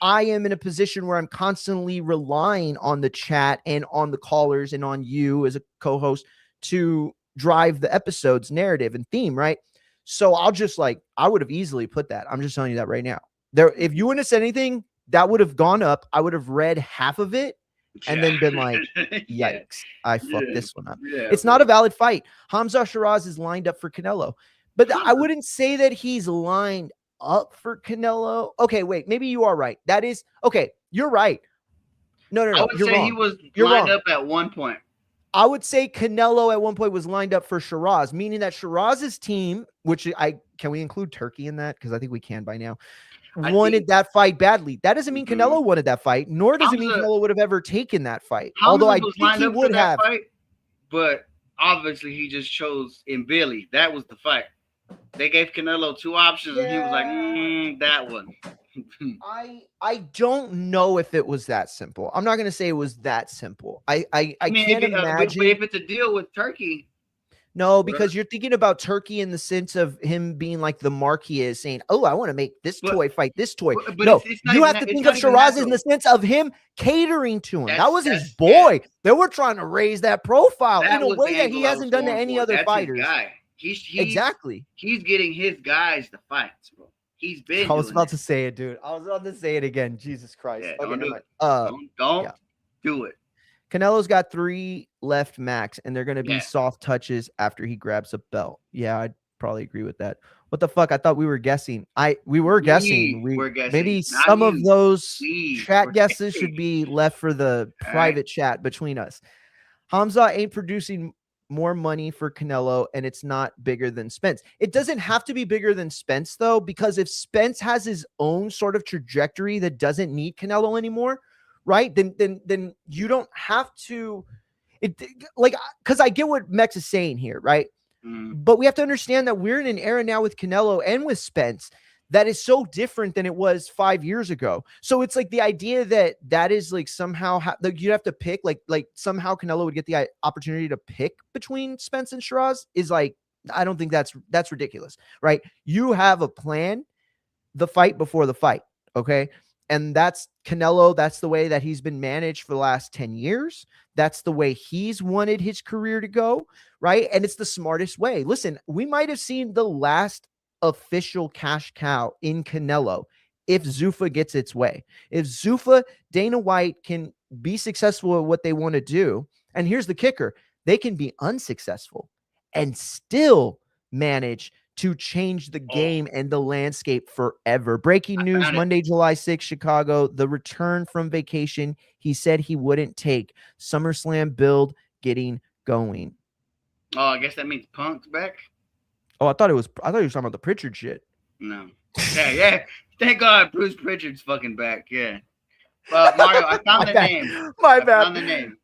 I am in a position where I'm constantly relying on the chat and on the callers and on you as a co-host to drive the episode's narrative and theme, right? So I'll just like, I would have easily put that. I'm just telling you that right now. There, if you wouldn't have said anything, that would have gone up. I would have read half of it and then been like, yikes, I fucked this one up. It's not a valid fight. Hamza Shiraz is lined up for Canelo, but I wouldn't say that he's lined up for Canelo. Okay, wait, maybe you are right. That is okay. You're right. No, I would say wrong. He was lined up at one point. I would say Canelo at one point was lined up for Shiraz, meaning that Shiraz's team, which can we include Turkey in that? Because I think we can by now. Wanted that fight badly. That doesn't mean Canelo wanted that fight, nor does it mean Canelo would have ever taken that fight. Although I think he would have. Fight, but obviously he just chose in Billy. That was the fight. They gave Canelo two options, and he was like, that one. I don't know if it was that simple. I'm not going to say it was that simple. I mean, can't imagine. But if it's a deal with Turkey. No, because you're thinking about Turkey in the sense of him being like the marquee is saying, oh, I want to make this toy fight this toy. But no, you have to think of Shiraz in the sense of him catering to him. That was his boy. They were trying to raise that profile in a way that he hasn't done to any other fighters. Exactly. He's getting his guys to fight, bro. He's been. I was about to say it, dude. I was about to say it again. Jesus Christ. Yeah, okay, don't do it. Canelo's got 3 left max, and they're going to be soft touches after he grabs a belt. Yeah, I'd probably agree with that. What the fuck? I thought we were guessing. We were guessing. We were guessing. Maybe some of those chat guesses should be left for the private chat between us. Hamza ain't producing more money for Canelo, and it's not bigger than Spence. It doesn't have to be bigger than Spence, though, because if Spence has his own sort of trajectory that doesn't need Canelo anymore, right? Then you don't have to, because I get what Mex is saying here, right? But we have to understand that we're in an era now with Canelo and with Spence that is so different than it was 5 years ago. So it's like the idea that is like somehow you have to pick, like somehow Canelo would get the opportunity to pick between Spence and Shiraz is like, I don't think that's ridiculous, right? You have a plan, the fight before the fight, okay? And that's Canelo. That's the way that he's been managed for the last 10 years. That's the way he's wanted his career to go, right? And it's the smartest way. Listen, we might have seen the last official cash cow in Canelo if Zuffa gets its way. If Zuffa, Dana White can be successful at what they want to do, and here's the kicker, they can be unsuccessful and still manage to change the game and the landscape forever. Breaking news, Monday, July 6th, Chicago, the return from vacation he said he wouldn't take. SummerSlam build getting going. Oh, I guess that means Punk's back. Oh, I thought he was talking about the Pritchard shit. No. Yeah. Thank God Bruce Pritchard's fucking back. Yeah. Mario, I found the name. My I bad. found the name.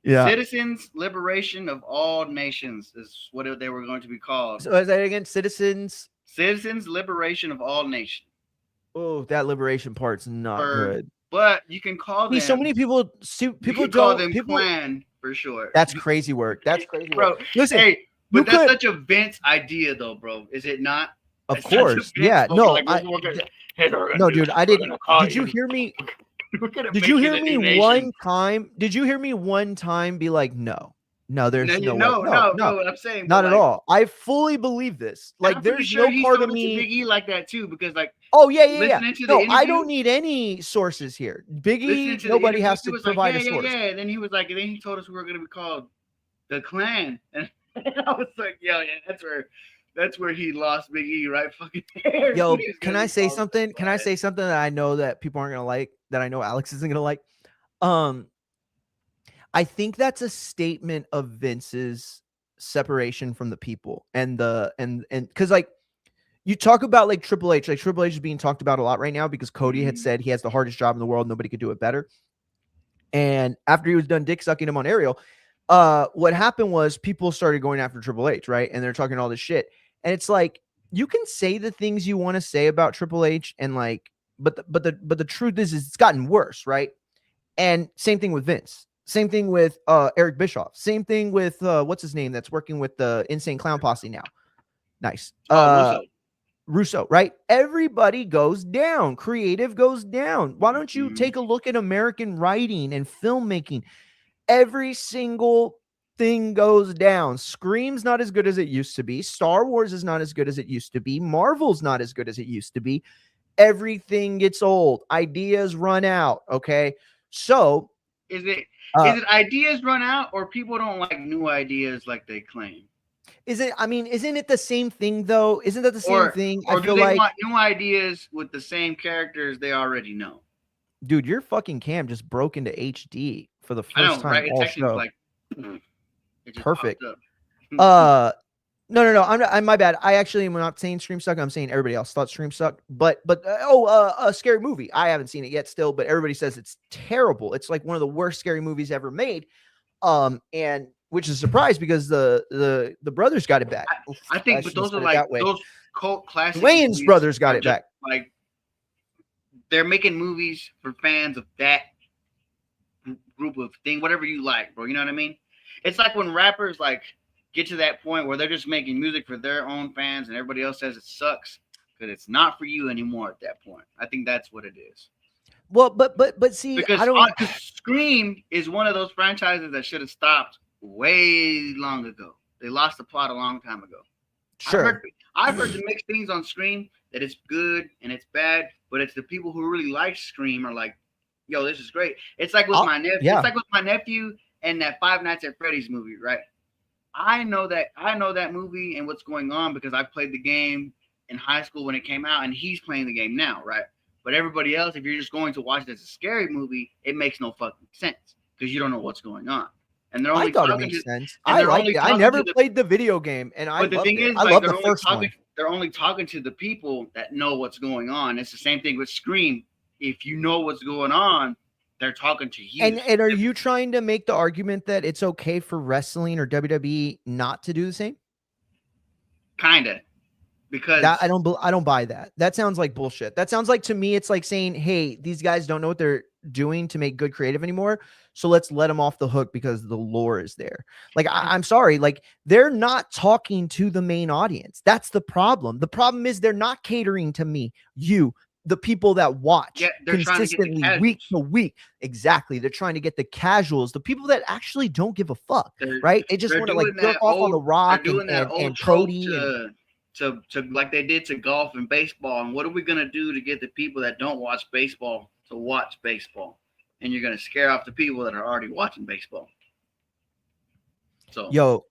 Yeah. Citizens Liberation of All Nations is what they were going to be called. So is that again? Citizens. Citizens Liberation of All Nations. Oh, that liberation part's not good. But you can call them. So many people don't call them clan for short. That's crazy work. That's crazy bro. work. Listen, hey, but that's such a Vince idea, though, bro. Is it not? Of course, yeah. No, no, dude. I didn't. Did you hear me? Did you hear me one time? Did you hear me one time be like, no, there's no way. No. I'm saying not at all. I fully believe this. Like, there's no part of me. Big E like that too, because like. Oh yeah. No, I don't need any sources here. Big E, nobody has to provide a source. Yeah. And then he was like, and then he told us we were going to be called the Clan, and I was like, yeah, that's where he lost Big E, right? Fucking. Yo, can I say something? Can I say something that I know that people aren't gonna like? That I know Alex isn't gonna like. I think that's a statement of Vince's separation from the people and because like. You talk about like Triple H, is being talked about a lot right now because Cody had said he has the hardest job in the world. Nobody could do it better. And after he was done dick sucking him on Ariel, what happened was people started going after Triple H, right? And they're talking all this shit. And it's like, you can say the things you want to say about Triple H and like, but the truth is it's gotten worse, right? And same thing with Vince. Same thing with Eric Bischoff. Same thing with what's his name that's working with the Insane Clown Posse now. Nice. Russo, right? Everybody goes down. Creative goes down. Why don't you take a look at American writing and filmmaking? Every single thing goes down. Scream's not as good as it used to be. Star Wars is not as good as it used to be. Marvel's not as good as it used to be. Everything gets old. Ideas run out. Okay. So is it ideas run out or people don't like new ideas like they claim? Isn't it the same thing though? Isn't that the same thing? Or do they want new ideas with the same characters they already know? Dude, your fucking cam just broke into HD for the first time. Right? All it's show. Like perfect. No. I'm my bad. I actually am not saying Stream suck. I'm saying everybody else thought Stream sucked. But a scary movie. I haven't seen it yet still, but everybody says it's terrible. It's like one of the worst scary movies ever made. And which is a surprise because the brothers got it back. I think, but those are like those cult classics. Wayne's brothers got it back. Like they're making movies for fans of that group of thing, whatever you like, bro. You know what I mean? It's like when rappers like get to that point where they're just making music for their own fans, and everybody else says it sucks because it's not for you anymore. At that point, I think that's what it is. Well, but see, because Scream is one of those franchises that should have stopped way long ago. They lost the plot a long time ago. Sure. I've heard the mixed things on Scream that it's good and it's bad, but it's the people who really like Scream are like, yo, this is great. It's like with my nephew. Yeah. It's like with my nephew and that Five Nights at Freddy's movie, right? I know that movie and what's going on because I played the game in high school when it came out, and he's playing the game now, right? But everybody else, if you're just going to watch it as a scary movie, it makes no fucking sense because you don't know what's going on. And they're only I thought it makes sense. I liked it. I never played the video game, and I loved it. I love the first one. They're only talking to the people that know what's going on. It's the same thing with Scream. If you know what's going on, they're talking to you. And are you trying to make the argument that it's okay for wrestling or WWE not to do the same? Kinda. Because I don't buy that. That sounds like bullshit. That sounds like, to me, it's like saying, hey, these guys don't know what they're doing to make good creative anymore, so let's let them off the hook because the lore is there. Like, I'm sorry, like, they're not talking to the main audience. That's the problem. The problem is they're not catering to me, you, the people that watch consistently week to week. Exactly. They're trying to get the casuals, the people that actually don't give a fuck, right? They just want to like jerk off on The Rock and Cody to like they did to golf and baseball. And what are we gonna do to get the people that don't watch baseball to watch baseball? And you're gonna scare off the people that are already watching baseball. So yo,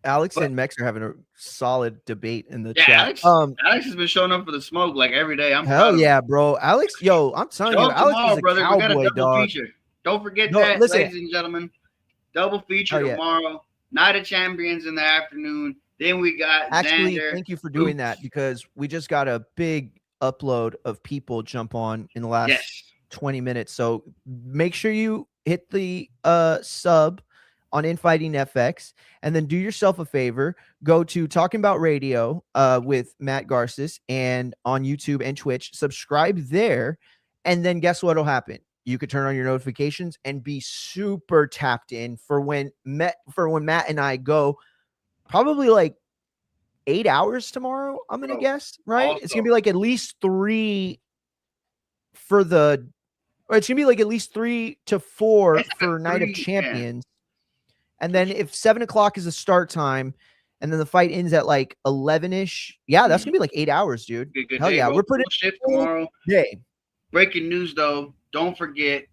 Alex and Mex are having a solid debate in the chat. Alex has been showing up for the smoke like every day. Hell yeah, bro. Alex, yo, I'm telling you, Alex is a brother. Cowboy, we got a double dog. feature. Don't forget that, ladies and gentlemen. Double feature tomorrow. Night of Champions in the afternoon. Then we got actually Xander. Thank you for doing that because we just got a big upload of people jump on in the last Yes. 20 minutes. So make sure you hit the sub on Infighting FX, and then do yourself a favor, go to Talking About Radio with Matt Garces, and on YouTube and Twitch, subscribe there, and then guess what'll happen? You could turn on your notifications and be super tapped in for when Matt and I go, probably like 8 hours tomorrow, I'm gonna guess, right? It's gonna be like at least 3 for the, or it's gonna be like at least 3 to 4 for Night of Champions. And then if 7 o'clock is the start time, and then the fight ends at like 11-ish, yeah, that's gonna be like 8 hours, dude. Good Hell day, yeah, bro. we're putting shift tomorrow. Day. Breaking news though, don't forget,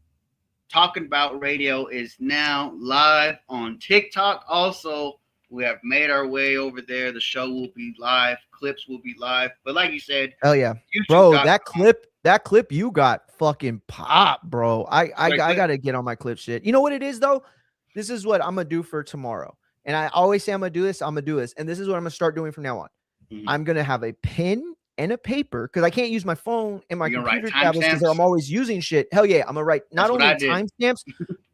Talking About Radio is now live on TikTok. Also, we have made our way over there. The show will be live, clips will be live. But like you said, hell yeah, YouTube bro, that clip you got fucking pop, bro. I gotta get on my clip shit. You know what it is though? This is what I'm gonna do for tomorrow. And I always say I'm gonna do this, and this is what I'm gonna start doing from now on. I'm gonna have a pen and a paper, because I can't use my phone and my computer tablets because I'm always using shit. Hell yeah, I'm gonna write not only timestamps,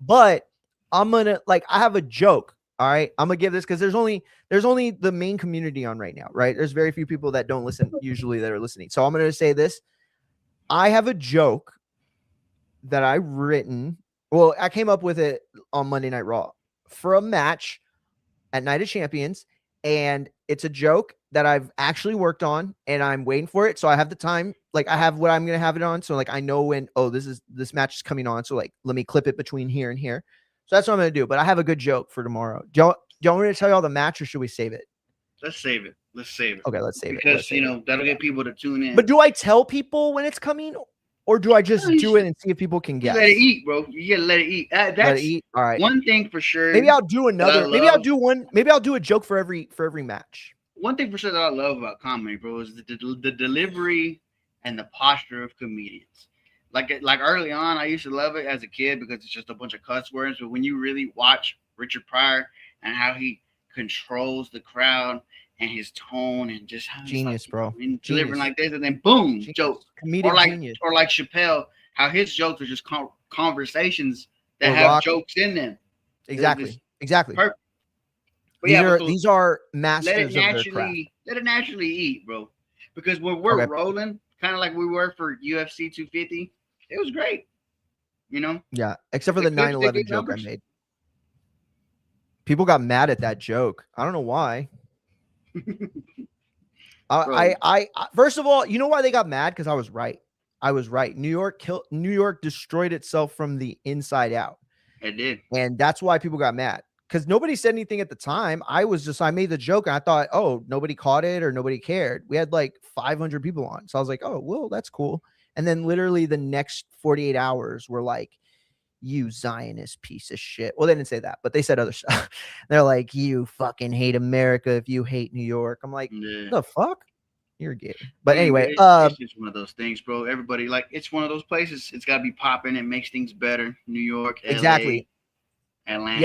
but I'm gonna, like, I have a joke. All right, I'm gonna give this, because there's only the main community on right now, right? There's very few people that don't listen usually that are listening. So I'm gonna say this. I have a joke that I written. Well, I came up with it on Monday Night Raw for a match at Night of Champions, and it's a joke that I've actually worked on, and I'm waiting for it. So I have the time, like I have what I'm gonna have it on. So like I know when, oh, this match is coming on. So like let me clip it between here and here. So that's what I'm gonna do. But I have a good joke for tomorrow. Do you want me to tell you all the match, or should we save it? Let's save it. Okay, let's save it. Because you know that'll get people to tune in. But do I tell people when it's coming, or do I just do it and see if people can guess? Let it eat, bro. You gotta let it eat. That's let it eat. All right. One thing for sure. Maybe I'll do another. Maybe I'll do one. Maybe I'll do a joke for every match. One thing for sure that I love about comedy, bro, is the delivery and the posture of comedians. Like early on, I used to love it as a kid because it's just a bunch of cuss words. But when you really watch Richard Pryor and how he controls the crowd and his tone and just how genius, like, bro, delivering like this, and then boom, genius. Joke, comedic genius. Or like Chappelle, how his jokes are just conversations that have jokes in them. Exactly. Perfect. But these are masters of their craft. Let it naturally eat, bro. Because when we're rolling, kind of like we were for UFC 250, it was great. You know? Yeah, except for the 9/11 joke I made. People got mad at that joke. I don't know why. I first of all, you know why they got mad? Because I was right. New York destroyed itself from the inside out. It did. And that's why people got mad. Because nobody said anything at the time. I made the joke and I thought, oh, nobody caught it or nobody cared. We had like 500 people on. So I was like, oh, well, that's cool. And then literally the next 48 hours were like, you Zionist piece of shit. Well, they didn't say that, but they said other stuff. They're like, you fucking hate America if you hate New York. I'm like, the fuck? You're gay. But anyway, it's just one of those things, bro. Everybody, like, it's one of those places. It's got to be popping. It makes things better. New York, LA, exactly. Atlanta.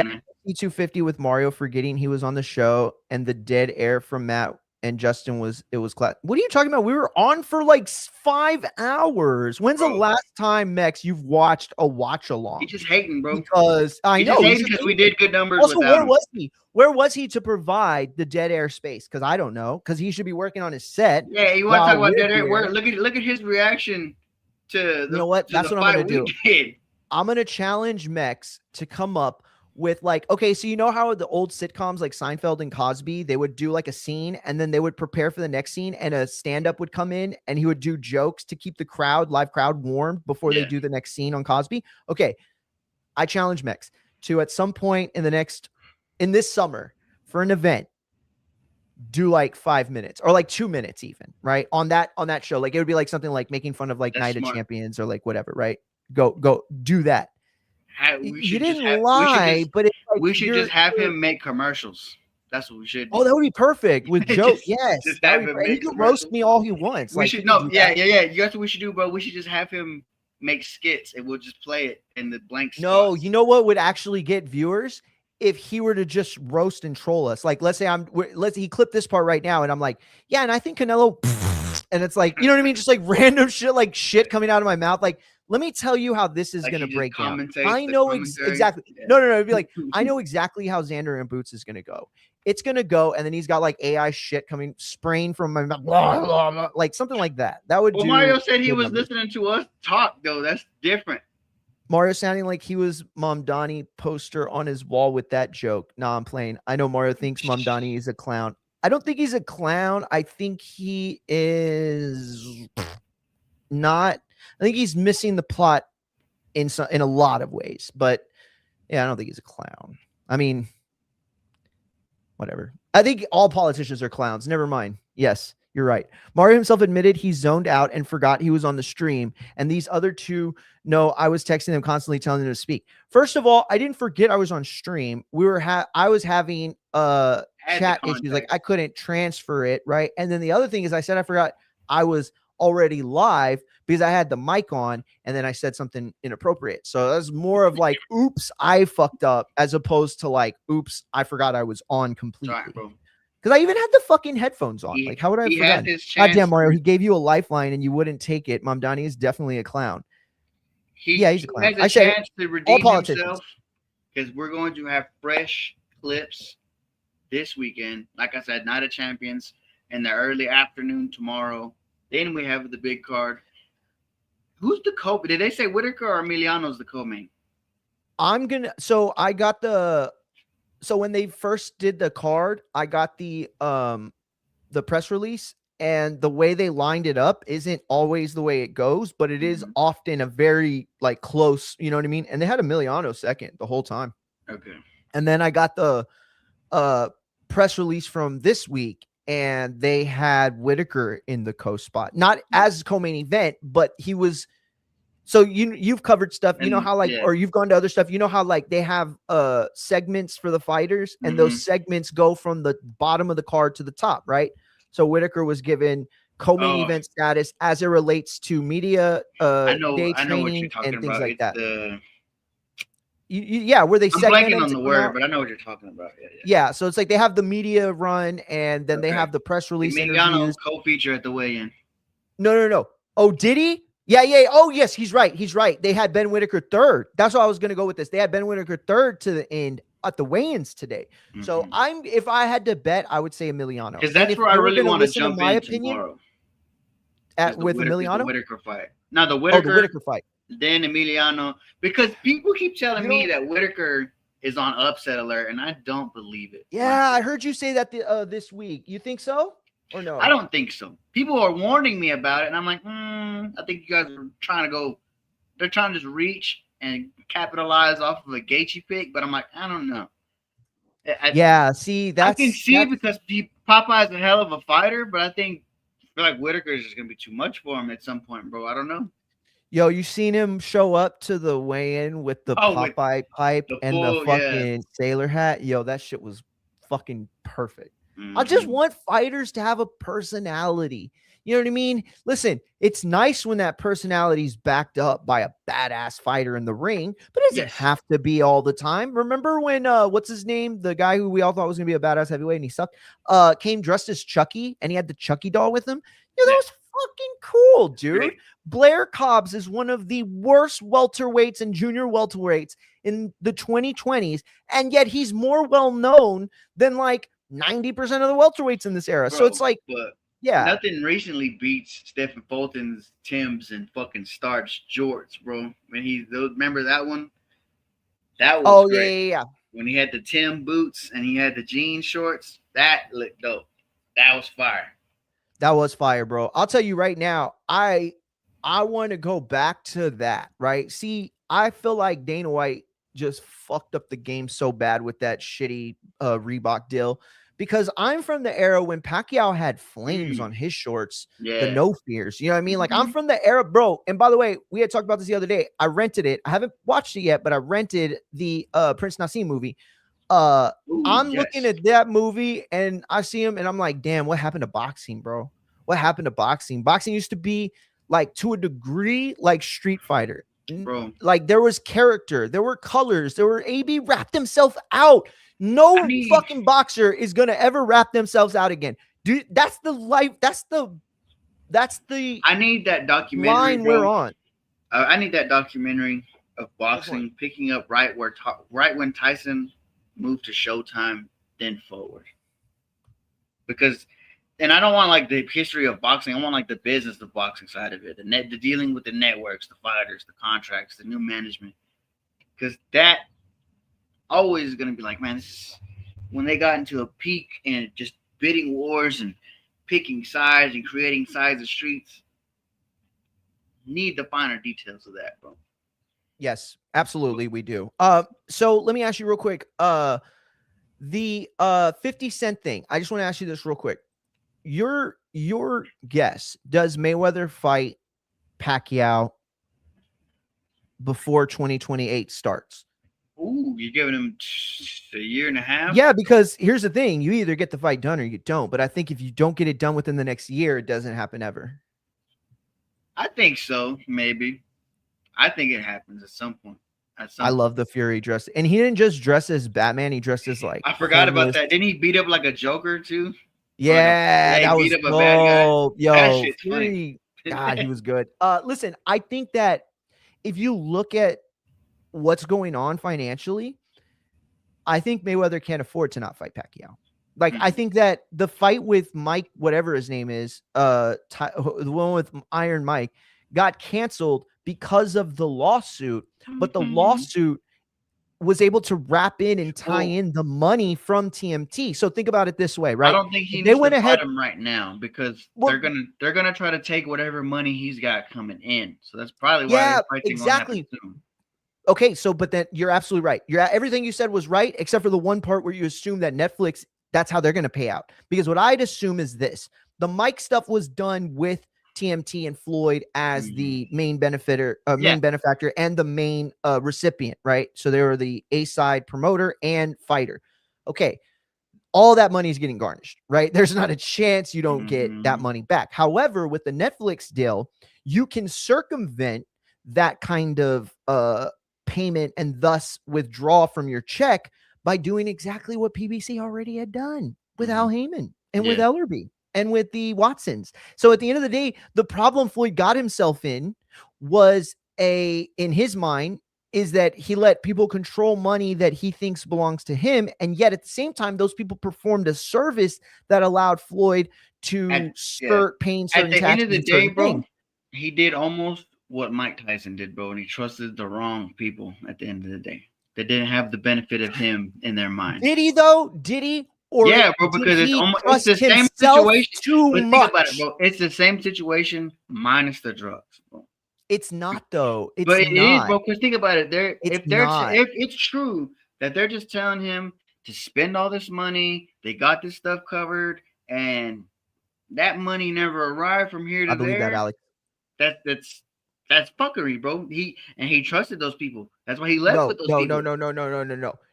Yeah, E250 with Mario forgetting he was on the show, and the dead air from Matt and Justin was class. What are you talking about? We were on for like 5 hours. When's the last time, Mex, you've watched a watch along? He's just hating, bro. Because I know because we did good numbers. Also, where was he? Where was he to provide the dead air space? Because I don't know. Because he should be working on his set. Yeah, you want to talk about dead air? Look at his reaction to the. You know what? That's what I'm gonna do. I'm gonna challenge Mex to come up with like, okay, so you know how the old sitcoms like Seinfeld and Cosby, they would do like a scene and then they would prepare for the next scene, and a stand-up would come in and he would do jokes to keep the live crowd warm before they do the next scene on Cosby. Okay, I challenge Mex to at some point in this summer for an event, do like 5 minutes or like 2 minutes even, right? On that show. Like it would be like something like making fun of like Night of Champions or like whatever, right? Go do that. You didn't lie, but we should just have him make commercials. That's what we should do. Oh, that would be perfect with Joe. Yes, just have him he can roast me all he wants. We should no, yeah. That's what we should do, bro. We should just have him make skits, and we'll just play it in the blank. No, you know what would actually get viewers if he were to just roast and troll us. Like, let's say he clipped this part right now, and I'm like, yeah, and I think Canelo, And it's like, you know what I mean? Just like random shit, like shit coming out of my mouth. Like, let me tell you how this is Like going to he just break down. commentates I the know commentary. exactly. Yeah. No. It'd be like, I know exactly how Xander and Boots is going to go. It's going to go. And then he's got like AI shit coming, spraying from my mouth, blah, blah, blah, like something like that. That would Well, do. Mario said he good was numbers. listening to us talk, though. That's different. Mario sounding like he was Mom Donnie poster on his wall with that joke. Nah, I'm playing. I know Mario thinks Mom Donnie is a clown. I don't think he's a clown. I think he is not. I think he's missing the plot in a lot of ways. But yeah, I don't think he's a clown. I mean, whatever. I think all politicians are clowns. Never mind. Yes, you're right. Mario himself admitted he zoned out and forgot he was on the stream. And these other two know I was texting them constantly telling them to speak. First of all, I didn't forget I was on stream. I was having chat issues. Like I couldn't transfer it, right? And then the other thing is I said I forgot I was already live because I had the mic on and then I said something inappropriate. So that's more of like, oops, I fucked up, as opposed to like, oops, I forgot I was on completely. Because I even had the fucking headphones on. Like, how would I have forgotten? Goddamn, Mario, he gave you a lifeline and you wouldn't take it. Mom Donnie is definitely a clown. Yeah, he's a clown. Has a chance to redeem himself because we're going to have fresh clips this weekend. Like I said, Night of Champions in the early afternoon tomorrow. Then we have the big card. Who's the co? Did they say Whitaker or Emiliano's the co-main? So when they first did the card, I got the press release, and the way they lined it up isn't always the way it goes, but it is often a very like close, you know what I mean? And they had Emiliano second the whole time. Okay. And then I got the press release from this week, and they had Whitaker in the co-spot, not as co-main event, but he was. So you've covered stuff, you know how like, or you've gone to other stuff, you know how like they have segments for the fighters, and those segments go from the bottom of the card to the top, right? So Whitaker was given co-main event status as it relates to media day training and things like that. Where they segment. I'm blanking on the word, but I know what you're talking about. Yeah, so it's like they have the media run, and then they have the press release interviews. Co-feature at the weigh-in. No. Oh, did he? Yeah. Oh, yes, he's right. They had Ben Whitaker third. That's why I was going to go with this. They had Ben Whitaker third to the end at the weigh-ins today. So if I had to bet, I would say Emiliano. Because that's where I really want to jump in tomorrow. With Emiliano? The Whitaker fight. Now the Whitaker fight. Then Emiliano. Because people keep telling me that Whitaker is on upset alert, and I don't believe it. Yeah, I heard you say that this week. You think so? Or no? I don't think so. People are warning me about it, and I'm like, I think you guys are trying to go. They're trying to just reach and capitalize off of a Gaethje pick, but I'm like, I don't know. I can see because Popeye's a hell of a fighter, but I feel like Whitaker is just gonna be too much for him at some point, bro. I don't know. Yo, you seen him show up to the weigh-in with the Popeye pipe and the fucking sailor hat? Yo, that shit was fucking perfect. I just want fighters to have a personality. You know what I mean? Listen, it's nice when that personality is backed up by a badass fighter in the ring, but it doesn't have to be all the time. Remember when, what's his name? The guy who we all thought was going to be a badass heavyweight and he sucked, came dressed as Chucky and he had the Chucky doll with him. Yo, that was fucking cool, dude. Right. Blair Cobbs is one of the worst welterweights and junior welterweights in the 2020s, and yet he's more well-known than like 90% of the welterweights in this era. Bro, so it's like, nothing recently beats Stephen Fulton's Timbs and fucking starch jorts, bro. When remember that one? That was great. Yeah. When he had the Tim boots and he had the jean shorts, that looked dope. That was fire. That was fire, bro. I'll tell you right now, I want to go back to that, right? See, I feel like Dana White just fucked up the game so bad with that shitty Reebok deal, because I'm from the era when Pacquiao had flames on his shorts, the no fears. You know what I mean? Like I'm from the era, bro. And by the way, we had talked about this the other day. I rented it. I haven't watched it yet, but I rented the Prince Nassim movie. I'm looking at that movie and I see him and I'm like, damn, what happened to boxing, bro? What happened to boxing? Boxing used to be like, to a degree, like Street Fighter. Bro. Like there was character, there were colors, there were AB wrapped himself out. No fucking boxer is gonna ever wrap themselves out again. Dude, that's the life, that's the That's the I need that documentary, line we're bro. on. I need that documentary of point. boxing picking up right when Tyson moved to Showtime, then forward. Because, and I don't want like the history of boxing. I want like the business of boxing side of it, the dealing with the networks, the fighters, the contracts, the new management. Because that always is gonna be like, man, this is when they got into a peak and just bidding wars and picking sides and creating sides of streets. Need the finer details of that, bro. Yes, absolutely, we do. So let me ask you real quick. The 50 Cent thing. I just want to ask you this real quick. Your guess, does Mayweather fight Pacquiao before 2028 starts? Ooh, you're giving him a year and a half? Yeah, because here's the thing. You either get the fight done or you don't. But I think if you don't get it done within the next year, it doesn't happen ever. I think so, maybe. I think it happens at some point. I love the Fury dress. And he didn't just dress as Batman. He dressed as like I forgot about homeless. that. Didn't he beat up like a Joker too? Yeah, that was beat up a bad guy. dope. Yo, That shit's Fury, funny. God, he was good. Listen, I think that if you look at what's going on financially, I think Mayweather can't afford to not fight Pacquiao. Like, I think that the fight with Mike, whatever his name is, the one with Iron Mike, got canceled because of the lawsuit, but the lawsuit was able to wrap in and tie in the money from TMT. So think about it this way, right? I don't think he they needs went to ahead fight him right now because Well- they're gonna try to take whatever money he's got coming in. So that's probably why Yeah, the fighting exactly. gonna happen soon. Okay, so but then you're absolutely right. Everything you said was right, except for the one part where you assume that Netflix, that's how they're going to pay out. Because what I'd assume is this: the Mike stuff was done with TMT and Floyd as the main benefactor, and the main recipient, right? So they were the A side promoter and fighter. Okay, all that money is getting garnished, right? There's not a chance you don't get that money back. However, with the Netflix deal, you can circumvent that kind of payment and thus withdraw from your check by doing exactly what PBC already had done with Al Heyman and with Ellerby and with the Watsons. So at the end of the day, the problem Floyd got himself in was in his mind, is that he let people control money that he thinks belongs to him. And yet at the same time, those people performed a service that allowed Floyd to skirt paying certain taxes. At the end of the day, bro, he did almost what Mike Tyson did, bro, and he trusted the wrong people at the end of the day. They didn't have the benefit of him in their mind. Did he though? Did he? Or yeah, bro, because it's the same situation. Think about it, bro. It's the same situation minus the drugs, bro. It's not though. It's but it not. is, bro. Because think about it. If it's true that they're just telling him to spend all this money, they got this stuff covered, and that money never arrived from here to there. I believe that, Alex. That's fuckery, bro. He trusted those people. That's why he left with those people.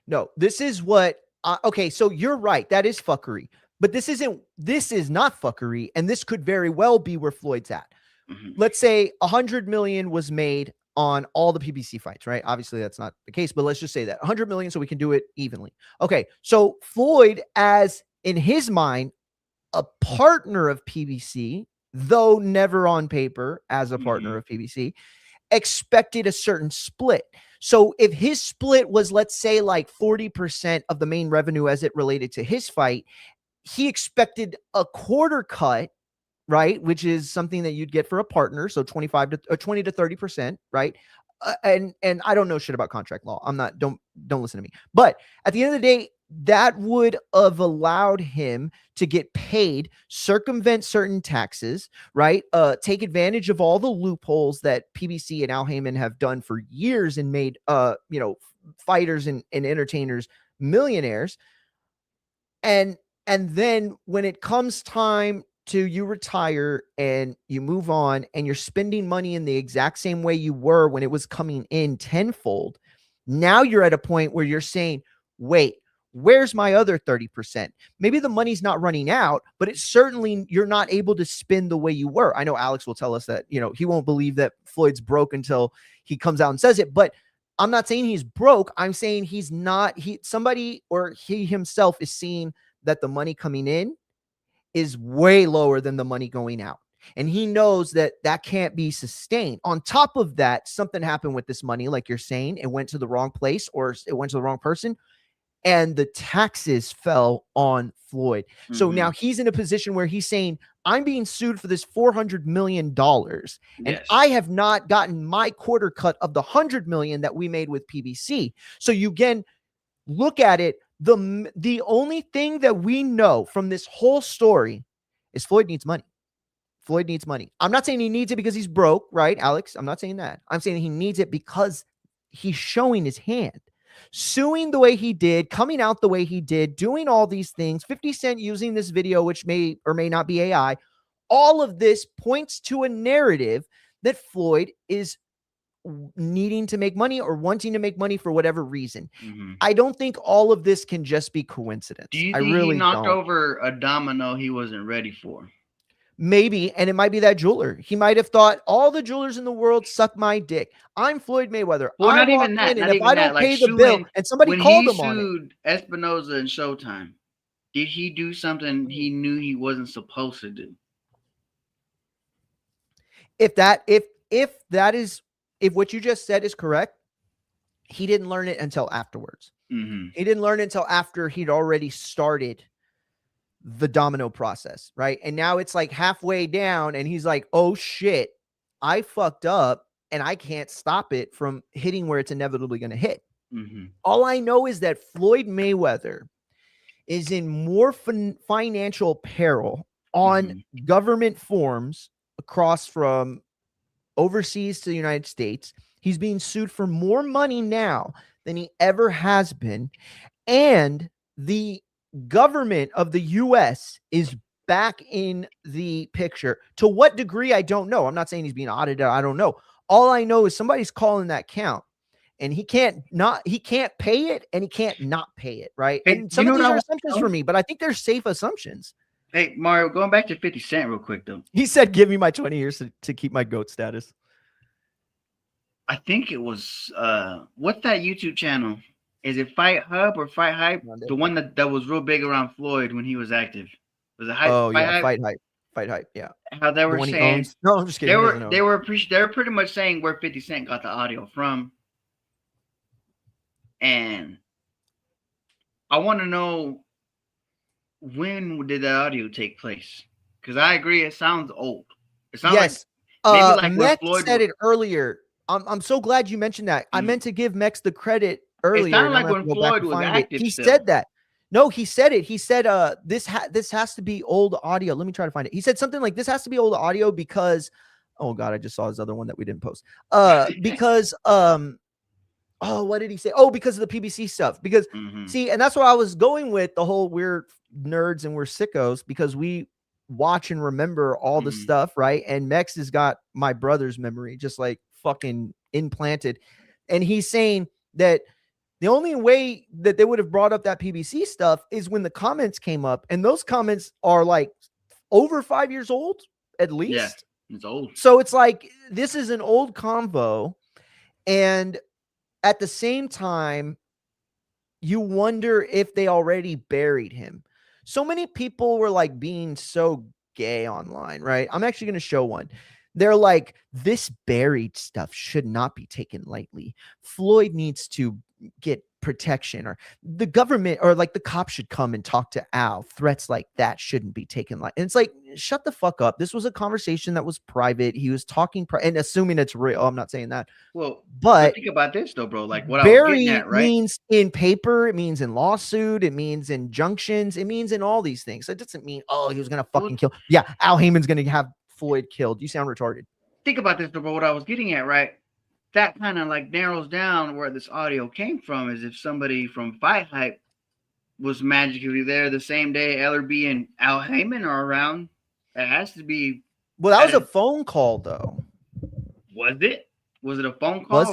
No. This is what. Okay, so you're right. That is fuckery. But this is not fuckery, and this could very well be where Floyd's at. Let's say 100 million was made on all the PBC fights, right? Obviously, that's not the case, but let's just say that 100 million so we can do it evenly. Okay, so Floyd, as in his mind, a partner of PBC, though never on paper as a partner of PBC, expected a certain split. So if his split was, let's say, like 40% of the main revenue as it related to his fight, he expected a quarter cut, right? Which is something that you'd get for a partner. So 20 to 30%, right? And I don't know shit about contract law. Don't listen to me. But at the end of the day, that would have allowed him to get paid, circumvent certain taxes, right? Take advantage of all the loopholes that PBC and Al Heyman have done for years and made, fighters and entertainers millionaires. And then when it comes time to you retire and you move on and you're spending money in the exact same way you were when it was coming in tenfold, now you're at a point where you're saying, wait, where's my other 30%? Maybe the money's not running out, but it's certainly you're not able to spend the way you were. I know Alex will tell us that, he won't believe that Floyd's broke until he comes out and says it, but I'm not saying he's broke. I'm saying he's not, somebody or he himself is seeing that the money coming in is way lower than the money going out. And he knows that that can't be sustained. On top of that, something happened with this money, like you're saying, it went to the wrong place or it went to the wrong person, and the taxes fell on Floyd. So now he's in a position where he's saying, I'm being sued for this $400 million, and Yes. I have not gotten my quarter cut of the $100 million that we made with PBC. So you again look at it. The only thing that we know from this whole story is Floyd needs money. Floyd needs money. I'm not saying he needs it because he's broke, right, Alex? I'm not saying that. I'm saying he needs it because he's showing his hand. Suing the way he did, coming out the way he did, doing all these things, 50 Cent using this video, which may or may not be AI, all of this points to a narrative that Floyd is needing to make money or wanting to make money for whatever reason. I don't think all of this can just be coincidence. Do you I think really he knocked don't. over a domino he wasn't ready for? Maybe, and it might be that jeweler. He might have thought all the jewelers in the world suck my dick. I'm Floyd Mayweather. Well, I not walk even that. in, and Not if even I that. don't Like pay the bill, suing, and somebody when called he him on it. sued Espinoza and Showtime, did he do something he knew he wasn't supposed to do? If what you just said is correct, he didn't learn it until afterwards. He didn't learn it until after he'd already started the domino process, right? And now it's like halfway down, and he's like, oh shit, I fucked up, and I can't stop it from hitting where it's inevitably going to hit. All I know is that Floyd Mayweather is in more financial peril on government forms across from overseas to the United States. He's being sued for more money now than he ever has been. And the government of the US is back in the picture. To what degree, I don't know. I'm not saying he's being audited. I don't know. All I know is somebody's calling that count, and he can't pay it, and he can't not pay it, right? Hey, and some of these are assumptions for me, but I think they're safe assumptions. Hey, Mario, going back to 50 Cent real quick, though. He said, give me my 20 years to keep my GOAT status. I think it was, what's that YouTube channel? Is it Fight Hub or Fight Hype? The one that was real big around Floyd when he was active. Was it Hype? Oh, yeah, Fight Hype, yeah. How they were saying. No, I'm just kidding. They were pretty much saying where 50 Cent got the audio from. And I want to know, when did that audio take place? Because I agree, it sounds old. It sounds like maybe Mex Floyd said it earlier. I'm so glad you mentioned that. I meant to give Mex the credit earlier. It sounded like when Floyd was active. He said that. No, he said it. He said, this has to be old audio. Let me try to find it. He said something like, this has to be old audio because, oh God, I just saw his other one that we didn't post. Because, oh, what did he say? Oh, because of the PBC stuff. Because see, and that's what I was going with, the whole we're nerds and we're sickos because we watch and remember all the stuff, right? And Mex has got my brother's memory just like fucking implanted. And he's saying that the only way that they would have brought up that PBC stuff is when the comments came up, and those comments are like over 5 years old, at least. Yeah, it's old. So it's like, this is an old convo. And at the same time, you wonder if they already buried him. So many people were like being so gay online, right? I'm actually going to show one. They're like, this buried stuff should not be taken lightly. Floyd needs to get protection, or the government, or like the cops should come and talk to Al. Threats like that shouldn't be taken lightly. And it's like, shut the fuck up. This was a conversation that was private. He was talking and assuming it's real. I'm not saying that. Well, but think about this though, bro. Like what bury I was getting at, right? Means in paper, it means in lawsuit, it means injunctions, it means in all these things. So it doesn't mean, oh, he was gonna fucking kill. Yeah, Al Heyman's gonna have Floyd killed. You sound retarded. Think about this though, bro. What I was getting at, right? That kind of like narrows down where this audio came from. Is if somebody from Fight Hype was magically there the same day Ellerby and Al Heyman are around, it has to be. Well, that was a phone call, though. Was it? Was it a phone call?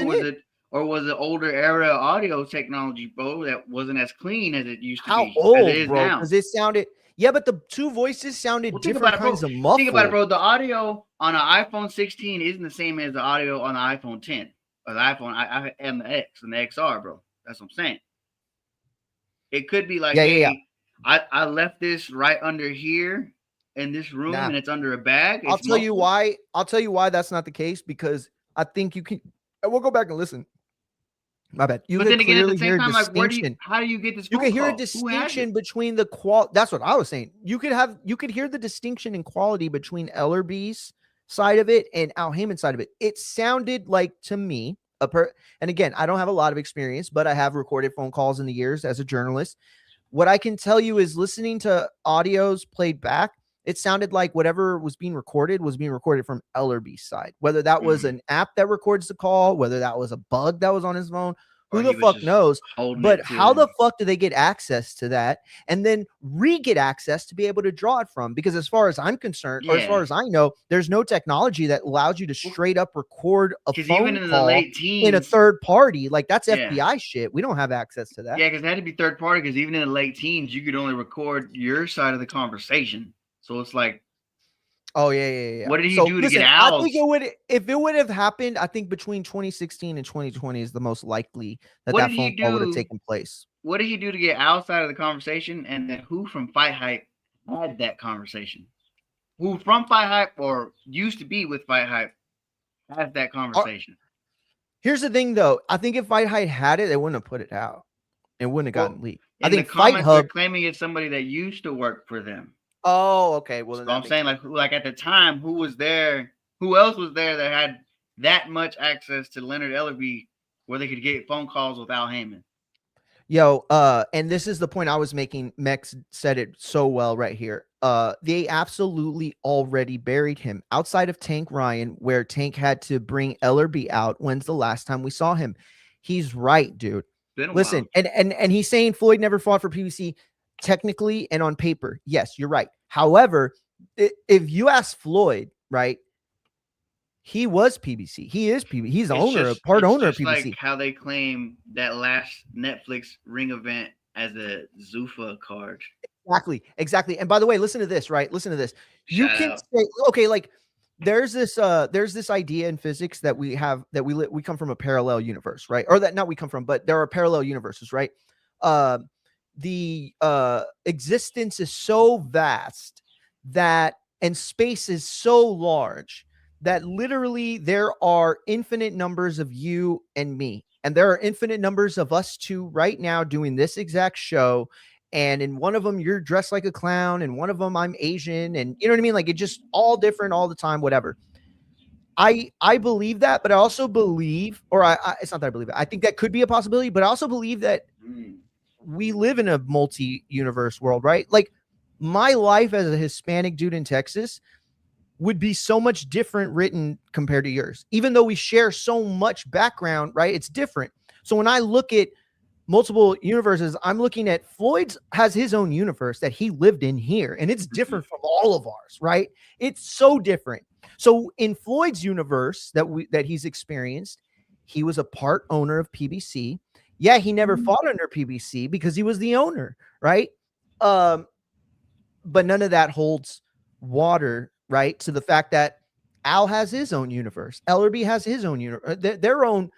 Or was it older era audio technology, bro? That wasn't as clean as it used to be. How old, as it is bro? now. Because it sounded. Yeah, but the two voices sounded different kinds of muffled. Think about it, bro. The audio on an iPhone 16 isn't the same as the audio on the iPhone 10 or the iPhone and the X and the XR, bro. That's what I'm saying. It could be like, I left this right under here, in this room Nah. and it's under a bag. I'll It's tell you multiple? why. I'll tell you why that's not the case, because I think you can. And we'll go back and listen. My bad. You But could then again, at the clearly same hear a time, like, distinction. how do you get this You phone can hear a call? Who has distinction it? between the qual. That's what I was saying. You could hear the distinction in quality between Ellerby's side of it and Al Heyman's side of it. It sounded like to me and again, I don't have a lot of experience, but I have recorded phone calls in the years as a journalist. What I can tell you is listening to audios played back, it sounded like whatever was being recorded from Ellerby's side. Whether that was an app that records the call, whether that was a bug that was on his phone, who the fuck knows? But how the fuck do they get access to that and then get access to be able to draw it from? Because as far as I'm concerned, or as far as I know, there's no technology that allows you to straight up record a phone even in call the late teens, in a third party. Like that's FBI shit. We don't have access to that. Yeah, because it had to be third party, because even in the late teens, you could only record your side of the conversation. So it's like, oh yeah. What did he do to get out? I think if it would have happened, I think between 2016 and 2020 is the most likely that phone call would have taken place. What did he do to get outside of the conversation? And then who from Fight Hype had that conversation? Who from Fight Hype or used to be with Fight Hype has that conversation? Here's the thing, though. I think if Fight Hype had it, they wouldn't have put it out. It wouldn't have gotten leaked. I think Fight Hub they're claiming it's somebody that used to work for them. Oh, okay. Well, so I'm saying, like at the time, who was there? Who else was there that had that much access to Leonard Ellerby, where they could get phone calls with Al Heyman? Yo, and this is the point I was making. Mex said it so well right here. They absolutely already buried him outside of Tank Ryan, where Tank had to bring Ellerby out. When's the last time we saw him? He's right, dude. Listen, and he's saying Floyd never fought for PBC. Technically and on paper, yes, you're right. However, if you ask Floyd, right, he was PBC. He is PBC. He's owner of PBC. Like how they claim that last Netflix ring event as a Zuffa card. Exactly. And by the way, listen to this, right? Listen to this. You can say, okay, like there's this idea in physics that we have, that we come from a parallel universe, right? Or that not we come from, but there are parallel universes, right? The existence is so vast and space is so large that literally there are infinite numbers of you and me, and there are infinite numbers of us two right now doing this exact show. And in one of them you're dressed like a clown, and one of them I'm Asian, and you know what I mean? Like it's just all different all the time, whatever. I believe that, but I also believe, or it's not that I believe it. I think that could be a possibility, but I also believe that we live in a multi-universe world, right? Like my life as a Hispanic dude in Texas would be so much different written compared to yours, even though we share so much background, right? It's different. So when I look at multiple universes, I'm looking at Floyd's has his own universe that he lived in here, and it's different from all of ours, right? It's so different. So in Floyd's universe that he's experienced, he was a part owner of PBC. Yeah, he never fought under PBC because he was the owner, right? But none of that holds water, right? To the fact that Al has his own universe. Ellerby has his own universe, their own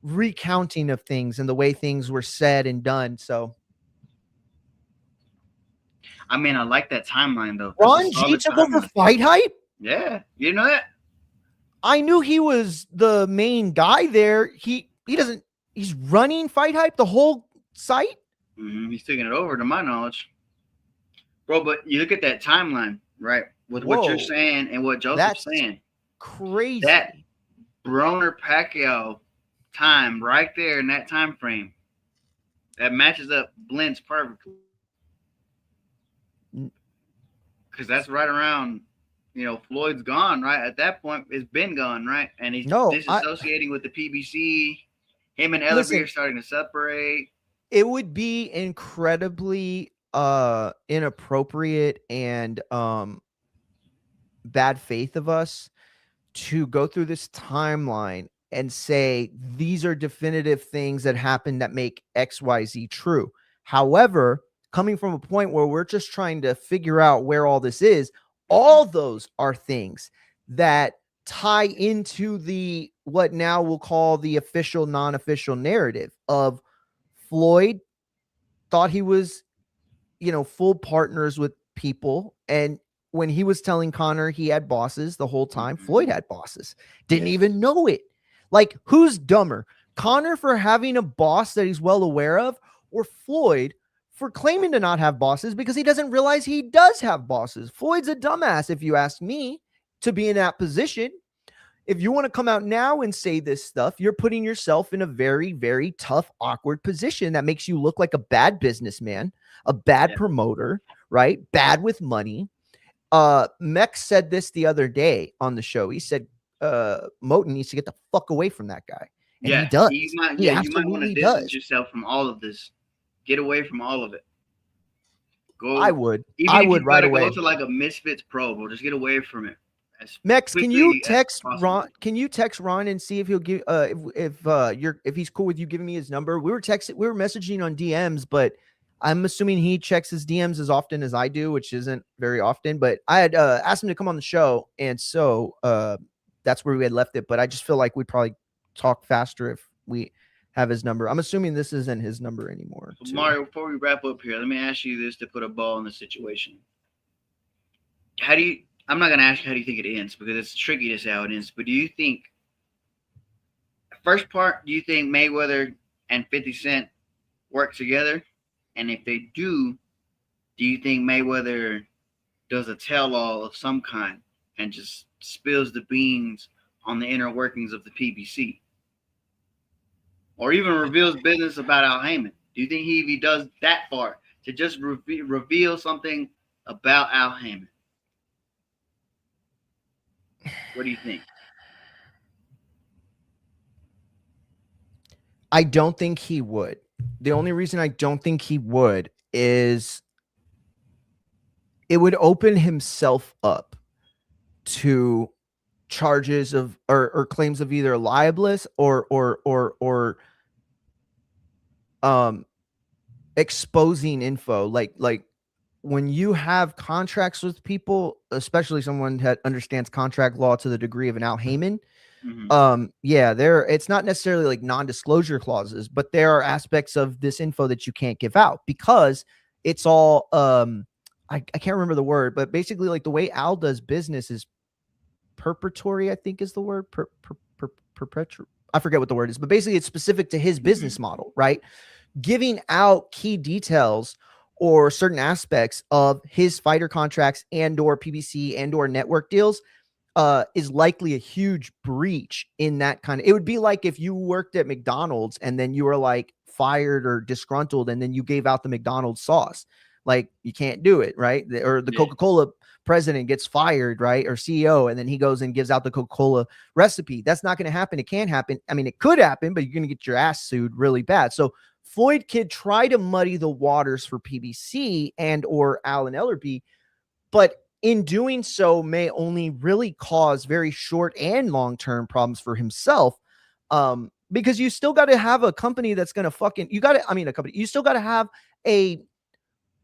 recounting of things and the way things were said and done. So, I mean, I like that timeline though. Ron G took over Fight Hype? Yeah, you know that? I knew he was the main guy there. He's running Fight Hype, the whole site. He's taking it over, to my knowledge, bro. But you look at that timeline, right? With what you're saying and what Joseph's saying, crazy. That Broner Pacquiao time right there in that time frame, that matches up, blends perfectly, because that's right around. Floyd's gone, right? At that point, it's been gone, right? And he's disassociating with the PBC. Him and Ellerby are starting to separate. It would be incredibly inappropriate and bad faith of us to go through this timeline and say these are definitive things that happen that make XYZ true. However, coming from a point where we're just trying to figure out where all this is, all those are things that tie into the what now we'll call the official non-official narrative of Floyd thought he was full partners with people, and when he was telling Connor he had bosses the whole time, Floyd had bosses. Didn't Yes. even know it. Like, who's dumber? Connor for having a boss that he's well aware of, or Floyd for claiming to not have bosses because he doesn't realize he does have bosses? Floyd's a dumbass, if you ask me, to be in that position. If you want to come out now and say this stuff, you're putting yourself in a very, very tough, awkward position that makes you look like a bad businessman, a bad promoter, right? Bad with money. Mex said this the other day on the show. He said Moten needs to get the fuck away from that guy. And he does. You might want to Absolutely distance does. yourself from all of this. Get away from all of it. Go. I would. Even I if would you right gotta away. Go to like a Misfits Pro, bro. Just get away from it. Mex, can you text possible. Ron? Can you text Ron and see if he'll give if he's cool with you giving me his number? We were messaging on DMs, but I'm assuming he checks his DMs as often as I do, which isn't very often. But I had asked him to come on the show, and so that's where we had left it. But I just feel like we'd probably talk faster if we have his number. I'm assuming this isn't his number anymore. So Mario, before we wrap up here, let me ask you this to put a ball in the situation. I'm not going to ask you how do you think it ends because it's tricky to say how it ends, but do you think, first part, do you think Mayweather and 50 Cent work together? And if they do you think Mayweather does a tell-all of some kind and just spills the beans on the inner workings of the PBC? Or even reveals business about Al Heyman? Do you think he does that far to just reveal something about Al Heyman? What do you think? I don't think he would. The only reason I don't think he would is it would open himself up to charges of or claims of either libelous or exposing info. Like when you have contracts with people, especially someone that understands contract law to the degree of an Al Heyman, it's not necessarily like non-disclosure clauses, but there are aspects of this info that you can't give out because it's all I can't remember the word, but basically like the way Al does business is perpetuatory, I think is the word. Perpetual. I forget what the word is, but basically it's specific to his business model, right? Giving out key details or certain aspects of his fighter contracts and or PBC and or network deals is likely a huge breach in that kind of. It would be like if you worked at McDonald's and then you were like fired or disgruntled and then you gave out the McDonald's sauce. Like you can't do it, right? Or the Coca-Cola president gets fired, right? Or CEO, and then he goes and gives out the Coca-Cola recipe. That's not going to happen. It can't happen. I mean, it could happen, but you're going to get your ass sued really bad. So Floyd could try to muddy the waters for PBC and or Alan Ellerby, but in doing so may only really cause very short and long-term problems for himself. Because you still got to have a company that's going to you still got to have a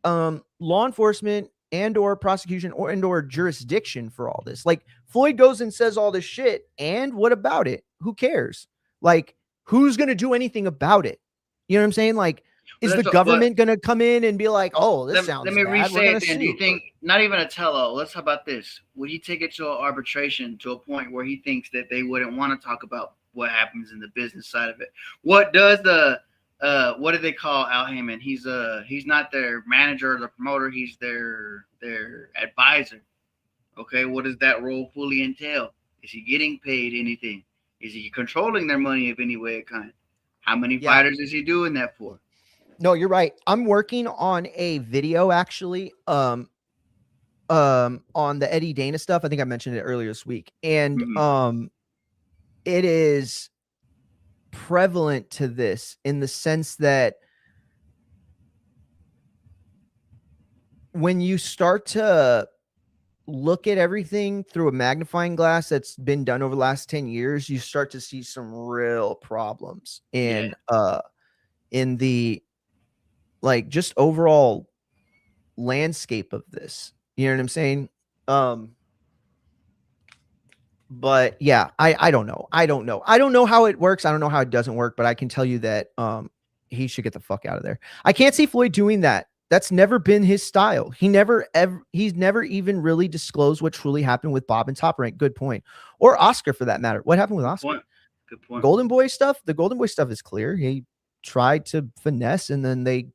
law enforcement and or prosecution or jurisdiction for all this. Like Floyd goes and says all this shit, and what about it? Who cares? Like, who's going to do anything about it? You know what I'm saying? Like, is the government going to come in and be like, oh, this sounds bad. Let me re-say it then. Do you think, not even a tell-all, let's talk about this. Would he take it to an arbitration to a point where he thinks that they wouldn't want to talk about what happens in the business side of it? What does what do they call Al Heyman? He's not their manager or the promoter. He's their advisor. Okay, what does that role fully entail? Is he getting paid anything? Is he controlling their money of any way or kind? How many fighters is he doing that for? No, you're right. I'm working on a video actually on the Eddie Dana stuff. I think I mentioned it earlier this week. And it is prevalent to this in the sense that when you start to look at everything through a magnifying glass that's been done over the last 10 years, you start to see some real problems in the like just overall landscape of this. You know what I'm saying? But yeah, I don't know. I don't know how it works. I don't know how it doesn't work, but I can tell you that he should get the fuck out of there. I can't see Floyd doing that. That's never been his style. He's never even really disclosed what truly happened with Bob and Top Rank. Good point. Or Oscar for that matter. What happened with Oscar? Good point. Golden Boy stuff. The Golden Boy stuff is clear. He tried to finesse, and then they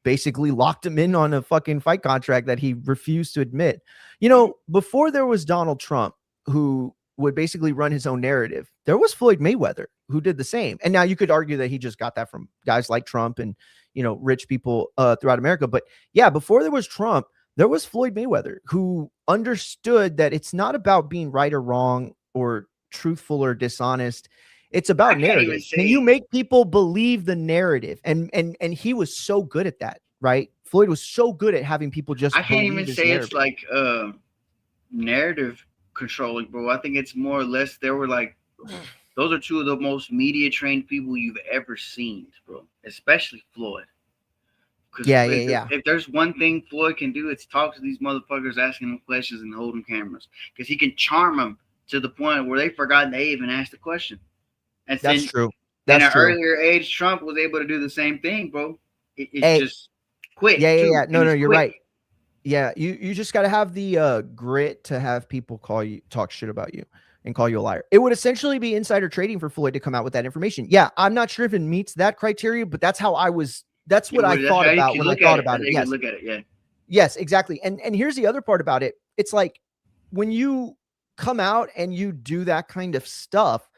basically locked him in on a fucking fight contract that he refused to admit. You know, before there was Donald Trump, who would basically run his own narrative, there was Floyd Mayweather who did the same. And now you could argue that he just got that from guys like Trump and, you know, rich people throughout America. But yeah, before there was Trump, there was Floyd Mayweather who understood that it's not about being right or wrong or truthful or dishonest. It's about narrative. Can you make people believe the narrative? And he was so good at that, right? Floyd was so good at having people just. I can't even say narrative. It's like narrative controlling, bro. I think it's more or less they were like, those are two of the most media trained people you've ever seen, bro. Especially Floyd. Yeah. If there's one thing Floyd can do, it's talk to these motherfuckers, asking them questions and holding cameras, because he can charm them to the point where they forgot they even asked the question. And that's true. At an earlier age, Trump was able to do the same thing, bro. It's just quick. Yeah. No, you're quick. Right. Yeah, you just got to have the grit to have people talk shit about you and call you a liar. It would essentially be insider trading for Floyd to come out with that information. Yeah, I'm not sure if it meets that criteria, but that's how I was. That's what I thought about when I thought about it. Yes, look at it. Yeah. Yes, exactly. And here's the other part about it. It's like when you come out and you do that kind of stuff,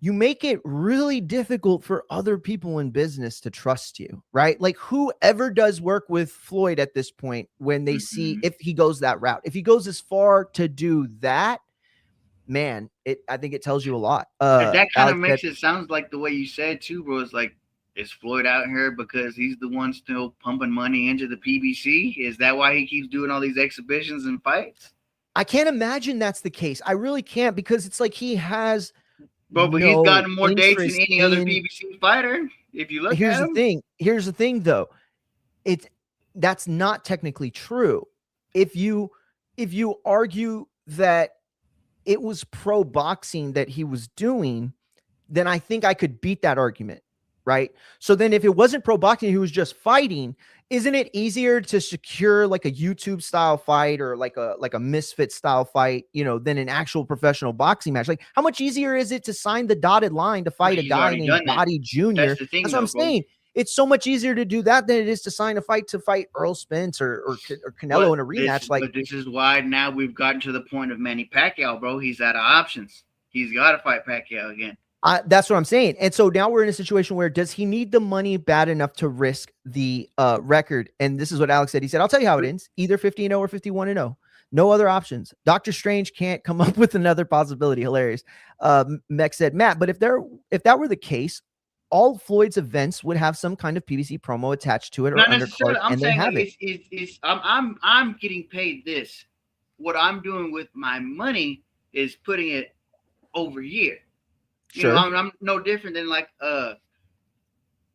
you make it really difficult for other people in business to trust you, right? Like whoever does work with Floyd at this point, when they see if he goes that route, if he goes as far to do that, man, I think it tells you a lot. That kind of makes it sounds like the way you said too, bro. It's like, is Floyd out here because he's the one still pumping money into the PBC? Is that why he keeps doing all these exhibitions and fights? I can't imagine that's the case. I really can't, because it's like he has. But he's gotten more dates than any other PBC fighter. If you look at him. Here's the thing, though. That's not technically true. If you argue that it was pro boxing that he was doing, then I think I could beat that argument, right? So then if it wasn't pro boxing, he was just fighting, isn't it easier to secure like a YouTube style fight or like a misfit style fight, you know, than an actual professional boxing match? Like, how much easier is it to sign the dotted line to fight a guy named Body Jr.? That's what I'm saying. It's so much easier to do that than it is to sign a fight to fight Earl Spence or Canelo in a rematch. But this is why now we've gotten to the point of Manny Pacquiao, bro. He's out of options. He's got to fight Pacquiao again. That's what I'm saying. And so now we're in a situation where does he need the money bad enough to risk the record? And this is what Alex said. He said, I'll tell you how it ends. Either 50-0 or 51-0. No other options. Doctor Strange can't come up with another possibility. Hilarious. Mech said, Matt, but if that were the case, all Floyd's events would have some kind of PBC promo attached to it or undercard, and they have it. I'm getting paid this. What I'm doing with my money is putting it over here. Sure. You know, I'm no different than like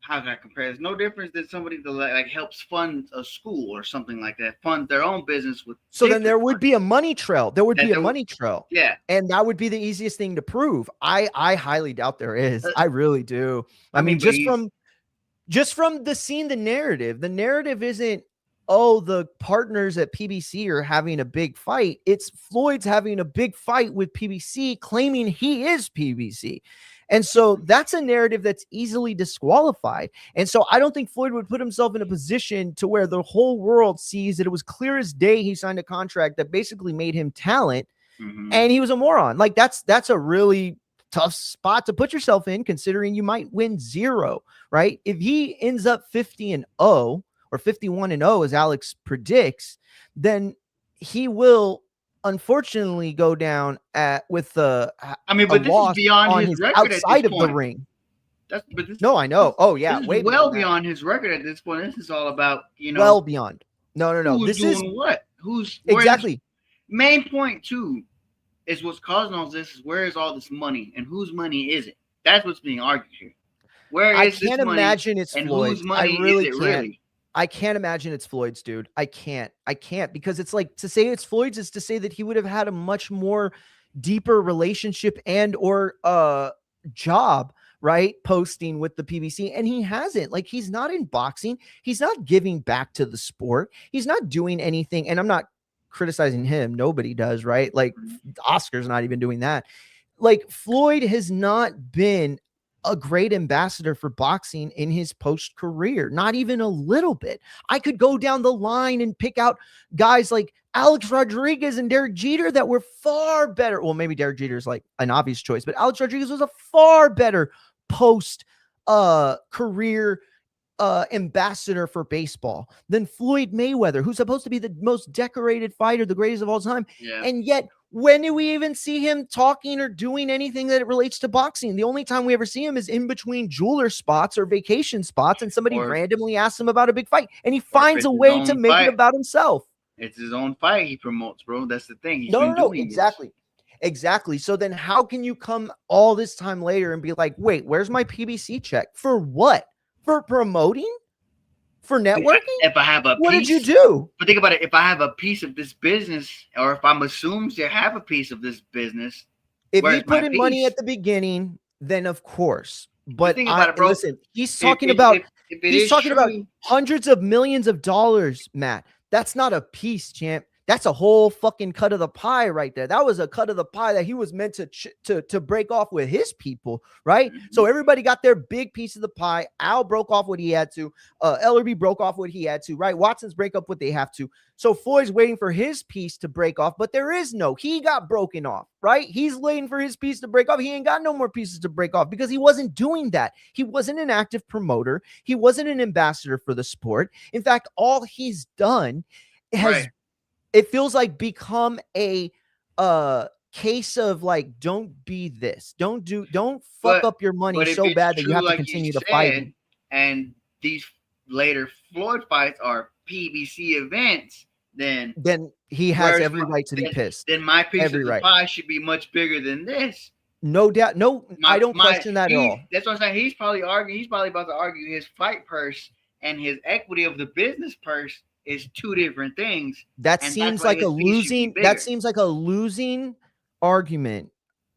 how can I compare this? No difference than somebody that like helps fund a school or something like that, fund their own business with. So then there would be a money trail. There would be a money trail. Yeah. And that would be the easiest thing to prove. I highly doubt there is. I really do. I mean, just from the narrative isn't, oh, the partners at PBC are having a big fight. It's Floyd's having a big fight with PBC, claiming he is PBC. And so that's a narrative that's easily disqualified. And so I don't think Floyd would put himself in a position to where the whole world sees that it was clear as day he signed a contract that basically made him talent, and he was a moron. Like that's a really tough spot to put yourself in, considering you might win 0, right? If he ends up 50-0 or 51-0, as Alex predicts, then he will unfortunately go down with the. But this is beyond his record outside of the ring. No, I know. Oh yeah, way beyond his record at this point. This is all about, you know, well beyond. No. Who's doing what? Who's exactly. Main point too is what's causing all this is where is all this money and whose money is it? That's what's being argued here. Where is this money? I can't imagine it's Floyd's. I really can't. Really? I can't imagine it's Floyd's, dude. I can't because it's like, to say it's Floyd's is to say that he would have had a much more deeper relationship and or job right? Posting with the PBC, and he hasn't. Like, he's not in boxing. He's not giving back to the sport. He's not doing anything. And I'm not criticizing him. Nobody does, right? Like, Oscar's not even doing that. Like, Floyd has not been a great ambassador for boxing in his post career, not even a little bit. I could go down the line and pick out guys like Alex Rodriguez and Derek Jeter that were far better. Well, maybe Derek Jeter is like an obvious choice, but Alex Rodriguez was a far better post career ambassador for baseball than Floyd Mayweather, who's supposed to be the most decorated fighter, the greatest of all time. Yeah. And yet, when do we even see him talking or doing anything that relates to boxing? The only time we ever see him is in between jeweler spots or vacation spots, and somebody randomly asks him about a big fight, and he finds a way to make it about himself. It's his own fight he promotes, bro. That's the thing. No, exactly. Exactly. So then how can you come all this time later and be like, wait, where's my PBC check? For what? For promoting? For networking? If I have a what piece, did you do? But think about it. If I have a piece of this business, or if I'm assumed to have a piece of this business, if you put in money at the beginning, then of course. But think about it, bro. Listen, he's talking about hundreds of millions of dollars, Matt. That's not a piece, champ. That's a whole fucking cut of the pie right there. That was a cut of the pie that he was meant to break off with his people, right? Mm-hmm. So everybody got their big piece of the pie. Al broke off what he had to. Ellerby broke off what he had to, right? Watson's break up what they have to. So Floyd's waiting for his piece to break off, but there is no. He got broken off, right? He's waiting for his piece to break off. He ain't got no more pieces to break off because he wasn't doing that. He wasn't an active promoter. He wasn't an ambassador for the sport. In fact, all he's done has it feels like become a case of like, don't be this, don't fuck up your money so bad that you have to continue to fight. And these later Floyd fights are PBC events, then he has every right to be pissed. Then my piece of the pie should be much bigger than this. No doubt. No, I don't question that at all. That's what I'm saying. He's probably about to argue his fight purse and his equity of the business purse is two different things. That seems like a losing. That seems like a losing argument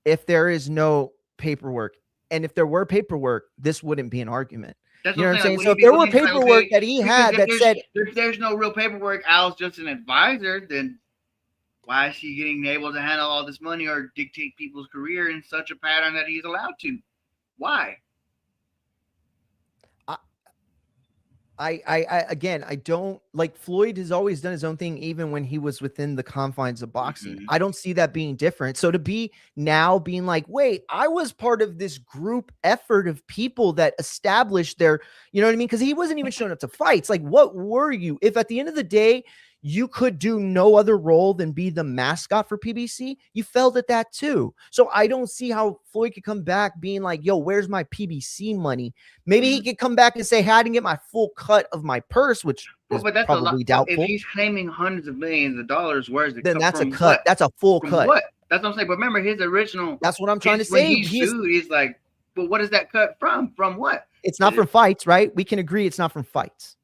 if there is no paperwork. And if there were paperwork, this wouldn't be an argument. That's you know what I'm saying? Like, so if there were paperwork that he had that said, if there's no real paperwork, Al's just an advisor, then why is he getting able to handle all this money or dictate people's career in such a pattern that he's allowed to? Why? I don't like Floyd has always done his own thing, even when he was within the confines of boxing. Mm-hmm. I don't see that being different. So to be now being like, wait, I was part of this group effort of people that established their, you know what I mean? Because he wasn't even showing up to fights. Like, what were you? If at the end of the day, you could do no other role than be the mascot for PBC, you failed at that too. So I don't see how Floyd could come back being like, yo, where's my PBC money? Maybe he could come back and say, hey, I didn't get my full cut of my purse, which is that's probably doubtful. If he's claiming hundreds of millions of dollars, where's the then that's a cut. That's a full cut. What? That's what I'm saying. But remember his original. That's what I'm trying to say. He's like, but what is that cut from? From what? It's not from fights, right? We can agree it's not from fights.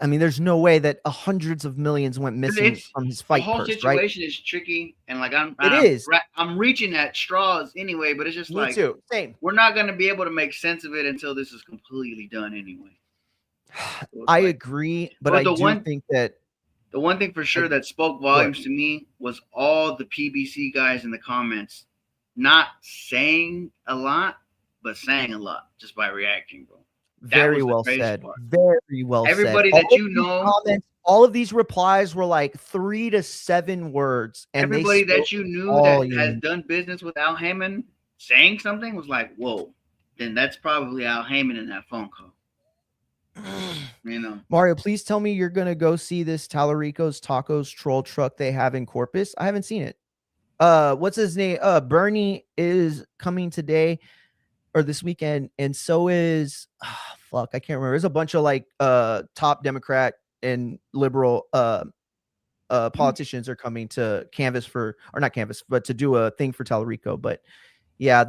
I mean, there's no way that hundreds of millions went missing from his fight. The whole purse, situation right? is tricky, and like I'm reaching at straws anyway. But it's just Me too. Same. We're not going to be able to make sense of it until this is completely done anyway. So I agree, but I do think that the one thing for sure that spoke volumes to me was all the PBC guys in the comments not saying a lot, but saying a lot just by reacting, bro. Very well said. Very well Everybody said. Everybody that you know, all of these replies were like 3 to 7 words. And everybody that you knew that has done business with Al Heyman saying something was like, whoa, then that's probably Al Heyman in that phone call. You know, Mario, please tell me you're gonna go see this Talarico's Tacos troll truck they have in Corpus. I haven't seen it. What's his name? Bernie is coming today or this weekend, and so is I can't remember. There's a bunch of like top Democrat and liberal politicians are coming to canvass for, or not canvass, but to do a thing for Talarico. But yeah,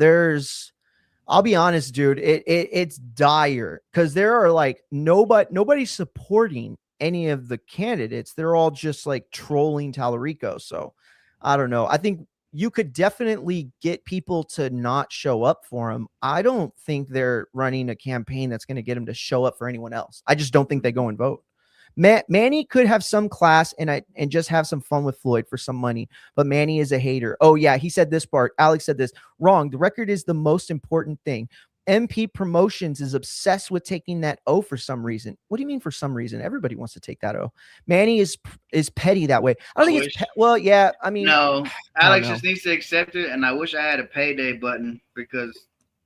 I'll be honest, dude, it's dire because there are like nobody's supporting any of the candidates. They're all just like trolling Talarico. So I don't know. I think you could definitely get people to not show up for him. I don't think they're running a campaign that's going to get him to show up for anyone else. I just don't think they go and vote. Manny could have some class and just have some fun with Floyd for some money, but Manny is a hater. Oh yeah, he said this part. Alex said this wrong. The record is the most important thing. MP Promotions is obsessed with taking that O for some reason. What do you mean for some reason? Everybody wants to take that O. Manny is petty that way. I don't think it's well, yeah. I mean, no, Alex just needs to accept it, and I wish I had a payday button because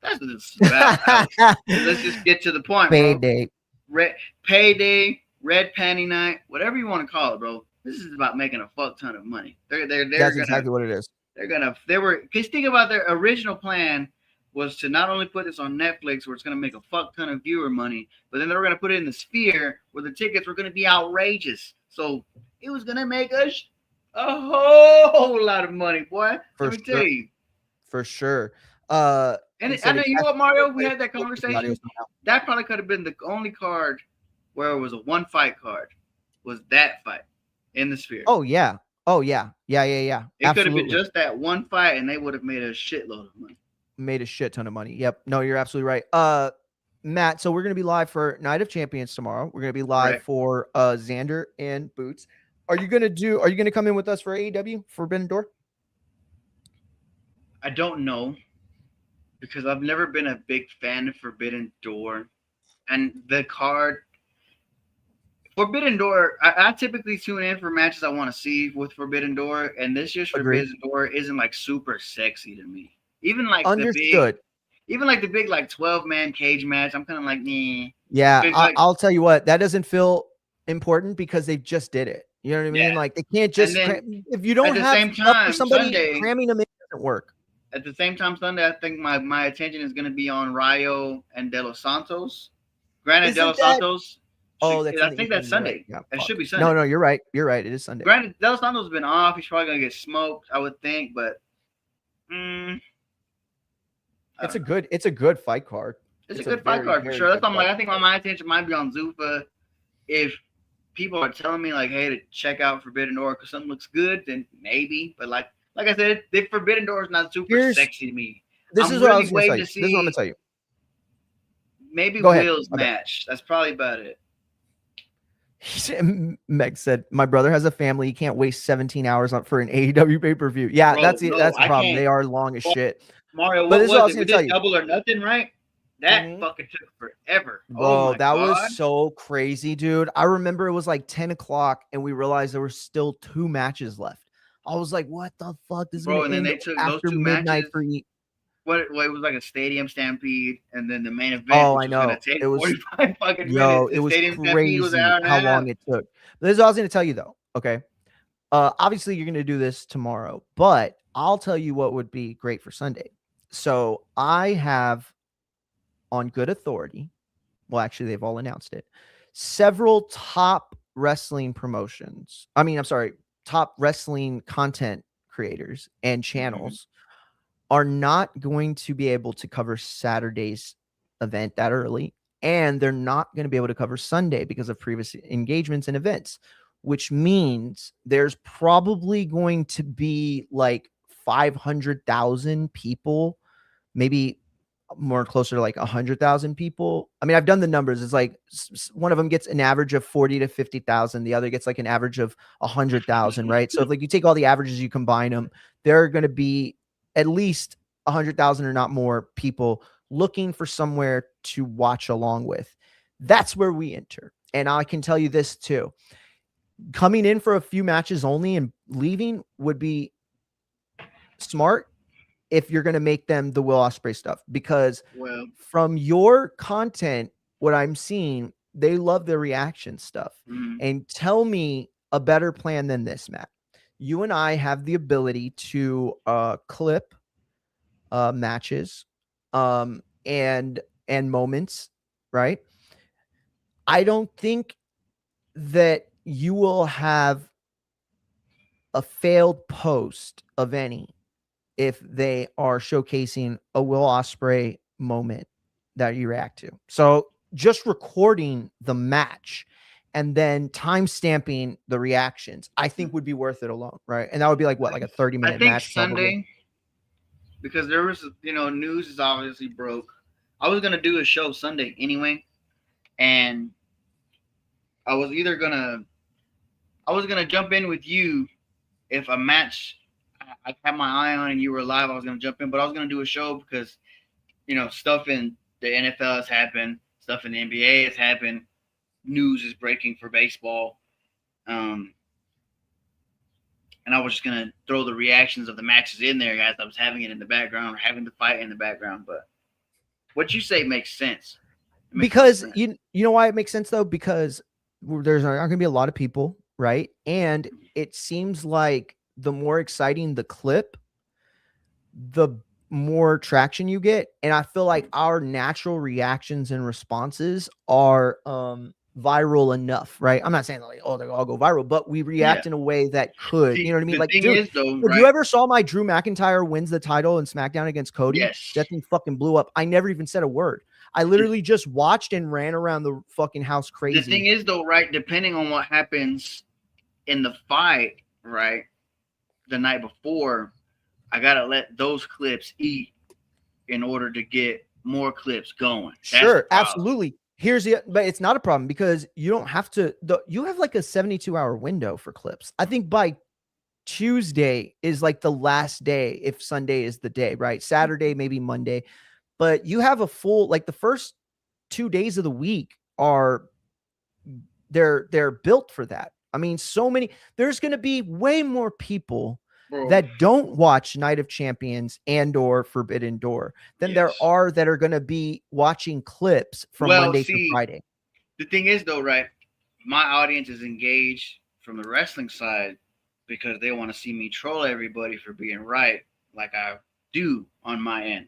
that's what it's about. Let's just get to the point, payday, bro. Payday, red panty night, whatever you want to call it, bro. This is about making a fuck ton of money. That's exactly what it is. Because think about their original plan was to not only put this on Netflix where it's going to make a fuck ton of viewer money, but then they were going to put it in the Sphere where the tickets were going to be outrageous. So it was going to make us a whole lot of money, boy. Let me tell you. For sure. And I know, you know what, Mario? We had that conversation. That probably could have been the only card where it was a one fight card, was that fight in the Sphere. Oh, yeah. It could have been just that one fight, and they would have made a shitload of money. Made a shit ton of money. Yep. No, you're absolutely right. Matt, so we're going to be live for Night of Champions tomorrow. We're going to be live for Xander and Boots. Are you going to come in with us for AEW Forbidden Door? I don't know, because I've never been a big fan of Forbidden Door, and the card Forbidden Door, I typically tune in for matches I want to see with Forbidden Door, and this year's Forbidden Door isn't like super sexy to me. Even like understood. The big like 12-man cage match, I'm kind of like, nah. Yeah, I'll tell you what, that doesn't feel important because they just did it. You know what I mean? Yeah. Like they can't just if you don't have stuff for somebody, Sunday, cramming them in doesn't work. At the same time, Sunday, I think my attention is going to be on Rayo and De Los Santos. Granted, De Los Santos. Oh, I think that's Sunday. Right. Yeah, it should be Sunday. No, you're right. You're right. It is Sunday. Granted, De Los Santos has been off. He's probably going to get smoked, I would think, but. It's a good fight card. It's a good fight card for sure. That's why I think my attention might be on Zuffa. If people are telling me like, hey, to check out Forbidden Door because something looks good, then maybe. But like I said, the Forbidden Door is not super sexy to me. This is what I was going to say. This is what I'm going to tell you. Maybe Will's match. That's probably about it. Meg said, "My brother has a family. He can't waste 17 hours for an AEW pay-per-view." Yeah, bro, that's the problem. They are long as shit. Mario, what was it? We did Double or Nothing, right? That fucking took forever. Bro, that was so crazy, dude. I remember it was like 10 o'clock and we realized there were still 2 matches left. I was like, what the fuck? This is and then they took those 2 midnight matches. For What it was like a stadium stampede, and then the main event. Oh, I know. It was 45 fucking minutes. It was crazy how long it took. This is what I was going to tell you, though. Okay. Obviously, you're going to do this tomorrow, but I'll tell you what would be great for Sunday. So I have, on good authority, well, actually, they've all announced it, several top wrestling promotions. Top wrestling content creators and channels are not going to be able to cover Saturday's event that early, and they're not going to be able to cover Sunday because of previous engagements and events, which means there's probably going to be like 500,000 people, maybe more closer to like 100,000 people. I mean, I've done the numbers. It's like one of them gets an average of 40 to 50,000. The other gets like an average of 100,000, right? So if like you take all the averages, you combine them, there are going to be at least 100,000 or not more people looking for somewhere to watch along with. That's where we enter. And I can tell you this too. Coming in for a few matches only and leaving would be smart if you're going to make them the Will Ospreay stuff, because from your content, what I'm seeing, they love the reaction stuff. And tell me a better plan than this, Matt. You and I have the ability to clip matches and moments, right? I don't think that you will have a failed post of any if they are showcasing a Will Ospreay moment that you react to. So just recording the match and then time stamping the reactions, I think would be worth it alone, right? And that would be like what, like a 30-minute I think match, Sunday, probably. because there was, news is obviously broke. I was gonna do a show Sunday anyway, and I was gonna jump in with you if a match I had my eye on and you were live. I was gonna jump in, but I was gonna do a show because stuff in the NFL has happened, stuff in the NBA has happened, news is breaking for baseball, and I was just gonna throw the reactions of the matches in there, guys. I was having it in the background or having the fight in the background, but what you say makes sense. Because you know why it makes sense though? Because there's not going to be a lot of people, right? And it seems like the more exciting the clip, the more traction you get. And I feel like our natural reactions and responses are viral enough, right? I'm not saying like, oh, they'll all go viral, but we react in a way that could, you know what I mean? Like, dude, is, though, if you ever saw my Drew McIntyre wins the title in SmackDown against Cody, yes, that thing fucking blew up. I never even said a word. I literally just watched and ran around the fucking house crazy. The thing is, though, right, depending on what happens in the fight, right, the night before, I got to let those clips eat in order to get more clips going. Sure, absolutely. But it's not a problem because you don't have to, you have like a 72-hour window for clips. I think by Tuesday is like the last day if Sunday is the day, right? Saturday, maybe Monday. But you have a full, like the first 2 days of the week they're built for that. I mean, there's going to be way more people that don't watch Night of Champions and or Forbidden Door than there are that are going to be watching clips from Monday through Friday. The thing is though, right? My audience is engaged from the wrestling side because they want to see me troll everybody for being right like I do on my end.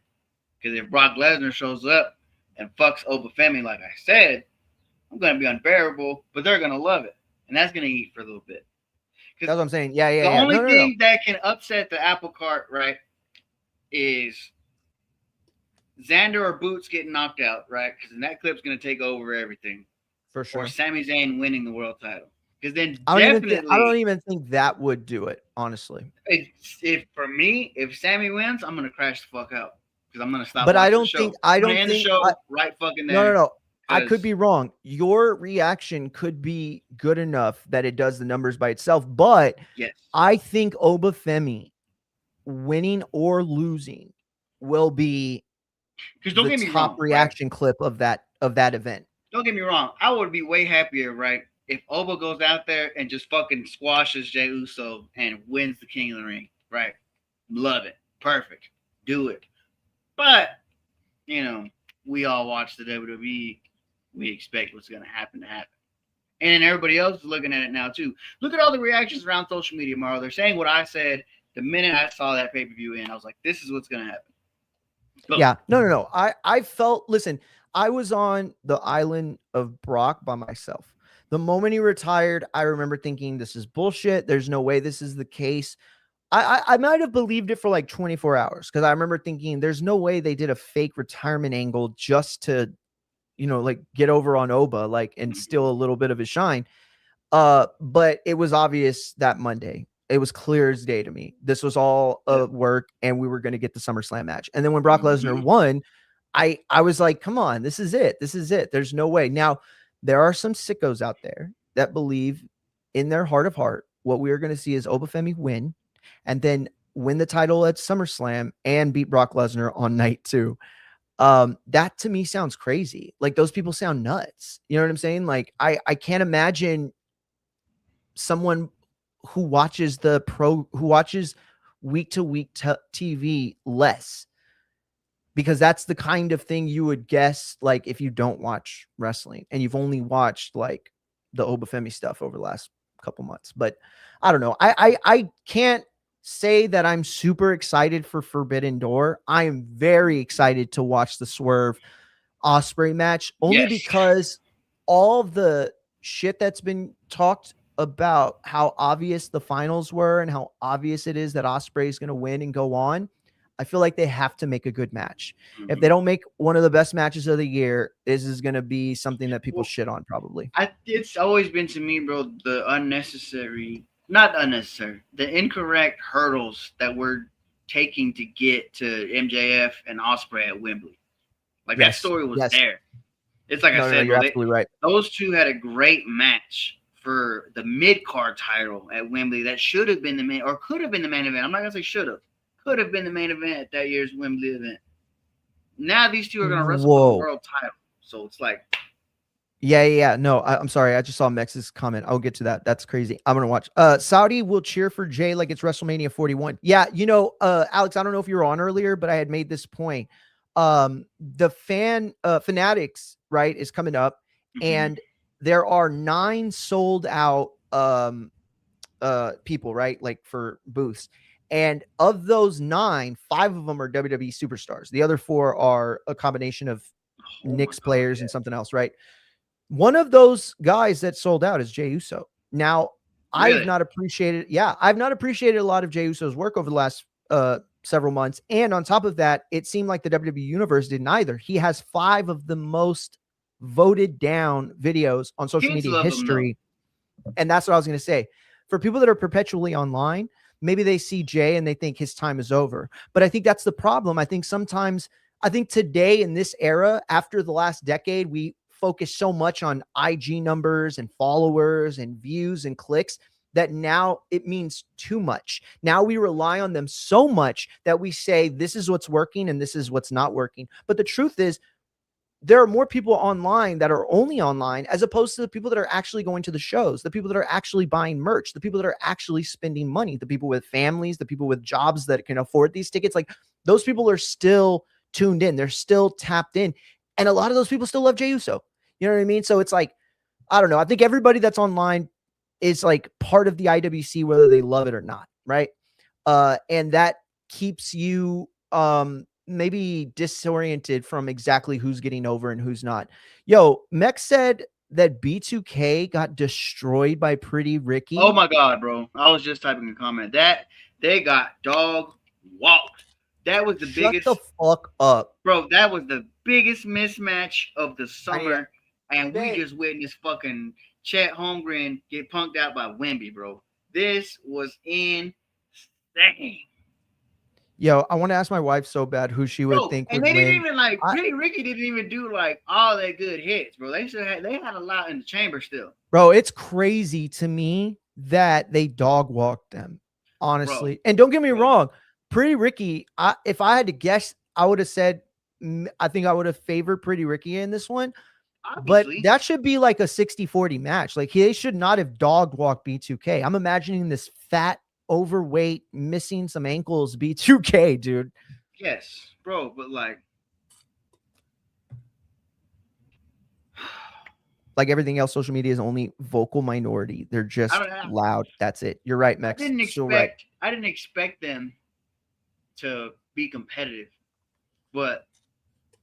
Because if Brock Lesnar shows up and fucks Obafemi, like I said, I'm going to be unbearable, but they're going to love it. And that's going to eat for a little bit. That's what I'm saying. Yeah. The only thing that can upset the apple cart, right, is Xander or Boots getting knocked out, right? Because that clip's going to take over everything. For sure. Or Sami Zayn winning the world title. Because then I don't even think that would do it, honestly. If Sami wins, I'm going to crash the fuck out. Because I'm going to stop. But I don't think the show right fucking there. No. I could be wrong. Your reaction could be good enough that it does the numbers by itself. But yes, I think Obafemi winning or losing will be the top reaction clip of that event. Don't get me wrong. I would be way happier, right, if Oba goes out there and just fucking squashes Jey Uso and wins the King of the Ring, right? Love it. Perfect. Do it. But, we all watch the WWE. We expect what's going to happen. And everybody else is looking at it now, too. Look at all the reactions around social media, Mauro. They're saying what I said the minute I saw that pay-per-view in. I was like, this is what's going to happen. Look. Yeah. No. I felt, listen, I was on the island of Brock by myself. The moment he retired, I remember thinking, this is bullshit. There's no way this is the case. I might have believed it for like 24 hours because I remember thinking there's no way they did a fake retirement angle just to like get over on Oba, like, and steal a little bit of his shine. But it was obvious that Monday. It was clear as day to me. This was all work, and we were going to get the SummerSlam match. And then when Brock Lesnar won, I was like, come on, this is it. This is it. There's no way. Now, there are some sickos out there that believe in their heart of heart what we are going to see is Obafemi win, and then win the title at SummerSlam and beat Brock Lesnar on night 2. That to me sounds crazy. Like, those people sound nuts. You know what I'm saying? Like, I can't imagine someone who watches week to week TV less, because that's the kind of thing you would guess, like, if you don't watch wrestling and you've only watched like the Obafemi stuff over the last couple months. But I don't know. I can't say that I'm super excited for Forbidden Door. I am very excited to watch the Swerve Ospreay match, only because all the shit that's been talked about how obvious the finals were and how obvious it is that Ospreay is going to win and go on. I feel like they have to make a good match. If they Mhm. don't make one of the best matches of the year, this is going to be something that people Well, shit on probably. It's always been to me, bro, the not unnecessary, the incorrect hurdles that we're taking to get to MJF and Osprey at Wembley. Like that Yes. story was Yes. there. It's like I No, said, you're bro. absolutely right. Those two had a great match for the mid card title at Wembley. That should have been the main, or could have been the main event. I'm not gonna say should have. Could have been the main event at that year's Wembley event. Now these two are gonna wrestle for the Whoa. world title. So it's like, Yeah. No, I'm sorry. I just saw Mex's comment. I'll get to that. That's crazy. I'm gonna watch. Saudi will cheer for Jay like it's WrestleMania 41. Yeah, Alex, I don't know if you were on earlier, but I had made this point. The fanatics, right, is coming up, and there are 9 sold out people, right? Like for booths. And of those 9, 5 of them are WWE superstars. The other 4 are a combination of Knicks players and something else, right? One of those guys that sold out is Jey Uso. Now, really? I've not appreciated a lot of Jey Uso's work over the last several months. And on top of that, it seemed like the WWE universe didn't either. He has 5 of the most voted down videos on social Kids media love him, history. And that's what I was going to say. For people that are perpetually online, maybe they see Jay and they think his time is over. But I think that's the problem. I think today in this era, after the last decade, we focus so much on IG numbers and followers and views and clicks that now it means too much. Now we rely on them so much that we say this is what's working and this is what's not working. But the truth is, there are more people online that are only online as opposed to the people that are actually going to the shows, the people that are actually buying merch, the people that are actually spending money, the people with families, the people with jobs that can afford these tickets. Like those people are still tuned in. They're still tapped in. And a lot of those people still love Jey Uso. You know what I mean? So it's like, I don't know. I think everybody that's online is like part of the IWC, whether they love it or not. Right. And that keeps you, maybe disoriented from exactly who's getting over and who's not. Yo, Mex said that B2K got destroyed by Pretty Ricky. Oh my God, bro. I was just typing a comment that they got dog walked. That was the biggest. Shut the fuck up. Bro, that was the biggest mismatch of the summer. And Dang. we just witnessed fucking Chet Holmgren get punked out by Wemby, bro. This was insane. Yo, I want to ask my wife so bad who she would think and would they win. didn't even like Pretty Ricky didn't even do like all that good hits, bro. They had a lot in the chamber still. Bro, it's crazy to me that they dog walked them, honestly. And don't get me wrong, Pretty Ricky, if I had to guess, I would have said, I think I would have favored Pretty Ricky in this one. Obviously. But that should be like a 60-40 match. Like they should not have dog walked B2K. I'm imagining this fat, overweight, missing some ankles B2K, dude. Yes, bro, but like everything else, social media is only vocal minority. They're just loud. That's it. You're right, Max. I didn't expect them to be competitive, but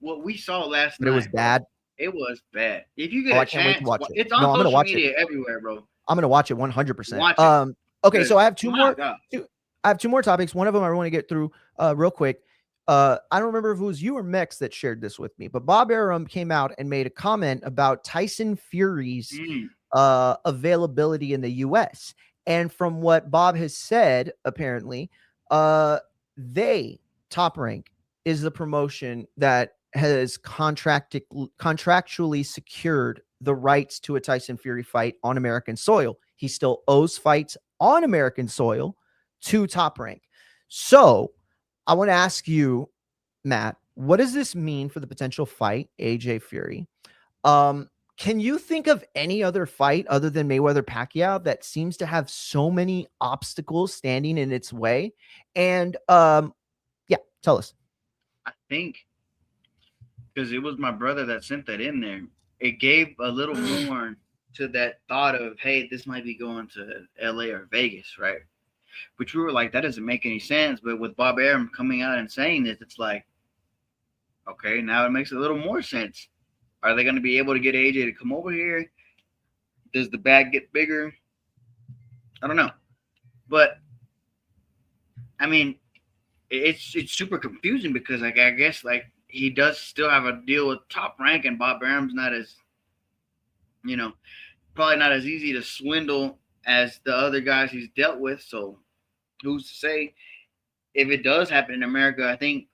what we saw last night, it was bad. It was bad. If you get a chance, watch it. It's on social media everywhere, bro. I'm gonna watch it 100%. Okay, so I have two more. I have 2 more topics. One of them I want to get through real quick. I don't remember if it was you or Mex that shared this with me, but Bob Arum came out and made a comment about Tyson Fury's availability in the U.S. And from what Bob has said, apparently, Top Rank is the promotion that has contractually secured the rights to a Tyson Fury fight on American soil. He still owes fights on American soil to Top Rank. So I want to ask you, Matt, what does this mean for the potential fight, AJ Fury? Can you think of any other fight other than Mayweather Pacquiao that seems to have so many obstacles standing in its way? And tell us. I think because it was my brother that sent that in there, it gave a little more to that thought of, hey, this might be going to LA or Vegas, right? But we were like, that doesn't make any sense. But with Bob Arum coming out and saying this, it's like, okay, now it makes a little more sense. Are they going to be able to get AJ to come over here? Does the bag get bigger? I don't know. But, I mean, it's super confusing because like I guess like he does still have a deal with Top Rank, and Bob Barham's not as probably not as easy to swindle as the other guys he's dealt with. So who's to say if it does happen in America? I think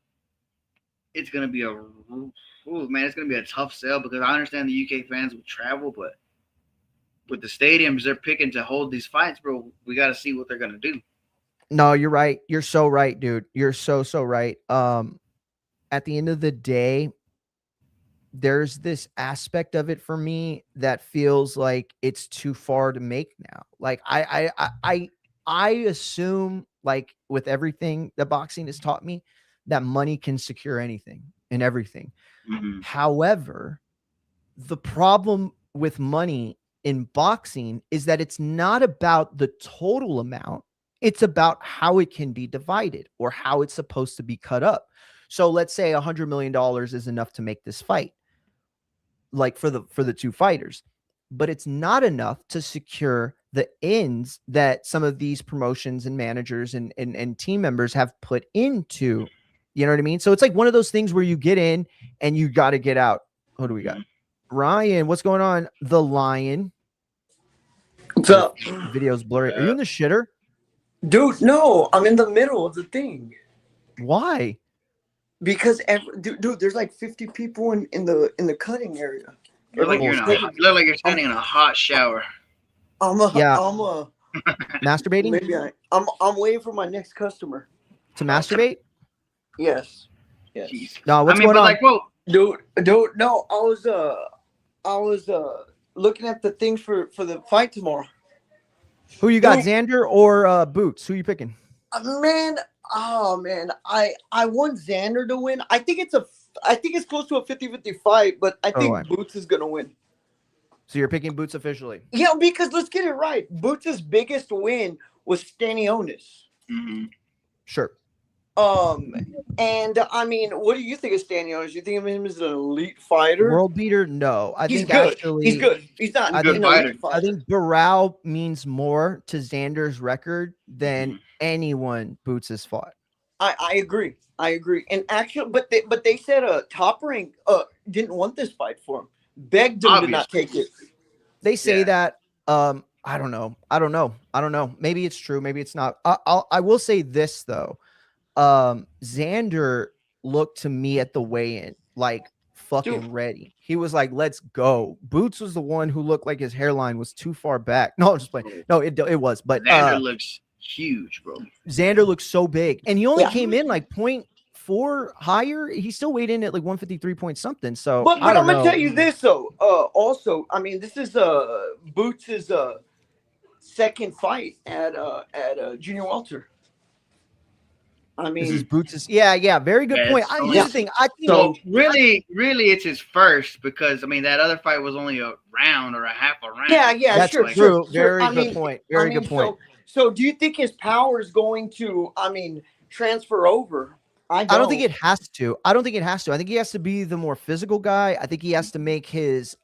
it's gonna be it's gonna be a tough sell because I understand the UK fans will travel, but with the stadiums they're picking to hold these fights, bro, we got to see what they're gonna do. No, you're right. You're so right, dude. You're so right. At the end of the day, there's this aspect of it for me that feels like it's too far to make now. Like I assume, like with everything that boxing has taught me, that money can secure anything and everything. Mm-hmm. However, the problem with money in boxing is that it's not about the total amount. It's about how it can be divided or how it's supposed to be cut up. So let's say $100 million is enough to make this fight, like for the two fighters, but it's not enough to secure the ends that some of these promotions and managers and team members have put into, you know what I mean? So it's like one of those things where you get in and you got to get out. What do we got? Ryan, what's going on? The Lion. What's up? Video's blurry. Are you in the shitter? Dude, no, I'm in the middle of the thing. Why? Because dude, there's like 50 people in the cutting area. Look like you're standing in a hot shower. I'm masturbating. Maybe I'm waiting for my next customer to masturbate. Yes. Jeez. No, what's going on? Like, whoa, dude, no, I was looking at the things for the fight tomorrow. Who you got, Xander or Boots? Who you picking? Man, I want Xander to win. I think it's close to a 50-50 fight, but I think Boots is gonna win. So you're picking Boots officially? Yeah, because let's get it right. Boots' biggest win was Stanionis. Mm-hmm. Sure. And I mean, what do you think of Stanionis? You think of him as an elite fighter? World beater? No. He's good. He's good. He's not a good fighter. I think Barrow means more to Xander's record than anyone Boots has fought. I agree. And actually, but they said Top Rank didn't want this fight for him. Begged him to not take it. They say that. I don't know. Maybe it's true. Maybe it's not. I will say this though. Xander looked to me at the weigh-in like fucking ready. He was like, "Let's go." Boots was the one who looked like his hairline was too far back. No, I'm just playing. No, it was. But Xander looks huge, bro. Xander looks so big, and he only came in like 0.4 higher. He still weighed in at like 153 point something. So, but I'm gonna tell you this though. Also, I mean, this is Boots' second fight at junior welter. I mean, this is Boots'. Yeah, very good point. Here's the thing. I think really, it's his first because I mean that other fight was only a round or a half a round. Yeah, that's sure. Very good point. Very good point. So, do you think his power is going to, transfer over? I don't think it has to. I think he has to be the more physical guy. I think he has to make his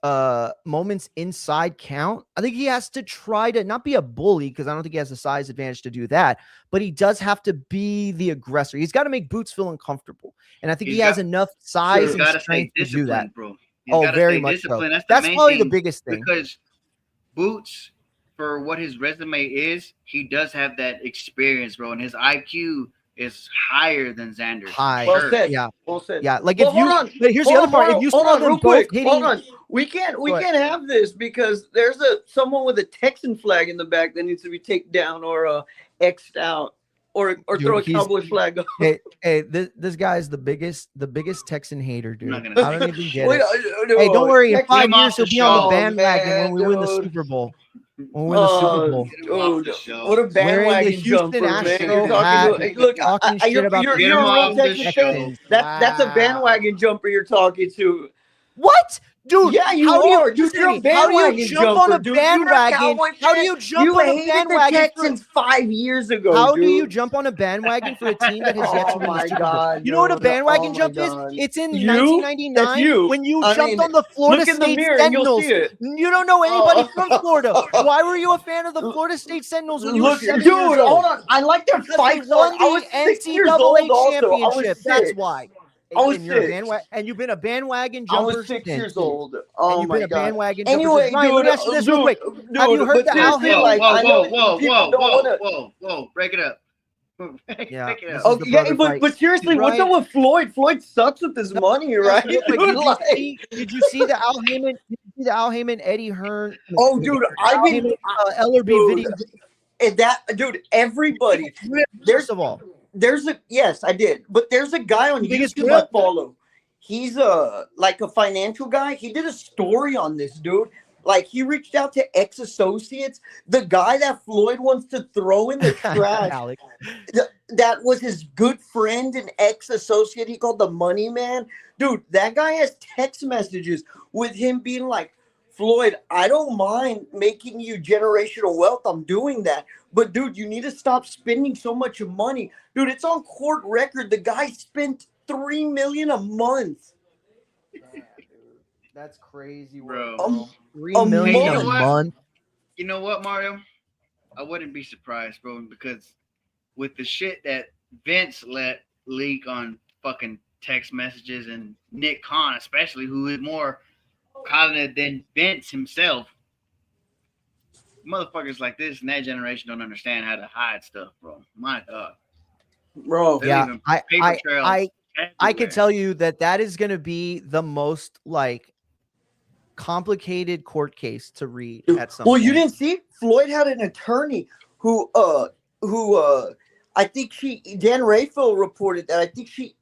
moments inside count. I think he has to try to not be a bully because I don't think he has the size advantage to do that. But he does have to be the aggressor. He's got to make Boots feel uncomfortable. And I think he has enough size and strength to do that. Bro. Very much so. That's probably the biggest thing. Because Boots, for what his resume is, he does have that experience, bro. And his IQ is higher than Xander. Well said. Yeah. Well said. Yeah. Like if you, but here's the other part. If you saw them both hitting, hold on. We can't have this because there's someone with a Texan flag in the back that needs to be taken down or X'd out or throw a Cowboy flag up. Hey, this guy's the biggest Texan hater, dude. I don't even get it. Hey, don't worry. In 5 years, he'll be on the bandwagon when we win the Super Bowl. When we win the Super Bowl. What a bandwagon jumper, man. Look, you're a Texas fan. That's a bandwagon jumper you're talking to. What? Dude, Yeah, you how do are, dude. listen to You're a me, how do you bandwagon jump on jumper, a dude. You're a bandwagon? Cowboy How do fan. you jump You on a hated the bandwagon for Texans 5 years ago, how dude. do you jump on a bandwagon for a team that has yet to Oh win the my Super Bowl? God, You know what a dude. bandwagon Oh my jump is? God. It's in You? That's 1999 you. when you I jumped mean, on the Florida look in the State mirror and you'll Sentinels. see it. You don't know anybody Oh. from Florida. Why were you a fan of the Florida State Sentinels when you were Look, 7 dude, years old? hold on. I like their Because fight they won song. I was the 6 years old NCAA also. I championship. was That's 6. why. I was And you're a 6. bandwagon, and you've been a bandwagon I jumper was 6 since. years old. And Oh you've my been a God. bandwagon jumper Anyway, since. Ryan, dude, let me ask you this real quick. Have you heard but the Al seriously, Heyman? like, I know that whoa, people don't want to. whoa, break it up. Yeah, Break it this up. is the Okay, brother but fight. seriously, what's Ryan, up with Floyd? Floyd sucks with his money, right? real quick, Dude, like- did you see the Al Heyman? Did you see the Al Heyman Eddie Hearn? oh, dude, I've Al been Heyman, LRB dude, video. and that dude. Everybody, First of all, there's a yes, I did, but there's a guy on You think it's YouTube real? I follow. He's like a financial guy. He did a story on this dude. Like he reached out to ex-associates. The guy that Floyd wants to throw in the trash. Alex. That was his good friend and ex-associate. He called the Money Man. Dude, that guy has text messages with him being like, Floyd, I don't mind making you generational wealth. I'm doing that. But dude, you need to stop spending so much money. Dude, it's on court record. The guy spent $3 million a month. That's crazy, Bro. $3 million month. a month. You know what, Mario? I wouldn't be surprised, bro, because with the shit that Vince let leak on fucking text messages and Nick Khan, especially, who is more cognitive than Vince himself. Motherfuckers like this in that generation don't understand how to hide stuff, bro. My God. Bro. They're Yeah, leaving paper trails I can everywhere. tell you that is going to be the most like complicated court case to read at some Well, point. you didn't see Floyd had an attorney who I think Dan Rayfield reported that I think she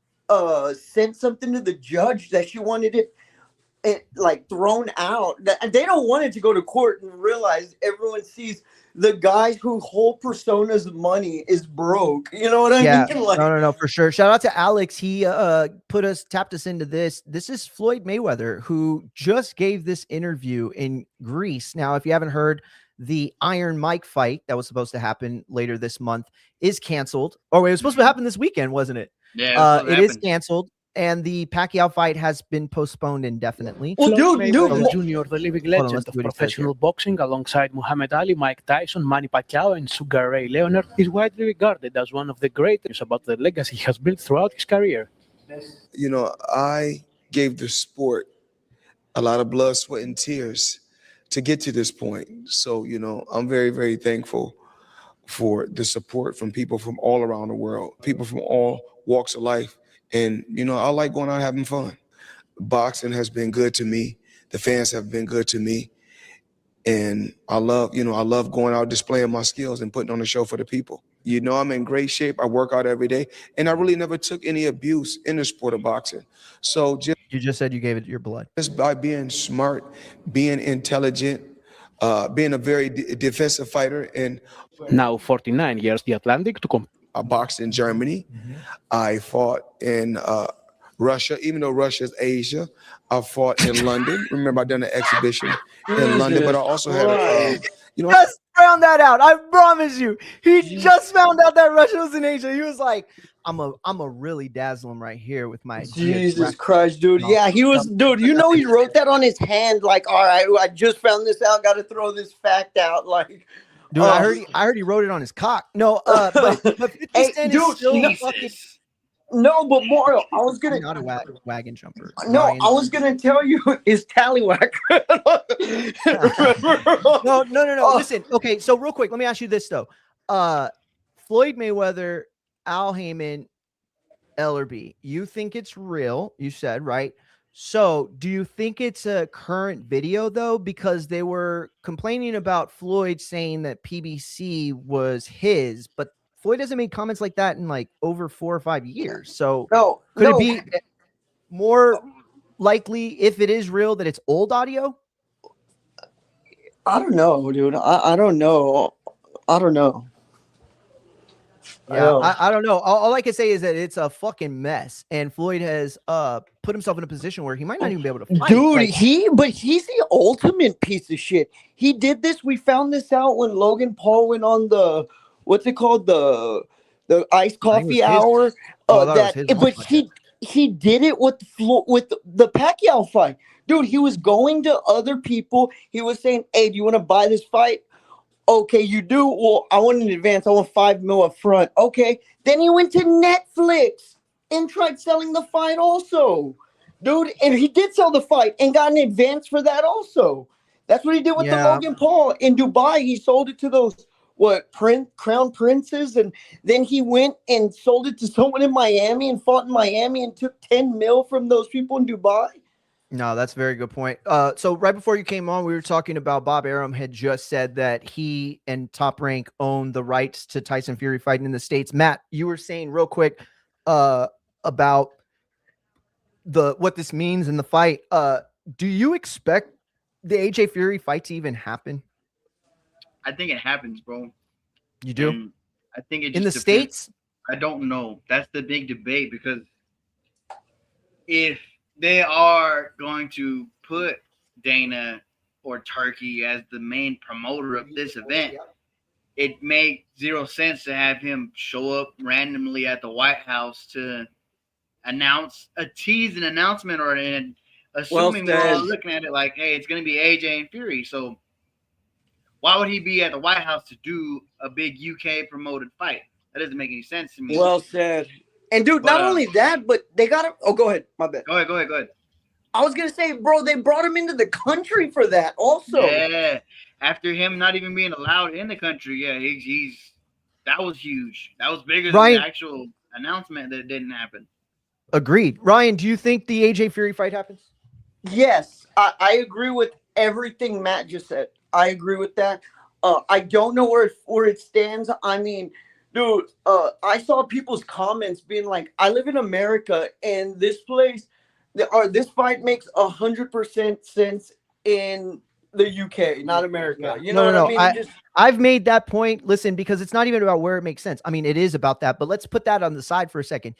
sent something to the judge that she wanted it like thrown out. That they don't want it to go to court and realize everyone sees the guy who whole persona's money is broke. You know what I mean? Like, no, for sure. Shout out to Alex. He tapped us into this. This is Floyd Mayweather, who just gave this interview in Greece. Now, if you haven't heard, the Iron Mike fight that was supposed to happen later this month is canceled. Or it was supposed to happen this weekend, wasn't it? Yeah, it is canceled. And the Pacquiao fight has been postponed indefinitely. well, dude, Mayweather Jr., the living let's legend see of what he says professional here. boxing, alongside Muhammad Ali, Mike Tyson, Manny Pacquiao, and Sugar Ray Leonard, is widely regarded as one of the greatest about the legacy he has built throughout his career. You know, I gave the sport a lot of blood, sweat, and tears to get to this point. So, you know, I'm very, very thankful for the support from people from all around the world, people from all walks of life. And, you know, I like going out having fun. Boxing has been good to me. The fans have been good to me. And I love going out displaying my skills and putting on a show for the people. You know, I'm in great shape. I work out every day. And I really never took any abuse in the sport of boxing. So You just said you gave it your blood. just by being smart, being intelligent, being a very defensive fighter, and Now 49 years the Atlantic to compete. I boxed in Germany. I fought in Russia, even though Russia is Asia. I fought in London. Remember, I done an exhibition in London, but I also had, Just found that out. I promise you. He just found out that Russia was in Asia. He was like, I'm a really dazzle him right here with my Jesus Christ, dude. Yeah, he was, dude. You know, he wrote that on his hand. Like, all right, I just found this out. Got to throw this fact out. Like, Dude, I heard he wrote it on his cock. No, but 50 Hey, Cent dude, is still Jesus. fucking no, but Mario, I was gonna. not a wagon jumper. No, Ryan. I was gonna tell you is Tallywhack. No. Oh. Listen, okay. So real quick, let me ask you this though. Floyd Mayweather, Al Heyman, LRB. You think it's real? You said right. So do you think it's a current video though? Because they were complaining about Floyd saying that PBC was his, but Floyd hasn't made comments like that in like over 4 or 5 years. So No, could no. it be more likely if it is real that it's old audio? I don't know, dude. I don't know. I don't know. Yeah, I don't know. All I can say is that it's a fucking mess, and Floyd has put himself in a position where he might not even be able to fight. Dude, Like, he's the ultimate piece of shit. He did this. We found this out when Logan Paul went on the what's it called, the iced I think it coffee was his. hour. Oh, I thought it was That his but podcast. he did it with the Pacquiao fight. Dude, he was going to other people. He was saying, "Hey, do you want to buy this fight?" Okay, you do. Well, I want an advance. I want 5 mil up front. Okay. Then he went to Netflix and tried selling the fight also. Dude, and he did sell the fight and got an advance for that also. That's what he did with the Yeah. Logan Paul in Dubai. He sold it to those crown princes, and then he went and sold it to someone in Miami and fought in Miami and took 10 mil from those people in Dubai. No, that's a very good point. So right before you came on, we were talking about Bob Arum had just said that he and Top Rank own the rights to Tyson Fury fighting in the States. Matt, you were saying real quick about what this means in the fight. Do you expect the AJ Fury fight to even happen? I think it happens, bro. You do? And I think it just in the depends. States? I don't know. That's the big debate, because if they are going to put Dana or Turkey as the main promoter of this event, it makes zero sense to have him show up randomly at the White House to tease an announcement, or assuming we're all looking at it like, hey, it's going to be AJ and Fury. So why would he be at the White House to do a big UK promoted fight? That doesn't make any sense to me. Well said. And dude, not only that, but they got to. Oh, go ahead. My bad. Go ahead. I was gonna say, bro, they brought him into the country for that also. Yeah. After him not even being allowed in the country, yeah, he's that was huge. That was bigger than the actual announcement that didn't happen. Agreed. Ryan, do you think the AJ Fury fight happens? Yes, I agree with everything Matt just said. I agree with that. I don't know where it stands. I mean, dude, I saw people's comments being like, "I live in America, and this place, this fight makes 100% sense in the UK, not America." You know what I mean? I've made that point. Listen, because it's not even about where it makes sense. I mean, it is about that, but let's put that on the side for a second.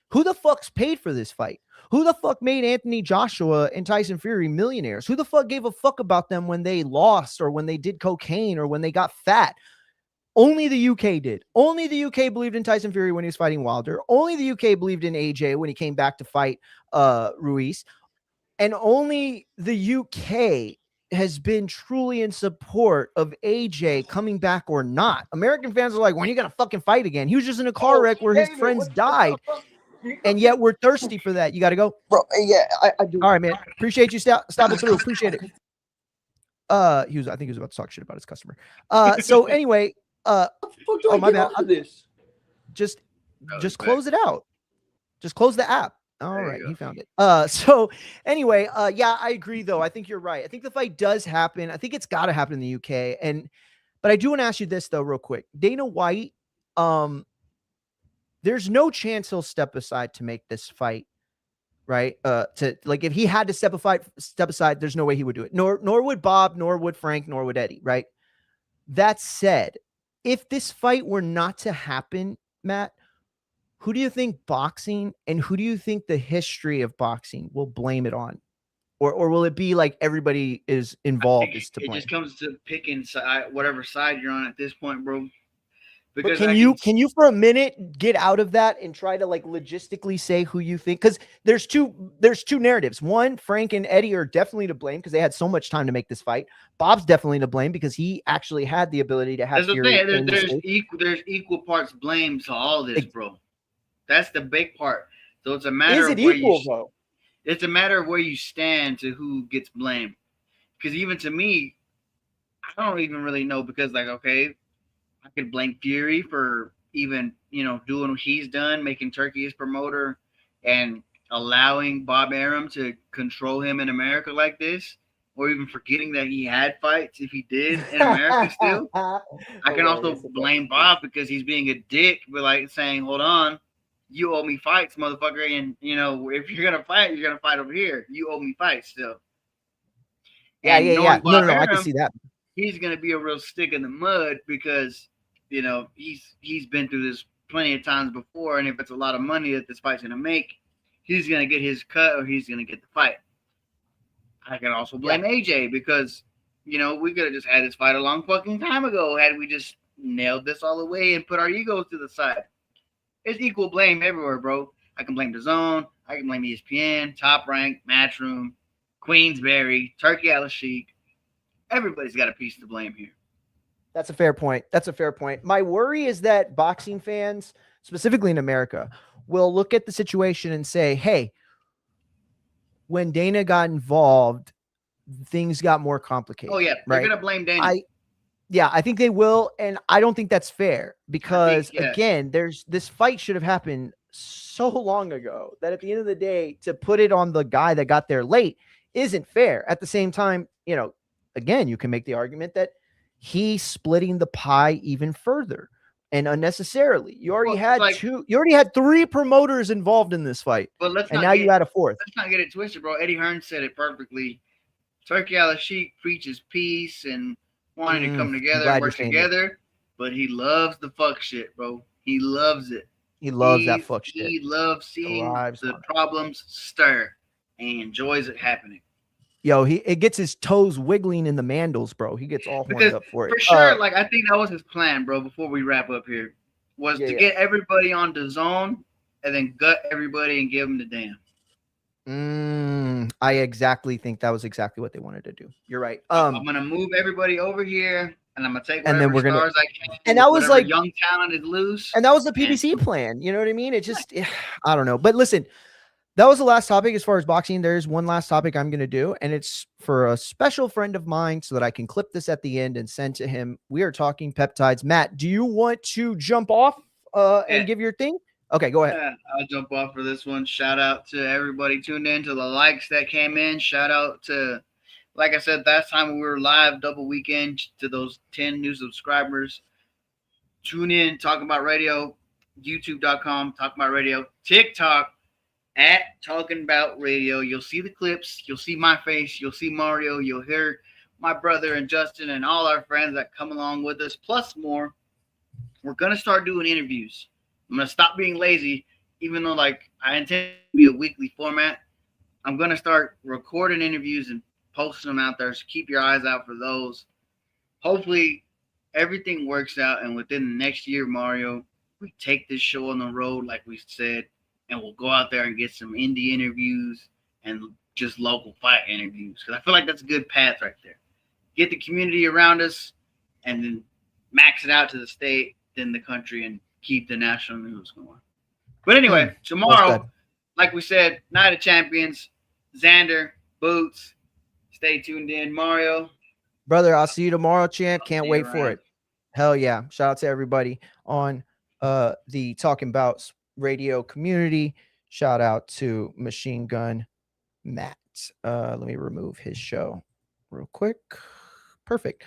Who the fuck's paid for this fight? Who the fuck made Anthony Joshua and Tyson Fury millionaires? Who the fuck gave a fuck about them when they lost, or when they did cocaine, or when they got fat? Only the UK did. Only the UK believed in Tyson Fury when he was fighting Wilder. Only the UK believed in AJ when he came back to fight Ruiz. And only the UK has been truly in support of AJ coming back or not. American fans are like, when are you going to fucking fight again? He was just in a car wreck where his friends died. And yet we're thirsty for that. You got to go. Bro, yeah, I do. All right, man. Appreciate you stopping through. Appreciate it. I think he was about to talk shit about his customer. So anyway, oh my bad. Just close it out. Just close the app. All right, he found it. So anyway, yeah, I agree though. I think you're right. I think the fight does happen. I think it's got to happen in the UK. But I do want to ask you this though, real quick. Dana White, there's no chance he'll step aside to make this fight, right? If he had to step aside, there's no way he would do it. Nor would Bob, nor would Frank, nor would Eddie, right? That said, if this fight were not to happen, Matt, who do you think boxing and who do you think the history of boxing will blame it on? Or will it be like everybody is involved is to blame? It just comes to picking whatever side you're on at this point, bro. Because can you for a minute get out of that and try to like logistically say who you think? Because there's two narratives. One, Frank and Eddie are definitely to blame because they had so much time to make this fight. Bob's definitely to blame because he actually had the ability to have. There's equal parts blame to all this, bro. That's the big part. So it's a matter of where though? It's a matter of where you stand to who gets blamed. Because even to me, I don't even really know because okay, I could blame Fury for even, doing what he's done, making Turkey his promoter and allowing Bob Arum to control him in America like this, or even forgetting that he had fights if he did in America still. I can also blame Bob because he's being a dick, but saying, hold on, you owe me fights, motherfucker. And, if you're going to fight, you're going to fight over here. You owe me fights still. Yeah. No, I can see that. He's going to be a real stick in the mud because, he's been through this plenty of times before, and if it's a lot of money that this fight's gonna make, he's gonna get his cut or he's gonna get the fight. I can also blame AJ because, you know, we could have just had this fight a long fucking time ago had we just nailed this all the way and put our egos to the side. It's equal blame everywhere, bro. I can blame DAZN, I can blame ESPN, Top Rank, Matchroom, Queensberry, Turkey Al-Sheikh. Everybody's got a piece to blame here. That's a fair point. That's a fair point. My worry is that boxing fans, specifically in America, will look at the situation and say, hey, when Dana got involved, things got more complicated. Oh, yeah. They're going to blame Dana. I think they will. And I don't think that's fair because, again, this fight should have happened so long ago that at the end of the day, to put it on the guy that got there late isn't fair. At the same time, you know, again, you can make the argument that he's splitting the pie even further and unnecessarily. You already had 3 promoters involved in this fight. But you had a 4th. Let's not get it twisted, bro. Eddie Hearn said it perfectly. Turkey Al-Sheikh preaches peace and wanting to come together and work together, but he loves the fuck shit, bro. He loves it. He loves that fuck shit. He loves seeing the problems stir and he enjoys it happening. Yo, it gets his toes wiggling in the mandals, bro. He gets all horned up for it. For sure, like I think that was his plan, bro. Before we wrap up here, was to get everybody on DAZN and then gut everybody and give them the damn. I exactly think that was exactly what they wanted to do. You're right. I'm gonna move everybody over here, and I'm gonna take and then we're gonna stars I can. And that was like young talent is loose. And that was the PBC plan. You know what I mean? It just I don't know. But listen. That was the last topic as far as boxing. There's one last topic I'm going to do, and it's for a special friend of mine so that I can clip this at the end and send to him. We are talking peptides. Matt, do you want to jump off and give your thing? Okay, go ahead. Yeah, I'll jump off for this one. Shout out to everybody tuned in, to the likes that came in. Shout out to, like I said, last time when we were live, double weekend, to those 10 new subscribers. Tune in, Talking About Radio, youtube.com, Talking About Radio, TikTok, at Talking About Radio. You'll see the clips, you'll see my face, you'll see Mario, you'll hear my brother and Justin and all our friends that come along with us, plus more. We're gonna start doing interviews. I'm gonna stop being lazy, even though like I intend to be a weekly format. I'm gonna start recording interviews and posting them out there, so keep your eyes out for those. Hopefully everything works out, and within the next year, Mario, we take this show on the road like we said, and we'll go out there and get some indie interviews and just local fight interviews. Because I feel like that's a good path right there. Get the community around us and then max it out to the state, then the country, and keep the national news going. But anyway, tomorrow, like we said, Night of Champions, Xander-Boots. Stay tuned in, Mario. Brother, I'll see you tomorrow, champ. Can't wait for it. Hell yeah. Shout out to everybody on the Talking Bouts radio community. Shout out to Machine Gun Matt. Let me remove his show real quick. Perfect.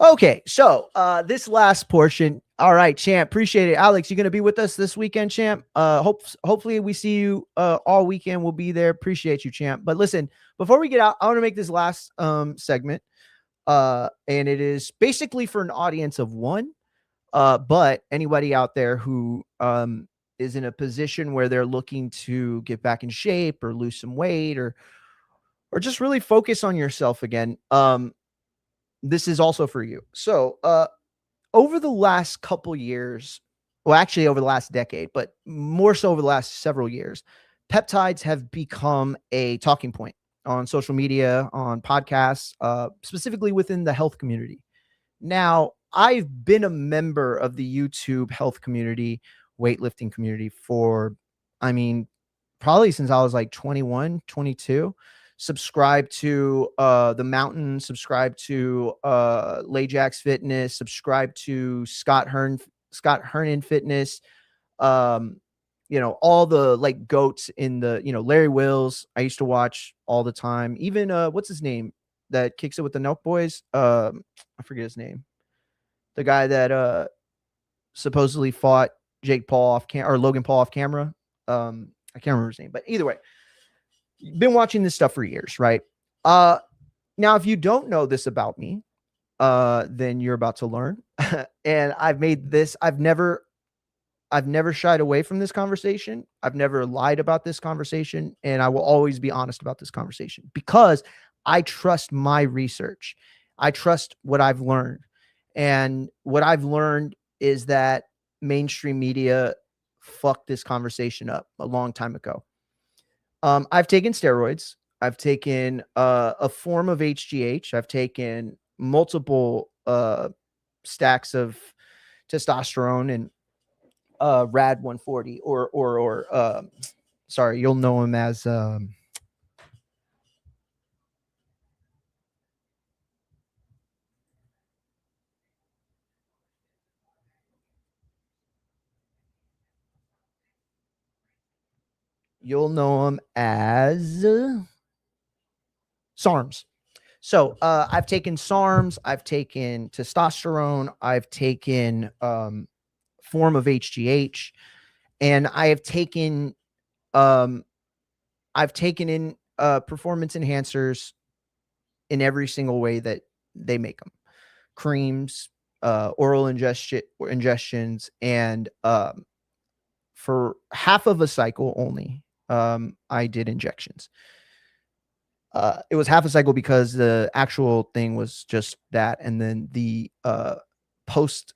Okay, so this last portion. All right, champ. Appreciate it. Alex, you gonna be with us this weekend, champ? Hopefully we see you all weekend. We'll be there. Appreciate you, champ. But listen, before we get out, I want to make this last segment. And it is basically for an audience of one. But anybody out there who is in a position where they're looking to get back in shape or lose some weight or just really focus on yourself again, this is also for you. So over the last couple years, well, actually over the last decade, but more so over the last several years, peptides have become a talking point on social media, on podcasts, specifically within the health community. Now, I've been a member of the YouTube health community, weightlifting community for, I mean, probably since I was like 21, 22. Subscribe to The Mountain, subscribe to Lajax Fitness, subscribe to Scott Hernan Fitness, you know, all the like goats in the, you know, Larry Wills, I used to watch all the time. Even what's his name that kicks it with the Nelk Boys? I forget his name. The guy that supposedly fought Jake Paul off or Logan Paul off camera. I can't remember his name, but either way, been watching this stuff for years, right? Now, if you don't know this about me, then you're about to learn. And I've never I've never shied away from this conversation. I've never lied about this conversation, and I will always be honest about this conversation because I trust my research. I trust what I've learned. And what I've learned is that mainstream media fucked this conversation up a long time ago. I've taken steroids. I've taken a form of HGH. I've taken multiple stacks of testosterone and Rad 140 or sorry, you'll know him as SARMs. So I've taken SARMs, I've taken testosterone, I've taken form of HGH, and I have taken in performance enhancers in every single way that they make them. Creams, oral ingestions, and for half of a cycle only, I did injections. It was half a cycle because the actual thing was just that, and then the post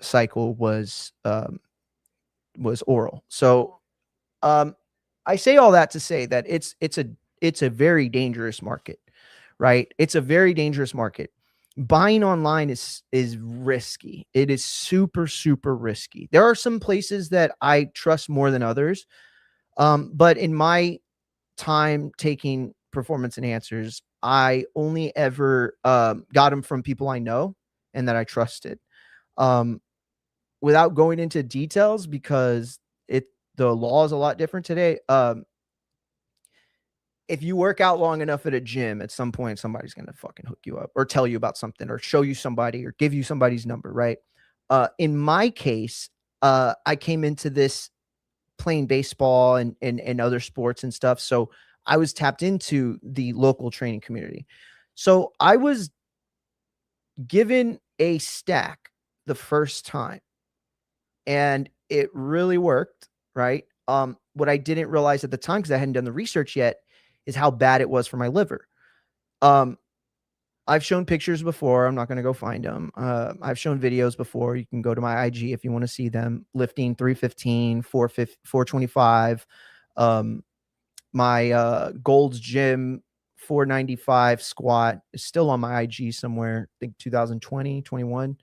cycle was oral. So I say all that to say that it's a very dangerous market, right? It's a very dangerous market. Buying online is risky. It is super, super risky. There are some places that I trust more than others. But in my time taking performance enhancers, I only ever got them from people I know and that I trusted. Without going into details, because the law is a lot different today. If you work out long enough at a gym, at some point, somebody's going to fucking hook you up or tell you about something or show you somebody or give you somebody's number, right? In my case, I came into this playing baseball and other sports and stuff. So I was tapped into the local training community. So I was given a stack the first time and it really worked, right? What I didn't realize at the time, because I hadn't done the research yet, is how bad it was for my liver. I've shown pictures before. I'm not going to go find them. I've shown videos before. You can go to my IG if you want to see them. Lifting 315, 425. My Gold's Gym 495 squat is still on my IG somewhere. I think 2020, 21.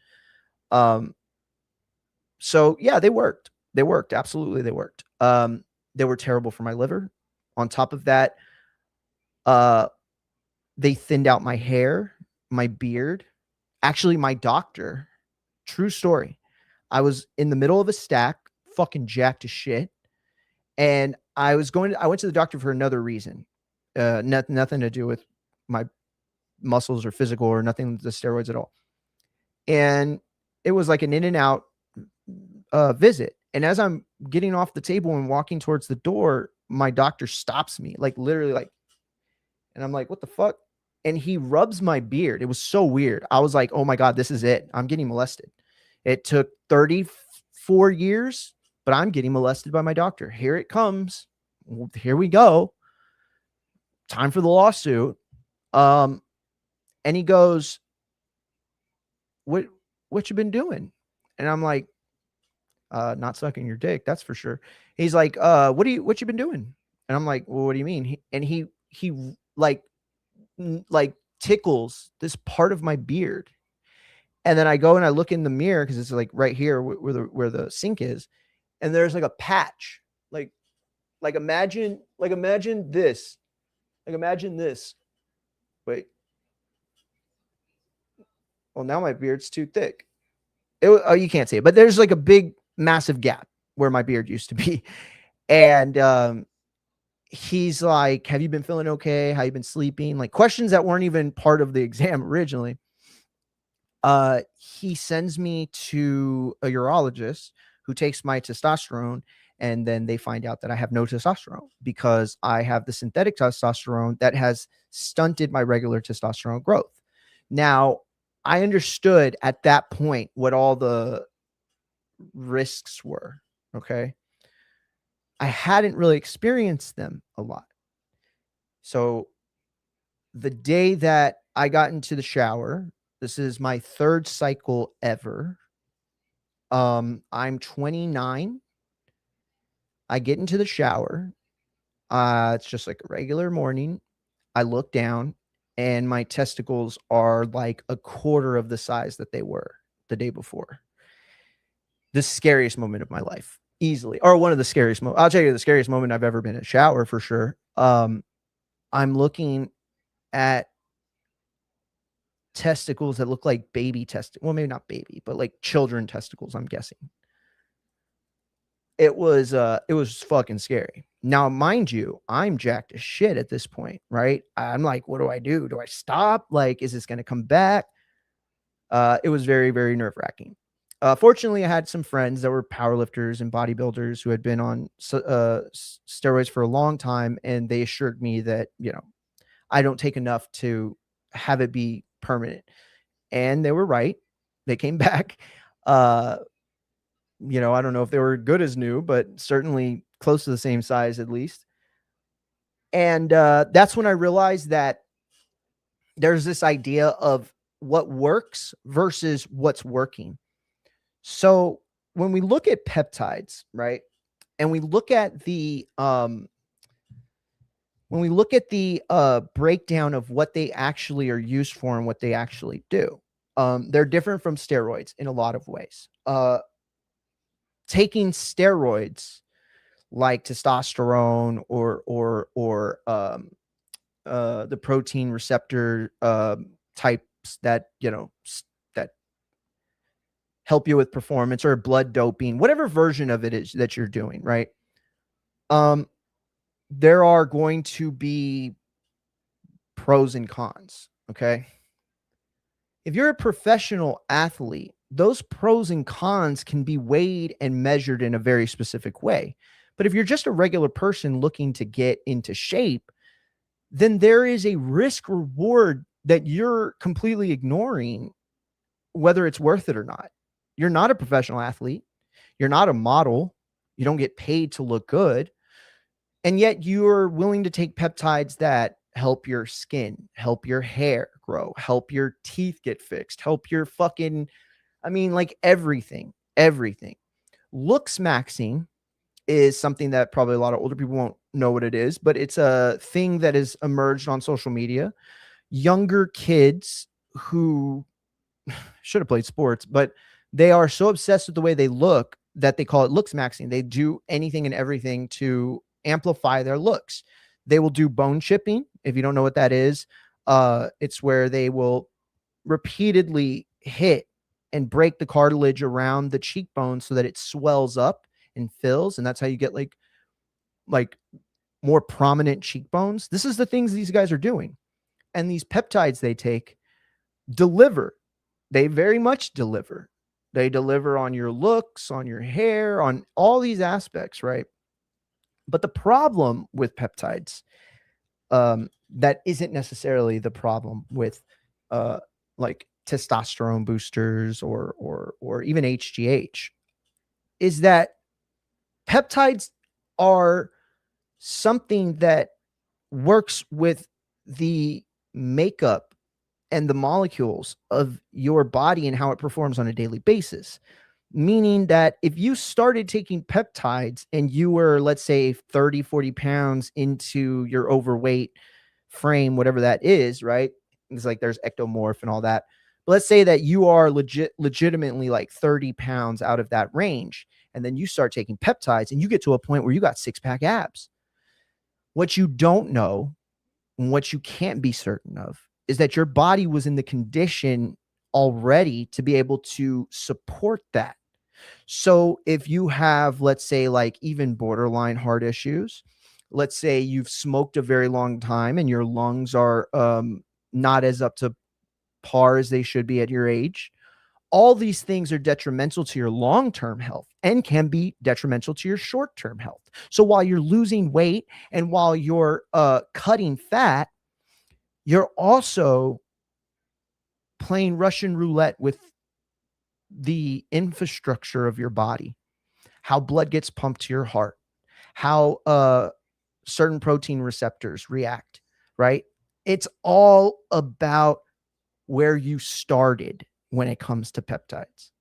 So yeah, they worked. They worked. Absolutely, they worked. They were terrible for my liver. On top of that, they thinned out my hair, my beard. Actually, my doctor, true story. I was in the middle of a stack, fucking jacked to shit. And I went to the doctor for another reason. Nothing to do with my muscles or physical or nothing, the steroids at all. And it was like an in and out visit. And as I'm getting off the table and walking towards the door, my doctor stops me, like literally, like, and I'm like, what the fuck? And he rubs my beard. It was so weird. I was like, oh my God, this is it. I'm getting molested. It took 34 years, but I'm getting molested by my doctor. Here it comes. Here we go. Time for the lawsuit. And he goes, what you been doing? And I'm like, not sucking your dick, that's for sure. He's like, what you been doing? And I'm like, well, what do you mean? He like tickles this part of my beard. And then I go and I look in the mirror because it's like right here where the sink is, and there's like a patch. Like imagine this. Like imagine this. Wait. Well, now my beard's too thick. You can't see it, but there's like a big, massive gap where my beard used to be. And he's like, have you been feeling okay? How you been sleeping? Like questions that weren't even part of the exam originally. He sends me to a urologist who takes my testosterone, and then they find out that I have no testosterone because I have the synthetic testosterone that has stunted my regular testosterone growth. Now, I understood at that point what all the risks were, Okay. I hadn't really experienced them a lot. So the day that I got into the shower, this is my third cycle ever. I'm 29. I get into the shower. It's just like a regular morning. I look down and my testicles are like a quarter of the size that they were the day before. The scariest moment of my life, easily, or one of the scariest moments. I'll tell you the scariest moment I've ever been in a shower for sure. I'm looking at testicles that look like baby testicles. Well, maybe not baby, but like children testicles, I'm guessing. It was fucking scary. Now, mind you, I'm jacked as shit at this point, right? I'm like, what do I do? Do I stop? Like, is this going to come back? It was very, very nerve-wracking. Fortunately, I had some friends that were powerlifters and bodybuilders who had been on steroids for a long time, and they assured me that, I don't take enough to have it be permanent. And they were right. They came back. I don't know if they were good as new, but certainly close to the same size at least. And that's when I realized that there's this idea of what works versus what's working. So when we look at peptides, right, and we look at the breakdown of what they actually are used for and what they actually do, they're different from steroids in a lot of ways. Taking steroids like testosterone or the protein receptor types that that help you with performance, or blood doping, whatever version of it is that you're doing, right? There are going to be pros and cons. Okay. If you're a professional athlete, those pros and cons can be weighed and measured in a very specific way. But if you're just a regular person looking to get into shape, then there is a risk reward that you're completely ignoring, whether it's worth it or not. You're not a professional athlete. You're not a model. You don't get paid to look good. And yet you're willing to take peptides that help your skin, help your hair grow, help your teeth get fixed, help your like everything. Looks maxing is something that probably a lot of older people won't know what it is, but it's a thing that has emerged on social media. Younger kids who should have played sports, but they are so obsessed with the way they look that they call it looks maxing. They do anything and everything to amplify their looks. They will do bone chipping. If you don't know what that is, it's where they will repeatedly hit and break the cartilage around the cheekbone so that it swells up and fills, and that's how you get like more prominent cheekbones. This is the things these guys are doing. And these peptides they take deliver. They very much deliver. They deliver on your looks, on your hair, on all these aspects, right? But the problem with peptides, that isn't necessarily the problem with like testosterone boosters or even HGH, is that peptides are something that works with the makeup and the molecules of your body and how it performs on a daily basis. Meaning that if you started taking peptides and you were, let's say, 30, 40 pounds into your overweight frame, whatever that is, right? It's like there's ectomorph and all that. But let's say that you are legitimately like 30 pounds out of that range. And then you start taking peptides and you get to a point where you got 6-pack abs. What you don't know and what you can't be certain of is that your body was in the condition already to be able to support that. So if you have, let's say, like even borderline heart issues, let's say you've smoked a very long time and your lungs are not as up to par as they should be at your age, all these things are detrimental to your long-term health and can be detrimental to your short-term health. So while you're losing weight and while you're cutting fat, you're also playing Russian roulette with the infrastructure of your body. how blood gets pumped to your heart, how certain protein receptors react, right? It's all about where you started when it comes to peptides.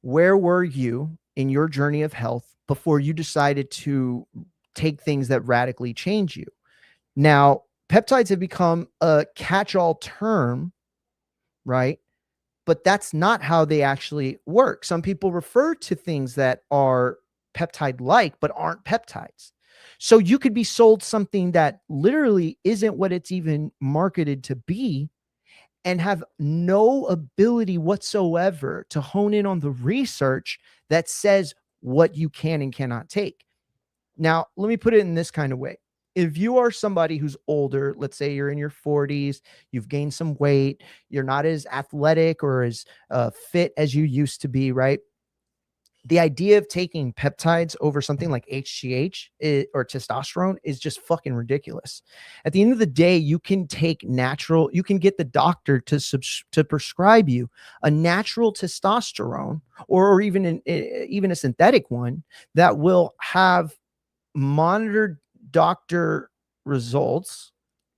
Where were you in your journey of health before you decided to take things that radically change you? Now, peptides have become a catch-all term, right? But that's not how they actually work. Some people refer to things that are peptide-like, but aren't peptides. So you could be sold something that literally isn't what it's even marketed to be, and have no ability whatsoever to hone in on the research that says what you can and cannot take. Now, let me put it in this kind of way. If you are somebody who's older, let's say you're in your 40s, you've gained some weight, you're not as athletic or as fit as you used to be, right? The idea of taking peptides over something like HGH or testosterone is just fucking ridiculous. At the end of the day, you can take natural, you can get the doctor to prescribe you a natural testosterone or even even a synthetic one that will have monitored doctor results,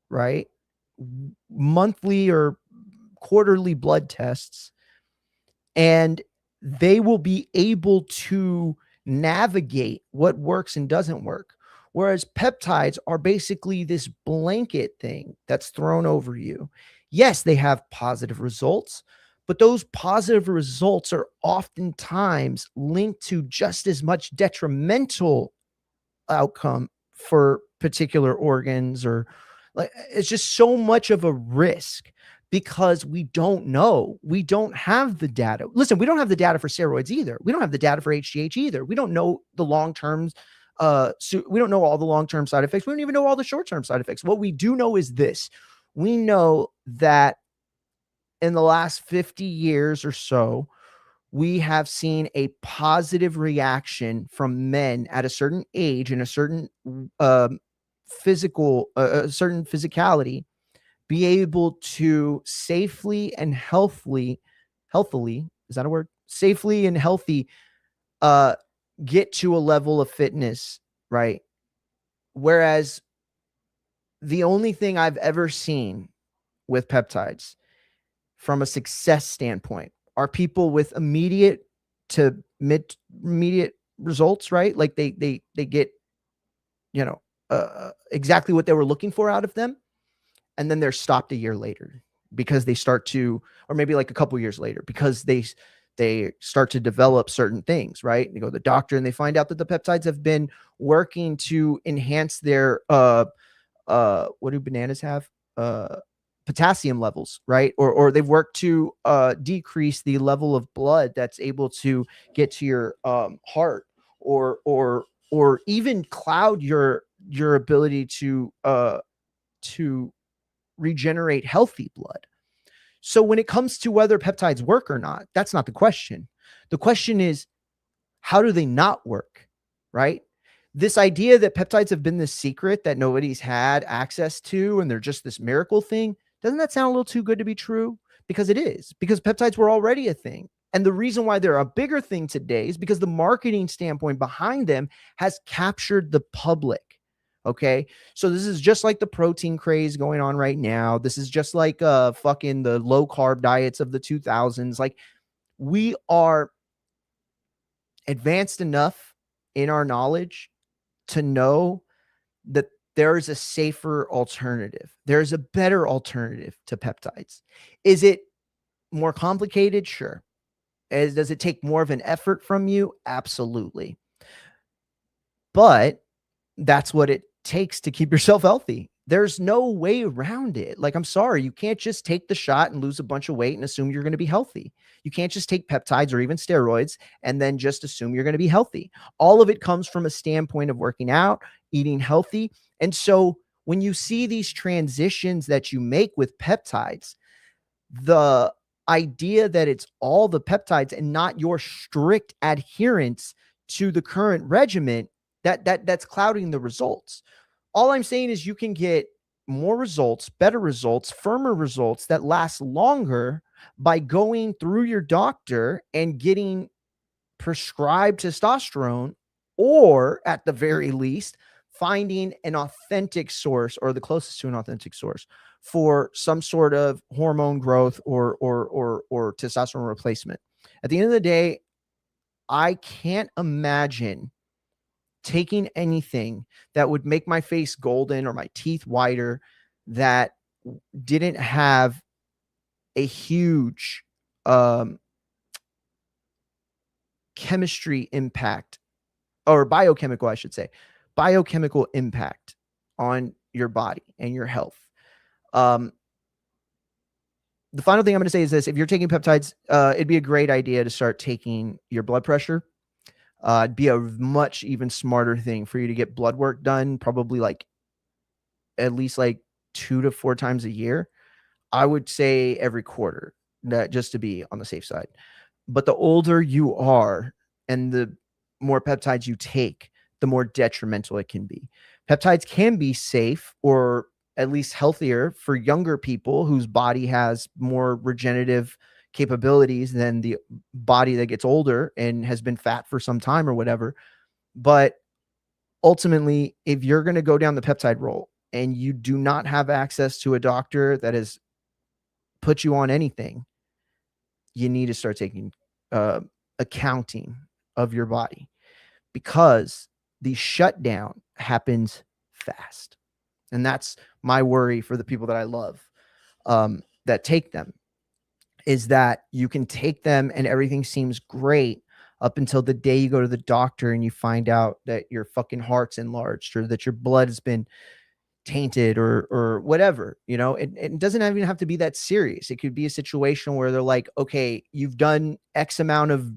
right? Monthly or quarterly blood tests, and they will be able to navigate what works and doesn't work. Whereas peptides are basically this blanket thing that's thrown over you. Yes, they have positive results, but those positive results are oftentimes linked to just as much detrimental outcome for particular organs, or like it's just so much of a risk because we don't know. We don't have the data. Listen, we don't have the data for steroids either. We don't have the data for HGH either. We don't know the long terms. So we don't know all the long-term side effects. We don't even know all the short-term side effects. What we do know is this. We know that in the last 50 years or so, we have seen a positive reaction from men at a certain age and a certain certain physicality, be able to safely and healthily, is that a word? Safely and healthy, get to a level of fitness, right? Whereas the only thing I've ever seen with peptides from a success standpoint are people with immediate to mid-immediate results, right? Like they get, exactly what they were looking for out of them. And then they're stopped a year later because they start to, or maybe like a couple years later, because they start to develop certain things, right? They go to the doctor and they find out that the peptides have been working to enhance their, what do bananas have? Potassium levels, right? Or they've worked to decrease the level of blood that's able to get to your heart, or even cloud your ability to regenerate healthy blood. So when it comes to whether peptides work or not, that's not the question. The question is, how do they not work, right? This idea that peptides have been this secret that nobody's had access to and they're just this miracle thing, doesn't that sound a little too good to be true? Because it is, because peptides were already a thing. And the reason why they're a bigger thing today is because the marketing standpoint behind them has captured the public. Okay. So this is just like the protein craze going on right now. This is just like fucking the low carb diets of the 2000s. Like, we are advanced enough in our knowledge to know that there is a safer alternative. There's a better alternative to peptides. Is it more complicated? Sure. Does it take more of an effort from you? Absolutely. But that's what it takes to keep yourself healthy. There's no way around it. Like, I'm sorry, you can't just take the shot and lose a bunch of weight and assume you're going to be healthy. You can't just take peptides or even steroids and then just assume you're going to be healthy. All of it comes from a standpoint of working out, eating healthy. And so when you see these transitions that you make with peptides, the idea that it's all the peptides and not your strict adherence to the current regimen, that's clouding the results. All I'm saying is you can get more results, better results, firmer results that last longer by going through your doctor and getting prescribe testosterone, or at the very least, finding an authentic source or the closest to an authentic source for some sort of hormone growth or testosterone replacement. At the end of the day, I can't imagine taking anything that would make my face golden or my teeth whiter that didn't have a huge chemistry impact, or biochemical, I should say, biochemical impact on your body and your health. The final thing I'm going to say is this: if you're taking peptides, it'd be a great idea to start taking your blood pressure. It'd be a much even smarter thing for you to get blood work done, probably like at least like 2 to 4 times a year. I would say every quarter, that just to be on the safe side. But the older you are and the more peptides you take, the more detrimental it can be. Peptides can be safe or at least healthier for younger people whose body has more regenerative capabilities than the body that gets older and has been fat for some time or whatever. But ultimately, if you're going to go down the peptide roll and you do not have access to a doctor that has put you on anything, you need to start taking accounting of your body, because the shutdown happens fast. And that's my worry for the people that I love that take them, is that you can take them and everything seems great up until the day you go to the doctor and you find out that your fucking heart's enlarged or that your blood has been tainted or whatever. It doesn't even have to be that serious. It could be a situation where they're like, okay, you've done X amount of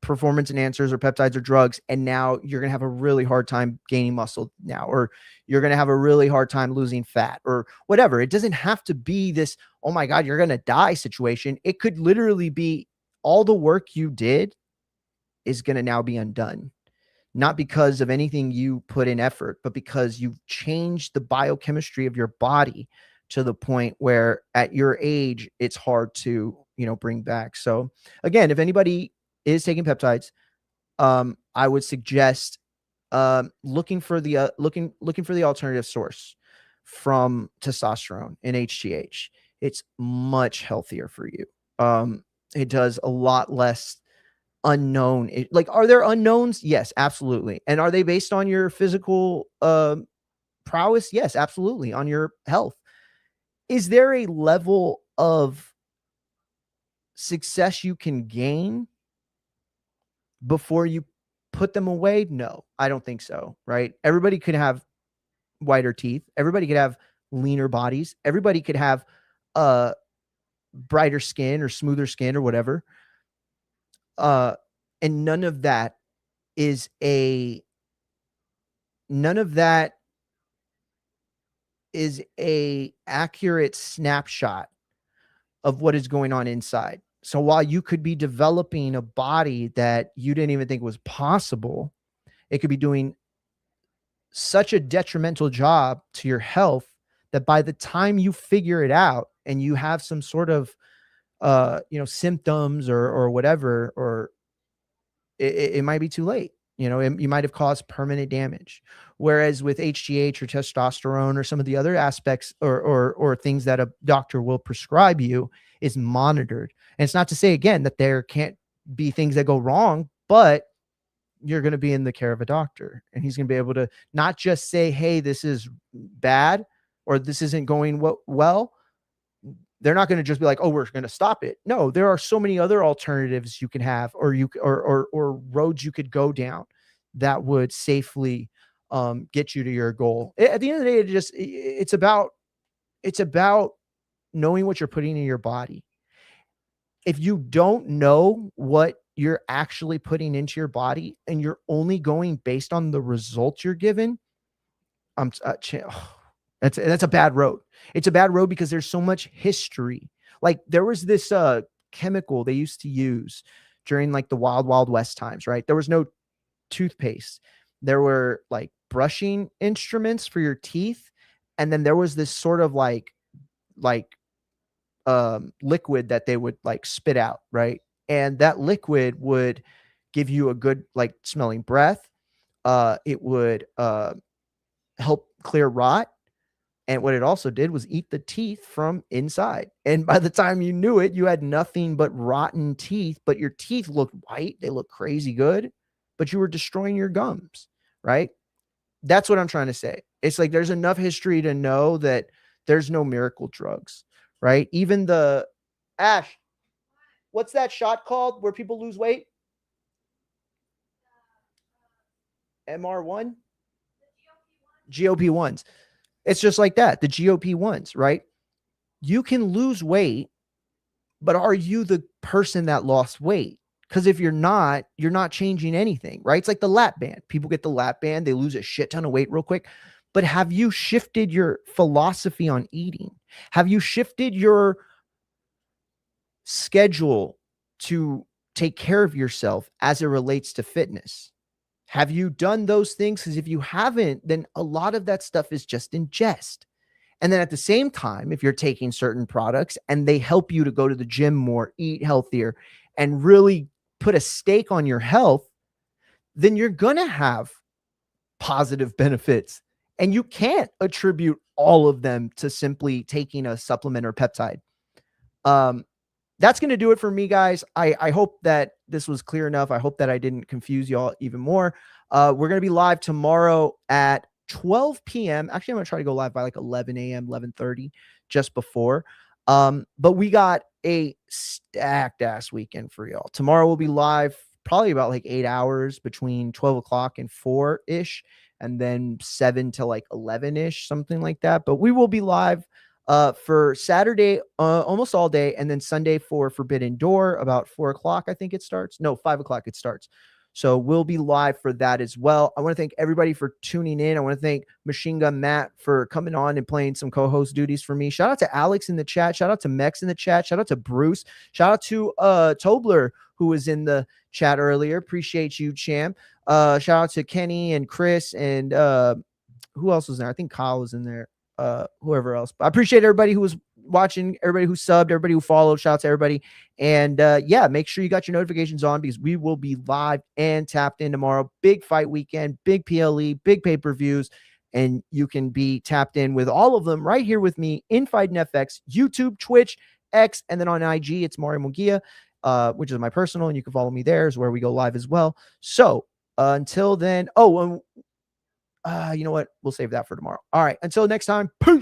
performance enhancers or peptides or drugs, and now you're going to have a really hard time gaining muscle now, or you're going to have a really hard time losing fat or whatever. It doesn't have to be this, oh my God, you're going to die situation. It could literally be all the work you did is going to now be undone. Not because of anything you put in effort, but because you've changed the biochemistry of your body to the point where at your age, it's hard to, bring back. So again, if anybody is taking peptides, I would suggest looking for the alternative source from testosterone and HGH. It's much healthier for you. It does a lot less unknown. Are there unknowns? Yes, absolutely. And are they based on your physical prowess? Yes, absolutely. On your health. Is there a level of success you can gain before you put them away? No, I don't think so. Right? Everybody could have whiter teeth. Everybody could have leaner bodies. Everybody could have brighter skin or smoother skin or whatever. And none of that is a accurate snapshot of what is going on inside. So while you could be developing a body that you didn't even think was possible, it could be doing such a detrimental job to your health that by the time you figure it out and you have some sort of symptoms or whatever, or it might be too late. You might have caused permanent damage. Whereas with HGH or testosterone or some of the other aspects or things that a doctor will prescribe you is monitored. And it's not to say, again, that there can't be things that go wrong, but you're going to be in the care of a doctor, and he's going to be able to not just say, hey, this is bad or this isn't going well. They're not going to just be like, oh, we're going to stop it. No, there are so many other alternatives you can have, or roads you could go down that would safely get you to your goal. At the end of the day, it's about knowing what you're putting in your body. If you don't know what you're actually putting into your body and you're only going based on the results you're given, that's a bad road. It's a bad road because there's so much history. Like there was this chemical they used to use during like the Wild Wild West times, right? There was no toothpaste. There were like brushing instruments for your teeth. And then there was this sort of like liquid that they would like spit out, right? And that liquid would give you a good like smelling breath. It would help clear rot. And what it also did was eat the teeth from inside. And by the time you knew it, you had nothing but rotten teeth, but your teeth looked white. They looked crazy good, but you were destroying your gums, right? That's what I'm trying to say. It's like there's enough history to know that there's no miracle drugs, right? Even the Ash, what's that shot called where people lose weight? MR1? GOP1s. It's just like that. The GOP1s, right? You can lose weight, but are you the person that lost weight? Because if you're not changing anything, right? It's like the lap band. People get the lap band, they lose a shit ton of weight real quick. But have you shifted your philosophy on eating? Have you shifted your schedule to take care of yourself as it relates to fitness? Have you done those things? Because if you haven't, then a lot of that stuff is just ingest. And then at the same time, if you're taking certain products and they help you to go to the gym more, eat healthier, and really put a stake on your health, then you're going to have positive benefits. And you can't attribute all of them to simply taking a supplement or peptide. That's going to do it for me, guys. I hope that this was clear enough. I hope that I didn't confuse y'all even more. We're going to be live tomorrow at 12 p.m. Actually, I'm going to try to go live by like 11 a.m., 11:30, just before. But we got a stacked ass weekend for y'all. Tomorrow we'll be live probably about like 8 hours between 12 o'clock and 4-ish, and then 7 to like 11-ish, something like that. But we will be live for Saturday almost all day, and then Sunday for Forbidden Door about 4 o'clock, I think it starts. No, 5 o'clock it starts. So we'll be live for that as well. I want to thank everybody for tuning in. I want to thank Machine Gun Matt for coming on and playing some co-host duties for me. Shout out to Alex in the chat. Shout out to Mex in the chat. Shout out to Bruce. Shout out to Tobler, who was in the chat earlier. Appreciate you, champ. Shout out to Kenny and Chris and who else was there? I think Kyle was in there. Whoever else. But I appreciate everybody who was watching, everybody who subbed, everybody who followed. Shout out to everybody. And yeah, make sure you got your notifications on because we will be live and tapped in tomorrow. Big fight weekend, big PLE, big pay-per-views, and you can be tapped in with all of them right here with me in Fight and FX, YouTube, Twitch, X, and then on IG, it's Mario Munguia, which is my personal, and you can follow me there, is where we go live as well. So until then, you know what? We'll save that for tomorrow. All right. Until next time. Peace.